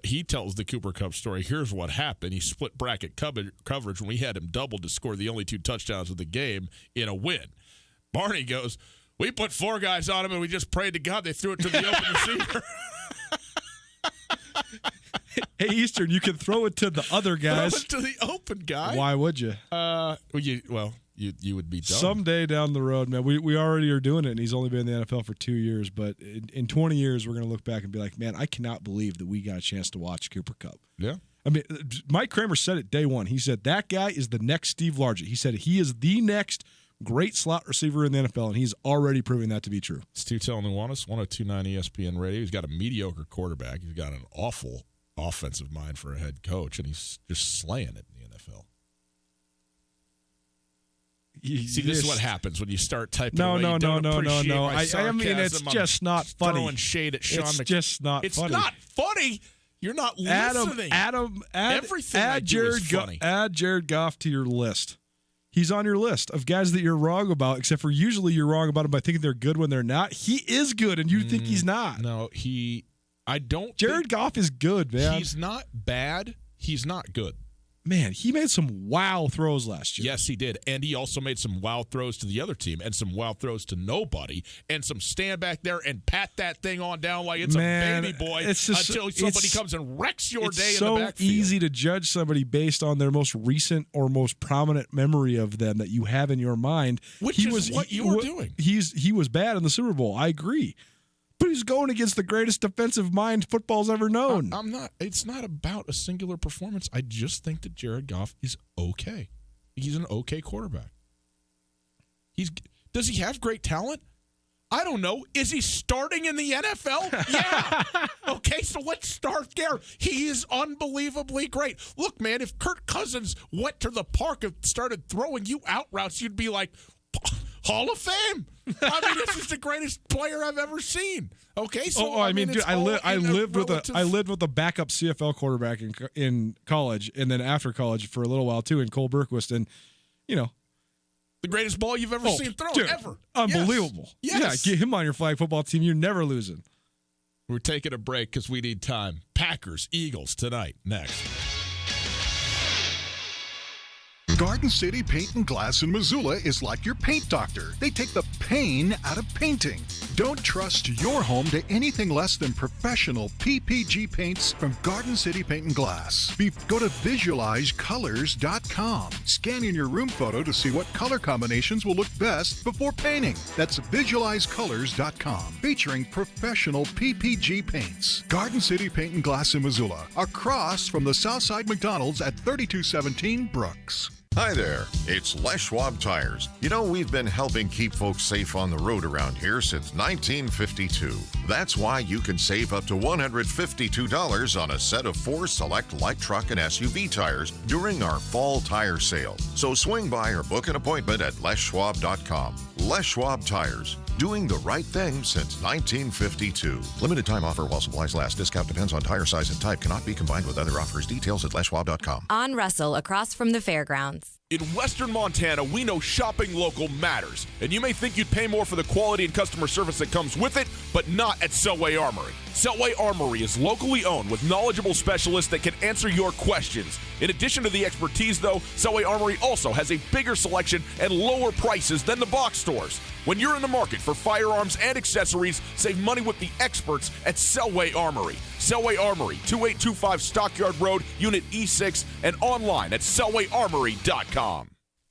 He tells the Cooper Kupp story. Here's what happened. He split bracket coverage when we had him doubled to score the only 2 touchdowns of the game in a win. Barney goes, we put 4 guys on him, and we just prayed to God they threw it to the open receiver. Hey, Eastern, you can throw it to the other guys. Throw it to the open guy. Why would you? You would be dumb. Someday down the road, man. We already are doing it, and he's only been in the NFL for 2 years. But in 20 years, we're going to look back and be like, man, I cannot believe that we got a chance to watch Cooper Kupp. Yeah. I mean, Mike Kramer said it day one. He said that guy is the next Steve Largent. He said he is the next great slot receiver in the NFL, and he's already proving that to be true. It's Tootell Nuanez, 102.9 ESPN Radio. He's got a mediocre quarterback. He's got an awful offensive mind for a head coach, and he's just slaying it in the NFL. See, this is what happens when you start typing. No. I mean, it's just not funny. Throwing shade at Sean. It's just not funny. It's not funny. You're not listening. Everything funny. Add Jared Goff to your list. He's on your list of guys that you're wrong about, except for usually you're wrong about them by thinking they're good when they're not. He is good, and you think he's not. No, I don't. Jared Goff is good, man. He's not bad. He's not good. Man, he made some wow throws last year. Yes, he did. And he also made some wow throws to the other team and some wow throws to nobody and some stand back there and pat that thing on down like it's a baby boy until somebody comes and wrecks your day in the backfield. It's so easy to judge somebody based on their most recent or most prominent memory of them that you have in your mind. Which is what you were doing. He was bad in the Super Bowl. I agree. But he's going against the greatest defensive mind football's ever known. I'm not. It's not about a singular performance. I just think that Jared Goff is okay. He's an okay quarterback. Does he have great talent? I don't know. Is he starting in the NFL? Yeah. Okay, so let's start there. He is unbelievably great. Look, man, if Kirk Cousins went to the park and started throwing you out routes, you'd be like, Hall of Fame. I mean, this is the greatest player I've ever seen. Okay, so I mean, dude, I lived with a backup CFL quarterback in college, and then after college for a little while too, in Cole Berquist, and the greatest ball you've ever seen thrown, dude, ever. Unbelievable. Yes. Yeah, get him on your flag football team. You're never losing. We're taking a break because we need time. Packers, Eagles tonight. Next. Garden City Paint and Glass in Missoula is like your paint doctor. They take the pain out of painting. Don't trust your home to anything less than professional PPG paints from Garden City Paint and Glass. Go to visualizecolors.com. Scan in your room photo to see what color combinations will look best before painting. That's visualizecolors.com, featuring professional PPG paints. Garden City Paint and Glass in Missoula, across from the Southside McDonald's at 3217 Brooks. Hi there, it's Les Schwab Tires. You know, we've been helping keep folks safe on the road around here since 1952. That's why you can save up to $152 on a set of 4 select light truck and SUV tires during our fall tire sale. So swing by or book an appointment at leschwab.com. Les Schwab Tires, doing the right thing since 1952. Limited time offer while supplies last. Discount depends on tire size and type. Cannot be combined with other offers. Details at leschwab.com. On Russell, across from the fairgrounds. In Western Montana, we know shopping local matters. And you may think you'd pay more for the quality and customer service that comes with it, but not at Selway Armory. Selway Armory is locally owned with knowledgeable specialists that can answer your questions. In addition to the expertise, though, Selway Armory also has a bigger selection and lower prices than the box stores. When you're in the market for firearms and accessories, save money with the experts at Selway Armory. Selway Armory, 2825 Stockyard Road, Unit E6, and online at selwayarmory.com.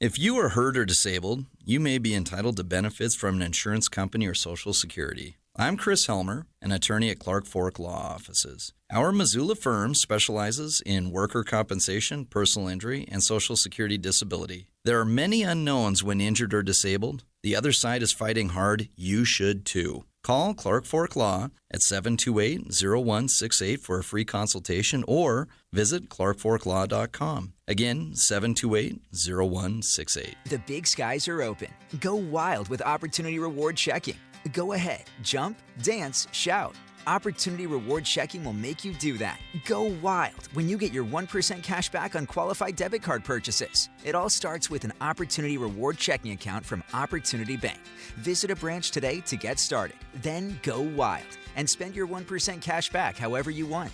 If you are hurt or disabled, you may be entitled to benefits from an insurance company or Social Security. I'm Chris Helmer, an attorney at Clark Fork Law Offices. Our Missoula firm specializes in worker compensation, personal injury, and Social Security disability. There are many unknowns when injured or disabled. The other side is fighting hard. You should too. Call Clark Fork Law at 728-0168 for a free consultation or visit clarkforklaw.com. Again, 728-0168. The big skies are open. Go wild with Opportunity Reward Checking. Go ahead, jump, dance, shout. Opportunity Reward Checking will make you do that. Go wild when you get your 1% cash back on qualified debit card purchases. It all starts with an Opportunity Reward Checking account from Opportunity Bank. Visit a branch today to get started. Then go wild and spend your 1% cash back however you want.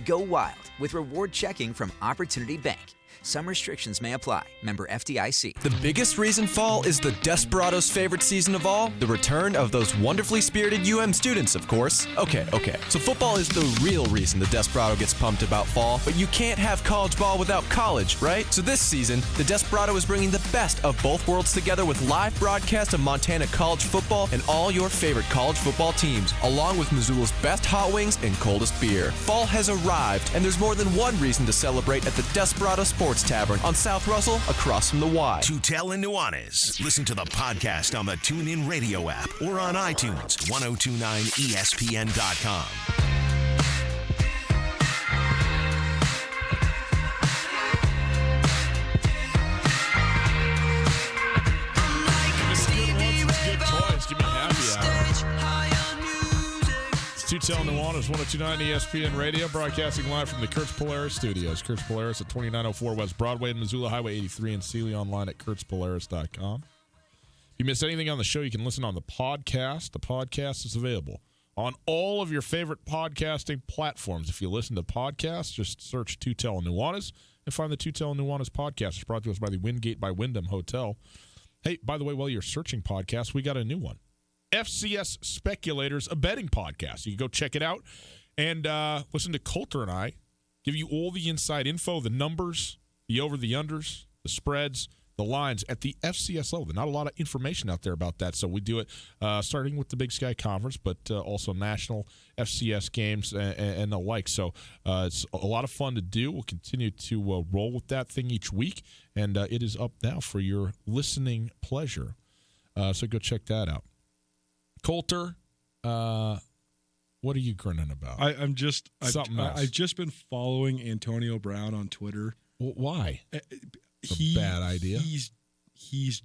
Go wild with Reward Checking from Opportunity Bank. Some restrictions may apply. Member FDIC. The biggest reason fall is the Desperados' favorite season of all, the return of those wonderfully spirited UM students, of course. Okay. So football is the real reason the Desperado gets pumped about fall, but you can't have college ball without college, right? So this season, the Desperado is bringing the best of both worlds together with live broadcast of Montana college football and all your favorite college football teams, along with Missoula's best hot wings and coldest beer. Fall has arrived, and there's more than one reason to celebrate at the Desperado Sports Tavern on South Russell, across from the Y. Tootell and Nuanez. Listen to the podcast on the TuneIn Radio app or on iTunes. 1029ESPN.com. Tootell and Nuanez, 1029 ESPN Radio, broadcasting live from the Kurtz Polaris studios. Kurtz Polaris at 2904 West Broadway in Missoula, Highway 83 in Sealy, online at kurtzpolaris.com. If you missed anything on the show, you can listen on the podcast. The podcast is available on all of your favorite podcasting platforms. If you listen to podcasts, just search Tootell and Nuanez and find the Tootell and Nuanez podcast. It's brought to us by the Wingate by Wyndham Hotel. Hey, by the way, while you're searching podcasts, we got a new one. FCS Speculators, a betting podcast. You can go check it out and listen to Coulter and I give you all the inside info, the numbers, the over, the unders, the spreads, the lines at the FCS level. There's not a lot of information out there about that, so we do it starting with the Big Sky Conference, but also national FCS games and the like. So it's a lot of fun to do. We'll continue to roll with that thing each week, and it is up now for your listening pleasure. So go check that out. Coulter, what are you grinning about? I've just been following Antonio Brown on Twitter. Why? Bad idea. He's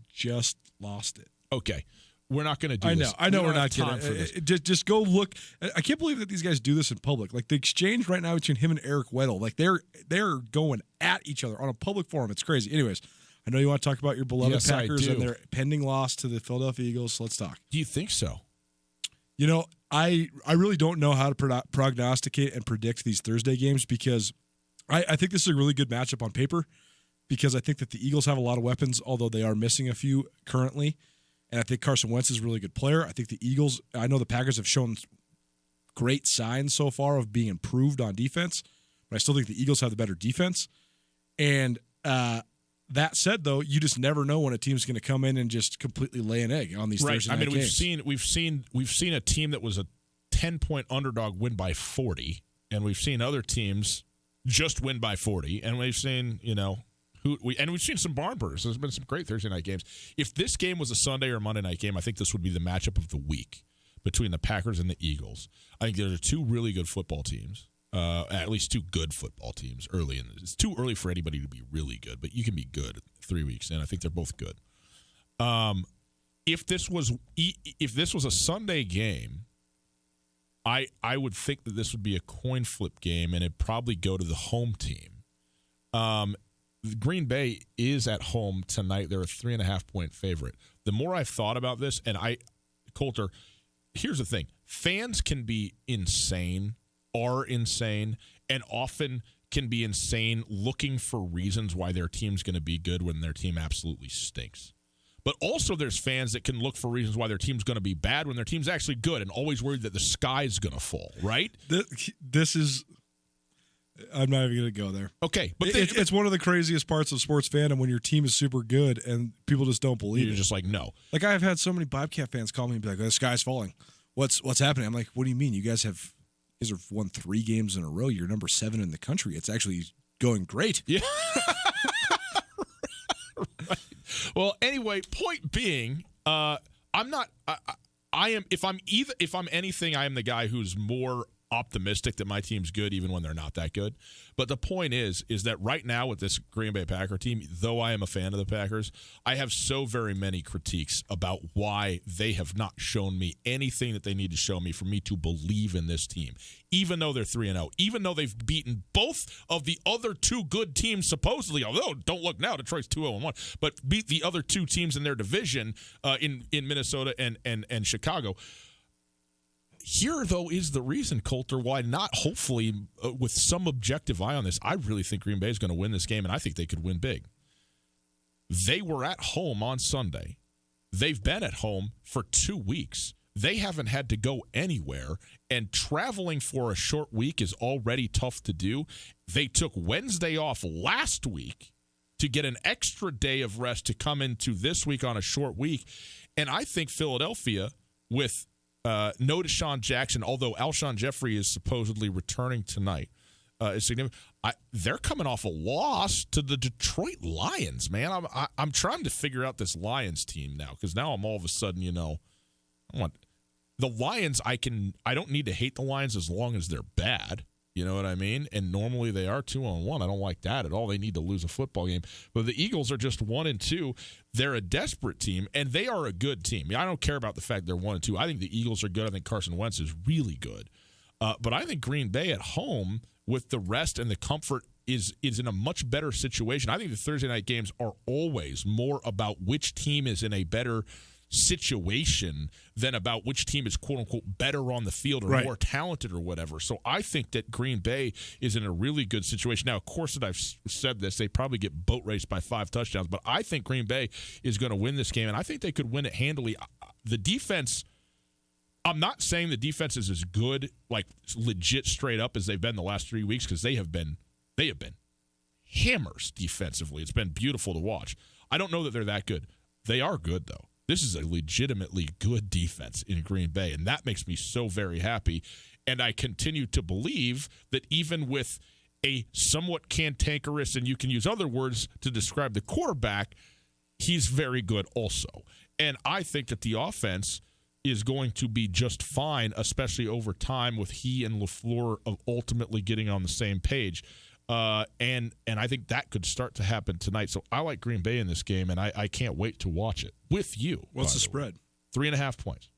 just lost it. Okay, we're not going to do this. I know we're not going to. Just go look. I can't believe that these guys do this in public. Like the exchange right now between him and Eric Weddle, like they're going at each other on a public forum. It's crazy. Anyways. I know you want to talk about your beloved Packers and their pending loss to the Philadelphia Eagles, so let's talk. Do you think so? You know, I really don't know how to prognosticate and predict these Thursday games because I think this is a really good matchup on paper. because I think that the Eagles have a lot of weapons, although they are missing a few currently. And I think Carson Wentz is a really good player. I think the Eagles, I know the Packers have shown great signs so far of being improved on defense, but I still think the Eagles have the better defense. And that said, though, you just never know when a team's going to come in and just completely lay an egg on these Thursday night games. we've seen a team that was a 10-point underdog win by 40, and we've seen other teams just win by 40, and we've seen we've seen some barn burners. There's been some great Thursday night games. If this game was a Sunday or Monday night game, I think this would be the matchup of the week between the Packers and the Eagles. I think there are two really good football teams. At least two good football teams early in this. It's too early for anybody to be really good, but you can be good 3 weeks in. I think they're both good. If this was a Sunday game, I would think that this would be a coin flip game, and it'd probably go to the home team. Green Bay is at home tonight. They're a 3.5-point favorite. The more I've thought about this, Coulter, here's the thing: fans can be insane. Are insane and often can be insane looking for reasons why their team's going to be good when their team absolutely stinks. But also there's fans that can look for reasons why their team's going to be bad when their team's actually good and always worried that the sky's going to fall, right? This is – I'm not even going to go there. Okay. But it's one of the craziest parts of sports fandom when your team is super good and people just don't believe it. You're just like, no. Like I've had so many Bobcat fans call me and be like, the sky's falling. What's happening? I'm like, what do you mean? You guys have won 3 games in a row. You're number 7 in the country. It's actually going great. Yeah. Right. Well, anyway, point being, I'm not. I am. If I'm anything, I am the guy who's more optimistic that my team's good even when they're not that good. But the point is that right now with this Green Bay Packer team, though I am a fan of the Packers, I have so very many critiques about why they have not shown me anything that they need to show me for me to believe in this team. Even though they're 3-0, even though they've beaten both of the other 2 good teams supposedly, although don't look now, Detroit's 2-0-1, but beat the other 2 teams in their division in Minnesota and Chicago. Here, though, is the reason, Coulter, why not hopefully with some objective eye on this. I really think Green Bay is going to win this game, and I think they could win big. They were at home on Sunday. They've been at home for 2 weeks. They haven't had to go anywhere, and traveling for a short week is already tough to do. They took Wednesday off last week to get an extra day of rest to come into this week on a short week, and I think Philadelphia with no Deshaun Jackson, although Alshon Jeffrey is supposedly returning tonight, is significant. They're coming off a loss to the Detroit Lions, man. I'm trying to figure out this Lions team now because now I'm all of a sudden, I want the Lions. I don't need to hate the Lions as long as they're bad. You know what I mean? And normally they are 2-1. I don't like that at all. They need to lose a football game. But the Eagles are just 1-2. They're a desperate team, and they are a good team. I don't care about the fact they're 1-2. I think the Eagles are good. I think Carson Wentz is really good. But I think Green Bay at home with the rest and the comfort is in a much better situation. I think the Thursday night games are always more about which team is in a better situation than about which team is quote unquote better on the field or more talented or whatever. So I think that Green Bay is in a really good situation. Now, of course, that I've said this, they probably get boat raced by 5 touchdowns, but I think Green Bay is going to win this game, and I think they could win it handily. The defense, I'm not saying the defense is as good, like legit straight up as they've been the last 3 weeks, because they have been hammers defensively. It's been beautiful to watch. I don't know that they're that good. They are good, though. This is a legitimately good defense in Green Bay, and that makes me so very happy. And I continue to believe that even with a somewhat cantankerous, and you can use other words to describe the quarterback, he's very good also. And I think that the offense is going to be just fine, especially over time with he and LaFleur ultimately getting on the same page. And I think that could start to happen tonight. So I like Green Bay in this game, and I can't wait to watch it with you. What's the spread? 3.5 points.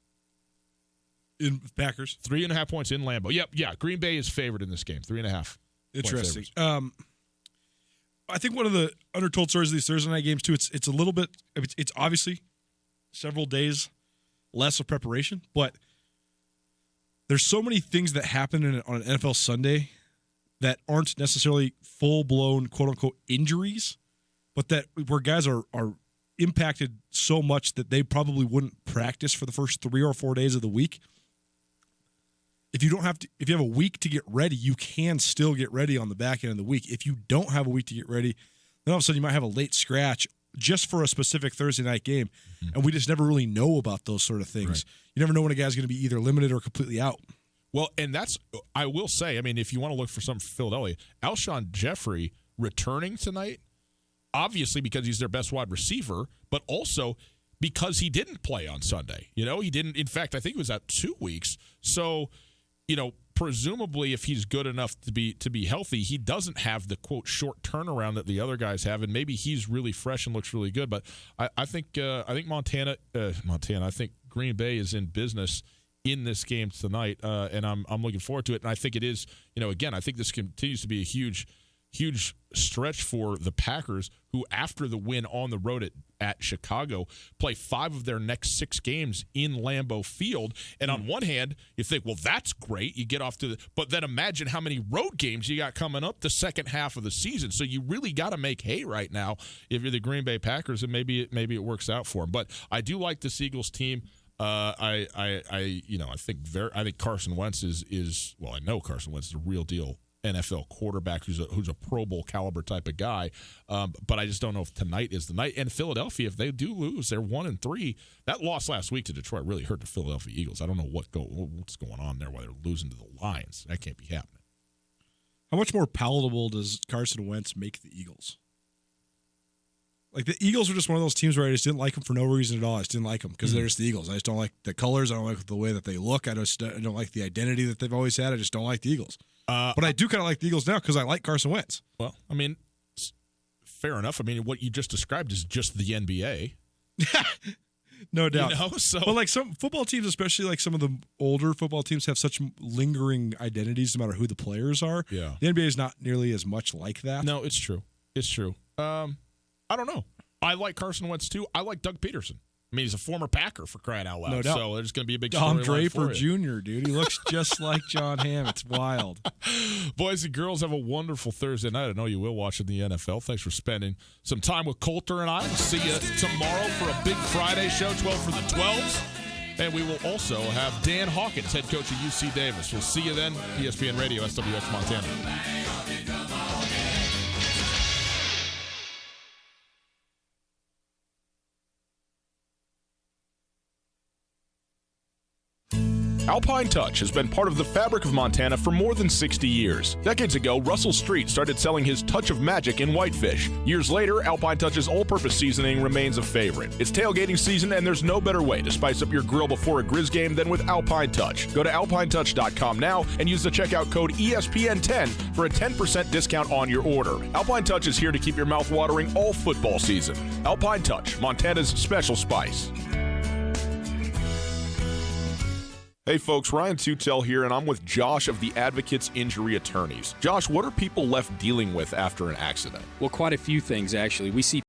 In Packers? 3.5 points in Lambeau. Yep, yeah. Green Bay is favored in this game. 3.5. Interesting. I think one of the undertold stories of these Thursday night games, too, it's a little bit, it's obviously several days less of preparation, but there's so many things that happen on an NFL Sunday that aren't necessarily full-blown, quote-unquote, injuries but that where guys are impacted so much that they probably wouldn't practice for the first 3 or 4 days of the week. If you have a week to get ready, you can still get ready on the back end of the week. If you don't have a week to get ready, then all of a sudden you might have a late scratch just for a specific Thursday night game. And we just never really know about those sort of things. Right. You never know when a guy's going to be either limited or completely out. Well, and that's, I will say, I mean, if you want to look for something for Philadelphia, Alshon Jeffrey returning tonight, obviously because he's their best wide receiver, but also because he didn't play on Sunday. He didn't. In fact, I think it was out 2 weeks. So, presumably if he's good enough to be healthy, he doesn't have the, quote, short turnaround that the other guys have, and maybe he's really fresh and looks really good. But I think Montana, I think Green Bay is in business in this game tonight, and I'm looking forward to it. And I think it is, again, I think this continues to be a huge stretch for the Packers, who after the win on the road at Chicago play 5 of their next 6 games in Lambeau Field. And on one hand, you think, well, that's great. You get off to but then imagine how many road games you got coming up the second half of the season. So you really got to make hay right now if you're the Green Bay Packers, and maybe it works out for them. But I do like this Eagles team. I think Carson Wentz is I know Carson Wentz is a real deal NFL quarterback who's a Pro Bowl caliber type of guy, but I just don't know if tonight is the night. And Philadelphia, if they do lose, they're 1-3. That loss last week to Detroit really hurt the Philadelphia Eagles. I don't know what's going on there, why they're losing to the Lions. That can't be happening. How much more palatable does Carson Wentz make the Eagles? Like, the Eagles were just one of those teams where I just didn't like them for no reason at all. I just didn't like them because they're just the Eagles. I just don't like the colors. I don't like the way that they look. I don't like the identity that they've always had. I just don't like the Eagles. But I do kind of like the Eagles now because I like Carson Wentz. Well, I mean, fair enough. I mean, what you just described is just the NBA. No doubt. But like some football teams, especially like some of the older football teams, have such lingering identities no matter who the players are. Yeah. The NBA is not nearly as much like that. No, it's true. I don't know. I like Carson Wentz too. I like Doug Peterson. I mean, he's a former Packer, for crying out loud. No doubt. So there's going to be a big Don storyline Draper for you. Jr., dude. He looks just like John Hamm. It's wild. Boys and girls, have a wonderful Thursday night. I know you will watching the NFL. Thanks for spending some time with Coulter and I. We'll see you tomorrow for a big Friday show, 12 for the 12s. And we will also have Dan Hawkins, head coach of UC Davis. We'll see you then. ESPN Radio, SWX Montana. Alpine Touch has been part of the fabric of Montana for more than 60 years. Decades ago, Russell Street started selling his touch of magic in whitefish. Years later, Alpine Touch's all-purpose seasoning remains a favorite. It's tailgating season, and there's no better way to spice up your grill before a Grizz game than with Alpine Touch. Go to alpinetouch.com now and use the checkout code ESPN10 for a 10% discount on your order. Alpine Touch is here to keep your mouth watering all football season. Alpine Touch, Montana's special spice. Hey folks, Ryan Tootell here, and I'm with Josh of the Advocates Injury Attorneys. Josh, what are people left dealing with after an accident? Well, quite a few things, actually. We see